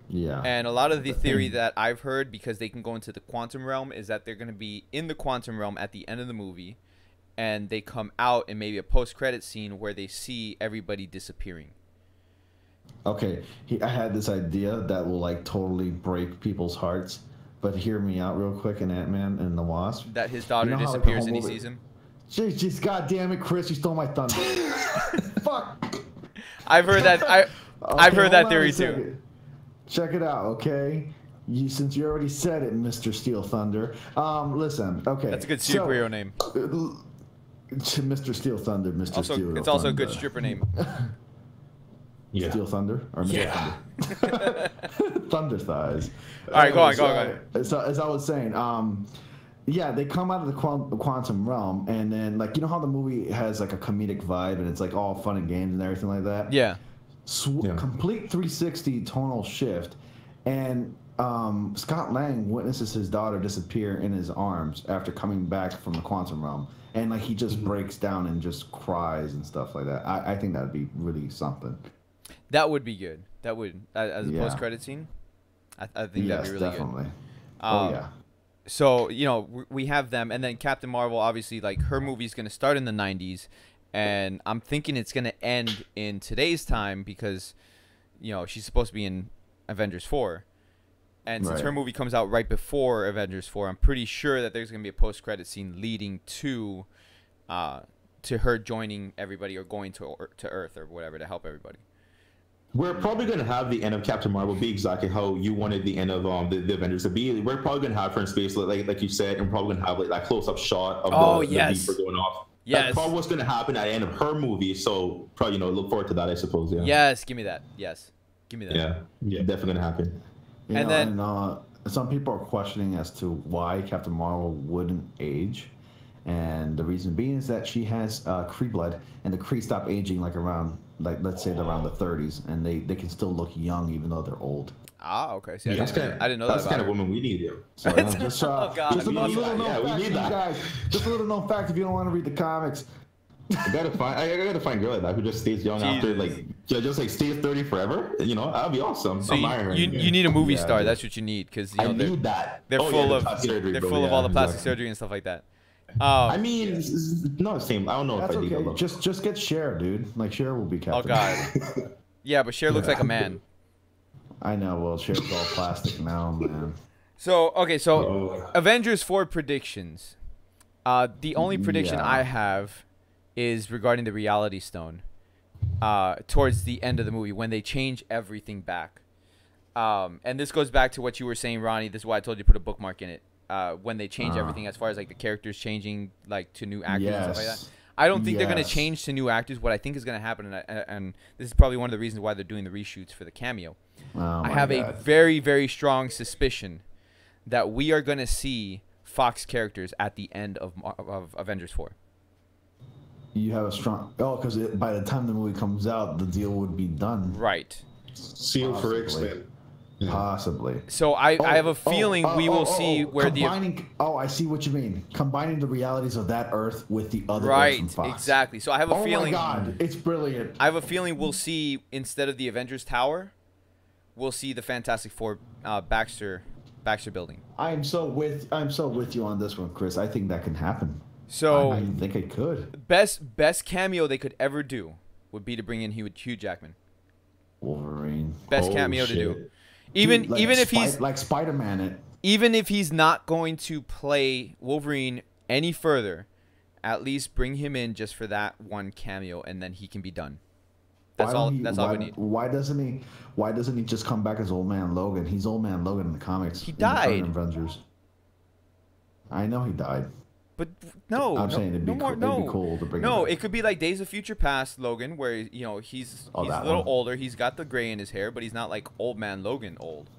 Yeah. And a lot of the theory that I've heard, because they can go into the quantum realm, is that they're going to be in the quantum realm at the end of the movie, and they come out in maybe a post-credit scene where they see everybody disappearing. Okay, I had this idea that will like totally break people's hearts, but hear me out real quick in Ant-Man and the Wasp. That his daughter disappears and he sees him? Jeez, goddamn it, Chris, you stole my thunder. Fuck. I've heard that. I've heard that theory too. Check it out, okay? Since you already said it, Mr. Steel Thunder. Listen, okay. That's a good superhero name. Mr. Steel Thunder, Mr. Steel Thunder. It's also a good stripper name. Yeah. Steel Thunder? Or Mr. Thunder? Thunder Thighs. All right, go on. So, as I was saying, yeah, they come out of the quantum realm, and then, like, you know how the movie has, like, a comedic vibe, and it's, like, all fun and games and everything like that? Yeah. Complete 360 tonal shift, and Scott Lang witnesses his daughter disappear in his arms after coming back from the quantum realm, and like he just breaks down and just cries and stuff like that. I think that'd be really something. That would be good. That would as a Yeah. post-credit scene. I think Yes, that'd be really definitely. good. Oh yeah. So, you know, we have them, and then Captain Marvel, obviously, like, her movie's going to start in the 90s, and I'm thinking it's going to end in today's time because, you know, she's supposed to be in Avengers 4. And since Right. her movie comes out right before Avengers 4, I'm pretty sure that there's going to be a post-credit scene leading to her joining everybody or going to Earth or whatever to help everybody. We're probably going to have the end of Captain Marvel be exactly how you wanted the end of the Avengers to be. We're probably going to have her in space, like you said, and probably going to have like that close-up shot of the beeper going off. Yes. That's probably what's going to happen at the end of her movie. So probably, you know, look forward to that, I suppose. Yeah. Yes, give me that. Yes, give me that. Yeah. Definitely going to happen. And then some people are questioning as to why Captain Marvel wouldn't age, and the reason being is that she has Kree blood, and the Kree stop aging like around, like let's say around the 30s, and they can still look young even though they're old. Ah, okay. See, I That's didn't know that. That's the kind of woman we need. Yeah. So, just, Oh, God. just a little known fact, we need you that. guys. Just a little known fact if you don't want to read the comics. I gotta find a girl like that who just stays young after just like stays 30 forever. You know, that'd be awesome. So you need a movie star. dude. That's what you need because I need that. They're full of surgery, full of all the plastic surgery and stuff like that. I mean, it's not the same. I don't know That's if I need okay. that. Just get Cher, dude. Like Cher will be Captain. Oh God. Yeah, but Cher looks like a man. I know. Well, Cher's all plastic now, man. So Avengers 4 predictions. The only prediction Yeah. I have is regarding the Reality Stone. Towards the end of the movie when they change everything back. And this goes back to what you were saying, Ronnie. This is why I told you to put a bookmark in it. When they change everything as far as like the characters changing like to new actors and stuff like that. I don't think they're going to change to new actors. What I think is going to happen, and this is probably one of the reasons why they're doing the reshoots for the cameo. Oh, I have a very, very strong suspicion that we are going to see Fox characters at the end of Avengers 4. You have a strong... Oh, because by the time the movie comes out, the deal would be done. Right. Seal for X-Men. Possibly. So I have a feeling we will see where combining, I see what you mean. Combining the realities of that Earth with the other Earth right, from Fox. exactly. So I have a feeling... Oh my God, it's brilliant. I have a feeling we'll see, instead of the Avengers Tower, we'll see the Fantastic Four Baxter building. I'm so with you on this one, Chris. I think that can happen. So I think it could. best cameo they could ever do would be to bring in Hugh Jackman. Wolverine. Best cameo to do. Even if he's like Spiderman, even if he's not going to play Wolverine any further, at least bring him in just for that one cameo, and then he can be done. That's all we need. Why doesn't he just come back as Old Man Logan? He's Old Man Logan in the comics. He died. In Avengers. I know he died. But no, I'm saying it'd be cool to bring. No, him back. it could be like Days of Future Past Logan, where he's a little older. He's got the gray in his hair, but he's not like Old Man Logan old.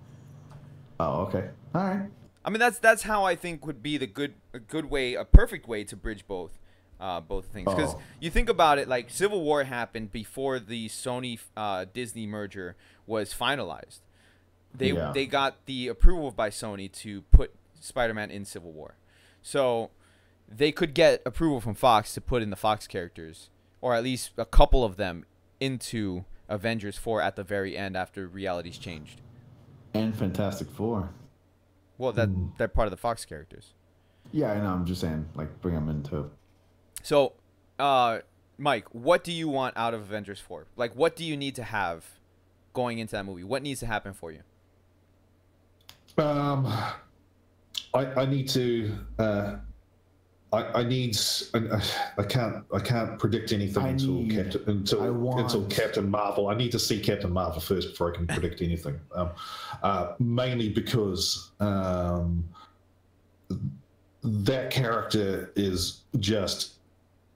Oh, okay. All right. I mean, that's how I think would be a perfect way to bridge both things. Because you think about it, like Civil War happened before the Sony Disney merger was finalized. They got the approval by Sony to put Spider-Man in Civil War, so they could get approval from Fox to put in the Fox characters, or at least a couple of them, into Avengers 4 at the very end after realities changed. And Fantastic Four. Well, they're part of the Fox characters. Yeah, I know. I'm just saying, like, bring them into. So, Mike, what do you want out of Avengers 4? Like, what do you need to have going into that movie? What needs to happen for you? I need to. I can't predict anything until Captain Marvel. I need to see Captain Marvel first before I can predict anything. Mainly because that character is just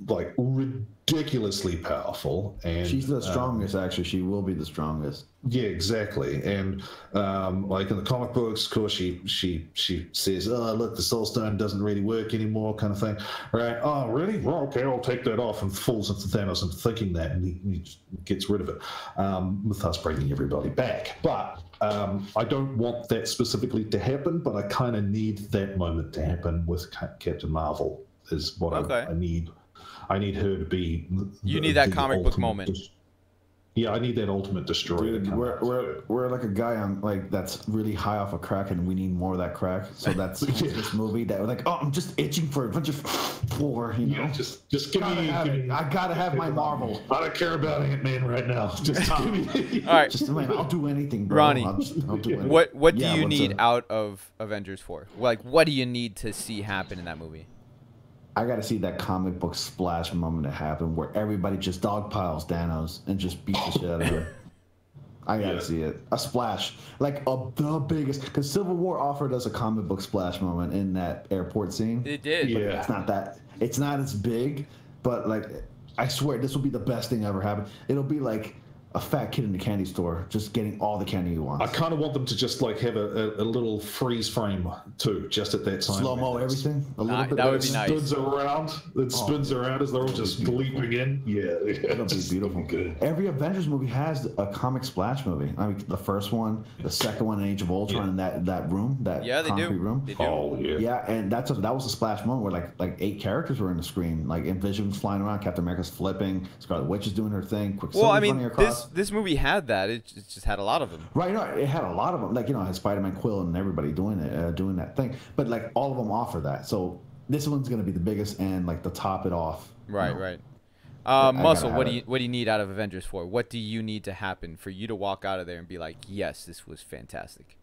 like ridiculously powerful, and she's the strongest. Actually, she will be the strongest. Yeah, exactly. And like in the comic books, of course, she says, "Oh, look, the Soul Stone doesn't really work anymore," kind of thing, right? Oh, really? Well, okay, I'll take that off, and falls into Thanos into thinking that, and he gets rid of it, with us bringing everybody back. But I don't want that specifically to happen, but I kind of need that moment to happen with Captain Marvel. Is what I need. I need her to be. You need that comic book moment. Yeah, I need that ultimate destroyer. Dude, we're like a guy on like that's really high off of crack, and we need more of that crack. So that's this movie that we're like, oh, I'm just itching for a bunch of floor, you know. Yeah, just give me. I gotta have my Marvel. I don't care about Ant-Man right now. Just give me. All right, just man, I'll do anything, bro. Ronnie, I'll do anything. what do you need out of Avengers 4? Like, what do you need to see happen in that movie? I gotta see that comic book splash moment that happened where everybody just dogpiles Thanos and just beats the shit out of her. I gotta see it. A splash. Like the biggest. Because Civil War offered us a comic book splash moment in that airport scene. It did. But it's not that. It's not as big, but like, I swear this will be the best thing ever happen. It'll be like a fat kid in the candy store just getting all the candy he wants. I kind of want them to just like have a little freeze frame too, just at that time. Slow-mo everything. A little bit. That would be nice. Spins around. It spins around as they're all just leaping in. Yeah. It'll be beautiful. Good. Every Avengers movie has a comic splash movie. I mean, the first one, the second one, in Age of Ultron, in that room, that concrete room. They do. Oh yeah. Yeah, and that was a splash moment where like 8 characters were in the screen. Like Vision's flying around, Captain America's flipping, Scarlet Witch is doing her thing. Well, I mean, this movie had that. It just had a lot of them. Right, no, it had a lot of them. Like, you know, it had Spider-Man, Quill, and everybody doing it, doing that thing. But like all of them offer that. So this one's gonna be the biggest and like to top it off. Right, you know? right. Muscle, what do you need out of Avengers 4? What do you need to happen for you to walk out of there and be like, yes, this was fantastic?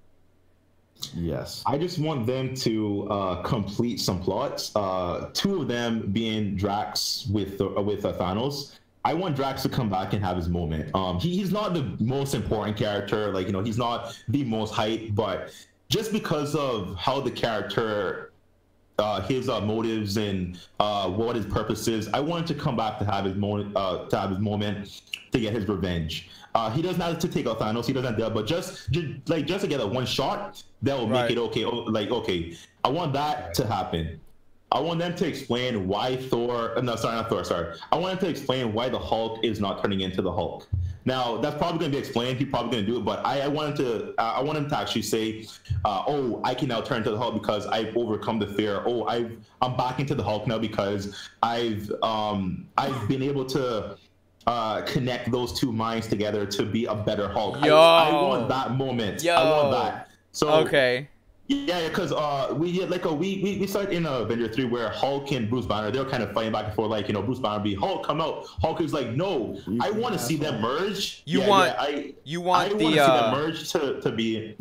Yes. I just want them to complete some plots. 2 of them being Drax with Thanos. I want Drax to come back and have his moment. He's not the most important character, like, you know, he's not the most hype, but just because of how the character, his motives and what his purpose is, I want him to come back to have his moment, to get his revenge. He doesn't have to take out Thanos. He doesn't have that, but just to get a one shot, that will make it okay. Okay, I want that to happen. I want them to explain why Thor. No, sorry, not Thor. Sorry. I want them to explain why the Hulk is not turning into the Hulk. Now that's probably going to be explained. He's probably going to do it, but I want him to actually say, "Oh, I can now turn into the Hulk because I've overcome the fear. Oh, I'm back into the Hulk now because I've been able to connect those 2 minds together to be a better Hulk." I want that moment. I want that. So okay. Yeah, because we started in Avenger 3 where Hulk and Bruce Banner, they were kind of fighting back and forth, like, you know, Bruce Banner would be, Hulk, come out. Hulk is like, no, I want to see them merge. I want to see them merge to be.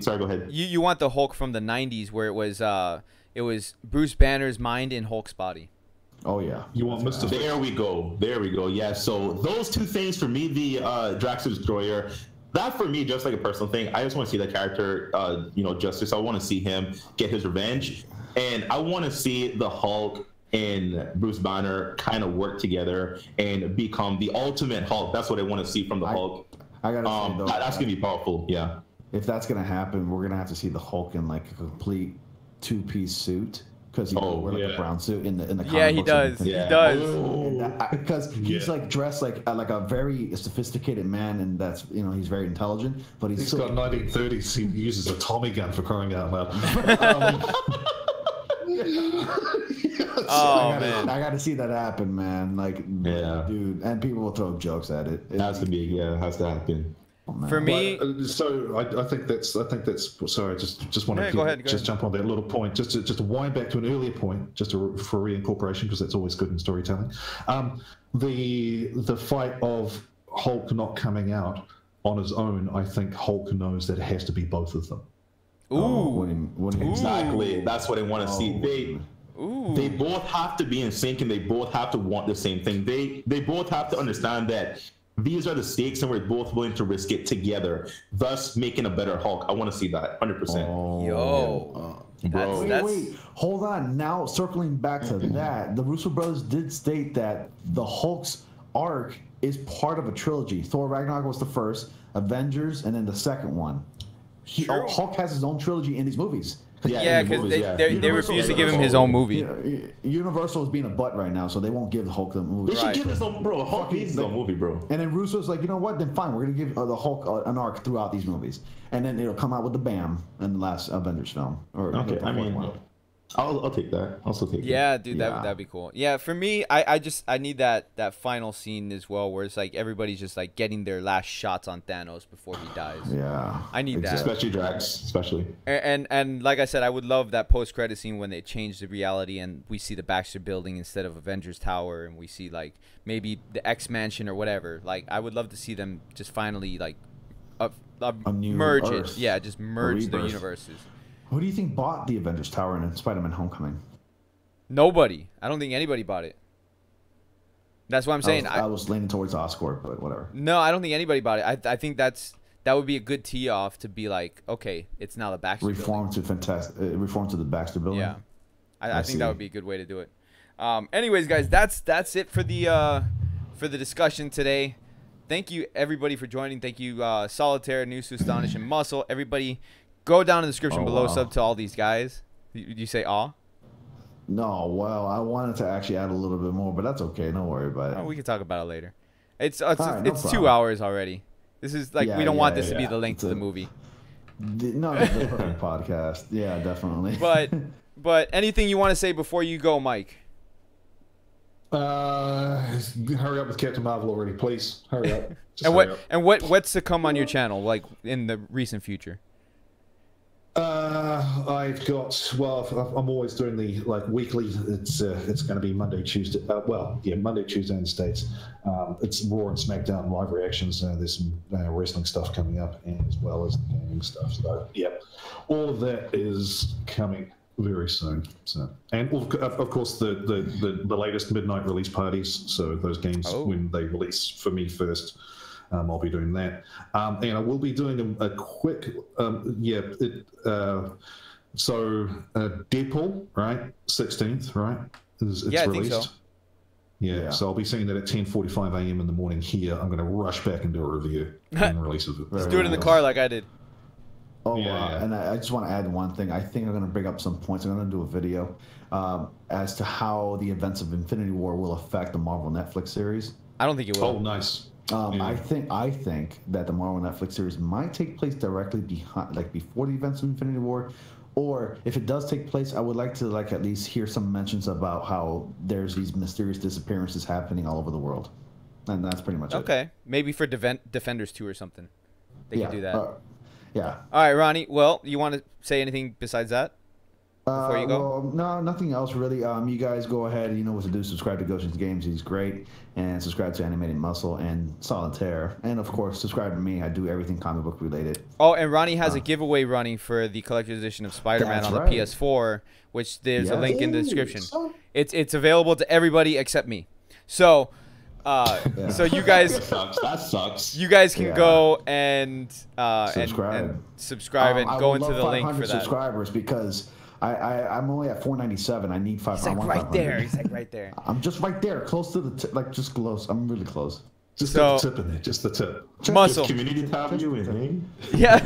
Sorry, go ahead. You want the Hulk from the 90s where it was Bruce Banner's mind in Hulk's body. Oh yeah. You want Mr. There we go. Yeah. So those 2 things for me, the Drax the Destroyer. That for me, just like a personal thing, I just want to see that character, justice. I want to see him get his revenge, and I want to see the Hulk and Bruce Banner kind of work together and become the ultimate Hulk. That's what I want to see from the Hulk. I gotta say though, that's gonna be powerful. Yeah. If that's gonna happen, we're gonna have to see the Hulk in like a complete 2-piece suit. Because he wears like a brown suit in the comic he books does. He does. Because he's like dressed like a very sophisticated man, and that's, you know, he's very intelligent. But he's got 1930s. He uses a Tommy gun for crying out loud. Man, I got to see that happen, man. Like, dude, and people will throw jokes at it. It has to happen. For me, so I think that's sorry. Just want to go ahead. Jump on that little point, just to wind back to an earlier point, just for reincorporation, because that's always good in storytelling. The fight of Hulk not coming out on his own, I think Hulk knows that it has to be both of them. Exactly. That's what I want to see. They both have to be in sync, and they both have to want the same thing. They both have to understand that these are the stakes, and we're both willing to risk it together, thus making a better Hulk. I want to see that 100%. Bro. Wait, hold on. Now, circling back to that, the Russo brothers did state that the Hulk's arc is part of a trilogy. Thor Ragnarok was the first, Avengers, and then the second one. Hulk has his own trilogy in these movies. Yeah, because they refuse to give him his own movie. Universal is being a butt right now, so they won't give Hulk the movie. They should give his own, bro. Hulk needs his own movie, bro. And then Russo's like, you know what? Then fine, we're gonna give the Hulk an arc throughout these movies, and then it'll come out with the BAM in the last Avengers film. Or okay, I mean, I'll take that. I'll also take that. Yeah, dude, that'd be cool. Yeah, for me, I need that final scene as well, where it's like everybody's just like getting their last shots on Thanos before he dies. Yeah, I need that. Especially Drax, especially. And like I said, I would love that post-credit scene when they change the reality and we see the Baxter Building instead of Avengers Tower, and we see like maybe the X Mansion or whatever. Like, I would love to see them just finally like merge Earth. it. Yeah, just merge the universes. Who do you think bought the Avengers Tower in Spider-Man Homecoming? Nobody. I don't think anybody bought it. That's what I'm saying. I was leaning towards Oscorp, but whatever. No, I don't think anybody bought it. I think that would be a good tee off to be like, okay, it's now the Baxter reform Building. Reform to the Baxter Building. Yeah, I think that would be a good way to do it. Anyways, guys, that's it for the discussion today. Thank you everybody for joining. Thank you Solitaire, Noosu, Astonish, and Muscle. Everybody, go down in the description below. Sub to all these guys. You say aw? No, well, I wanted to actually add a little bit more, but that's okay. Don't worry about it. Oh, we can talk about it later. It's right, no 2 hours already. This is like we don't want this to be the length it's of the movie. No, the perfect podcast. Yeah, definitely. But anything you want to say before you go, Mike? Hurry up with Captain Marvel already, please. Hurry up. What's to come on your channel, like in the recent future? I've got, I'm always doing the like weekly. It's going to be Monday, Tuesday. Monday, Tuesday in the States. It's Raw and SmackDown live reactions. There's some wrestling stuff coming up, and as well as gaming stuff. So all of that is coming very soon. So, and of course the latest midnight release parties. So those games when they release for me first. I'll be doing that, and I will be doing a quick, so Deadpool, right? 16th, right? It's released. I think so. Yeah, so I'll be seeing that at 10:45 a.m. in the morning here. I'm going to rush back and do a review and release of it. Let's do it in the car like I did. And I just want to add one thing. I think I'm going to bring up some points. I'm going to do a video as to how the events of Infinity War will affect the Marvel Netflix series. I don't think it will. Oh, nice. I think that the Marvel Netflix series might take place directly before the events of Infinity War, or if it does take place, I would like to at least hear some mentions about how there's these mysterious disappearances happening all over the world, and that's pretty much it. Okay, maybe for Defenders 2 or something, they could do that. Yeah. All right, Ronnie. Well, you want to say anything besides that? Before you go? Well, no, nothing else really. You guys go ahead. You know what to do. Subscribe to Gotians Games. He's great. And subscribe to Animated Muscle and Solitaire. And, of course, subscribe to me. I do everything comic book related. Oh, and Ronnie has a giveaway running for the collector's edition of Spider-Man on the PS4, which there's a link in the description. It's available to everybody except me. So... So you guys, that sucks. You guys can go and subscribe and go into the link for that. Subscribers, because I'm only at 497. I need 500. He's like right there. He's like right there. I'm just right there, close to the just close. I'm really close. Just the tip in there. Just the tip. Muscle. Community tab you in. Yeah.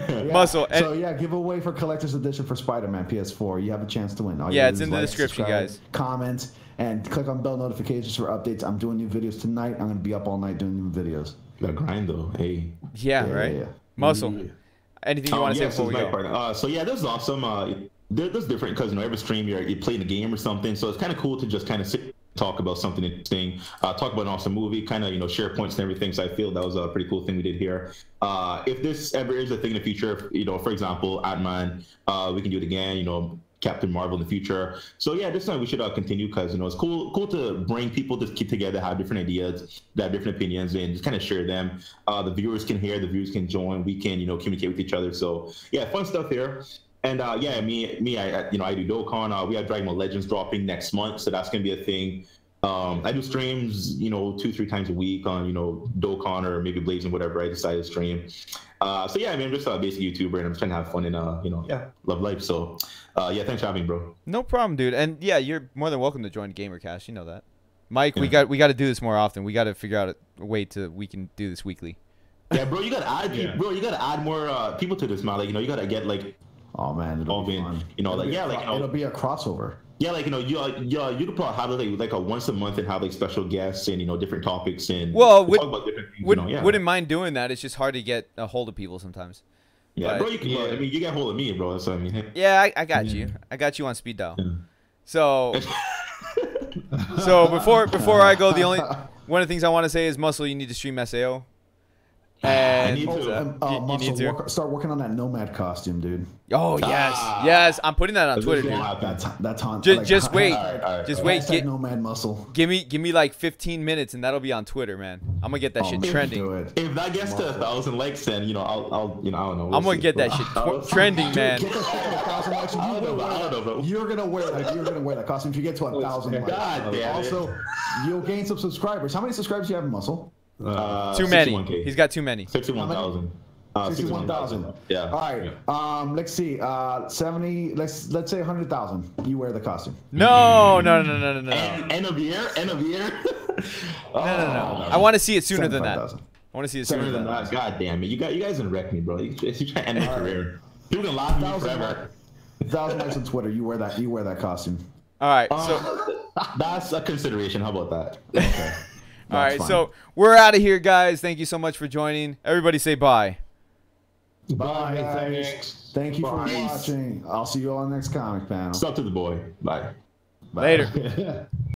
Man. Muscle. So giveaway for collector's edition for Spider-Man PS4. You have a chance to win. It's in the description, guys. Comment and click on bell notifications for updates. I'm doing new videos tonight. I'm gonna be up all night doing new videos. Gotta grind though. Hey. Yeah. Right. Yeah. Muscle. Yeah. Anything you want to say before we go? This is awesome. This different because every stream you're playing a game or something. So it's kind of cool to just kind of sit. Talk about something interesting, talk about an awesome movie, kind of share points and everything. So I feel that was a pretty cool thing we did here. If this ever is a thing in the future, for example, Ant-Man, we can do it again. Captain Marvel in the future. So this time we should continue because it's cool to bring people to keep together, have different ideas, have different opinions, and just kind of share them. The viewers can hear, the viewers can join, we can communicate with each other. So fun stuff here. And I do Dokkan. We have Dragon Ball Legends dropping next month, so that's gonna be a thing. I do streams, 2-3 times a week on, Dokkan or maybe Blazing, whatever I decide to stream. So yeah, I mean, I'm just a basic YouTuber, and I'm trying to have fun and love life. So yeah, thanks for having me, bro. No problem, dude. And yeah, you're more than welcome to join GamerKast. You know that, Mike. Yeah. We got to do this more often. We got to figure out a way we can do this weekly. Yeah, bro, you gotta add bro. You gotta add more people to this, man. Like, you gotta get like. Oh man, it'll be fun. It'll be a crossover. Yeah, like, you could probably have like a once a month and have like special guests and different topics and talk about different things. Wouldn't mind doing that. It's just hard to get a hold of people sometimes. Yeah, bro, you can. I mean, you get a hold of me, bro. So I mean, hey. Yeah, I got you. I got you on speed dial. Yeah. So before I go, one of the things I want to say is, Muscle, you need to stream SAO. And I need to. Muscle, start working on that Nomad costume, dude. Oh yes, I'm putting that on Twitter, dude. That's on. Just wait, just wait. Get Nomad Muscle. Give me like 15 minutes, and that'll be on Twitter, man. I'm gonna get that shit trending. If that gets to 1,000 likes, then I'll I don't know. I'm gonna get that shit trending, man. I don't know, bro. You're gonna wear that costume if you get to 1,000 likes. God damn. Also, you'll gain some subscribers. How many subscribers do you have in Muscle? Too many. 61K. He's got too many. 61,000. 61,000. Yeah. All right. Yeah. Let's see. 70. Let's say 100,000. You wear the costume. No. End of year. No. I want to see it sooner than that. I want to see it sooner than that. God damn it! You guys didn't wreck me, bro. You trying to end my career. People can laugh at me forever. 1,000 likes on Twitter. You wear that costume. All right. So that's a consideration. How about that? Okay. All right, so we're out of here, guys. Thank you so much for joining. Everybody say bye. Bye, guys. Thank you for watching. I'll see you all on the next comic panel. Stop to the boy. Bye. Later.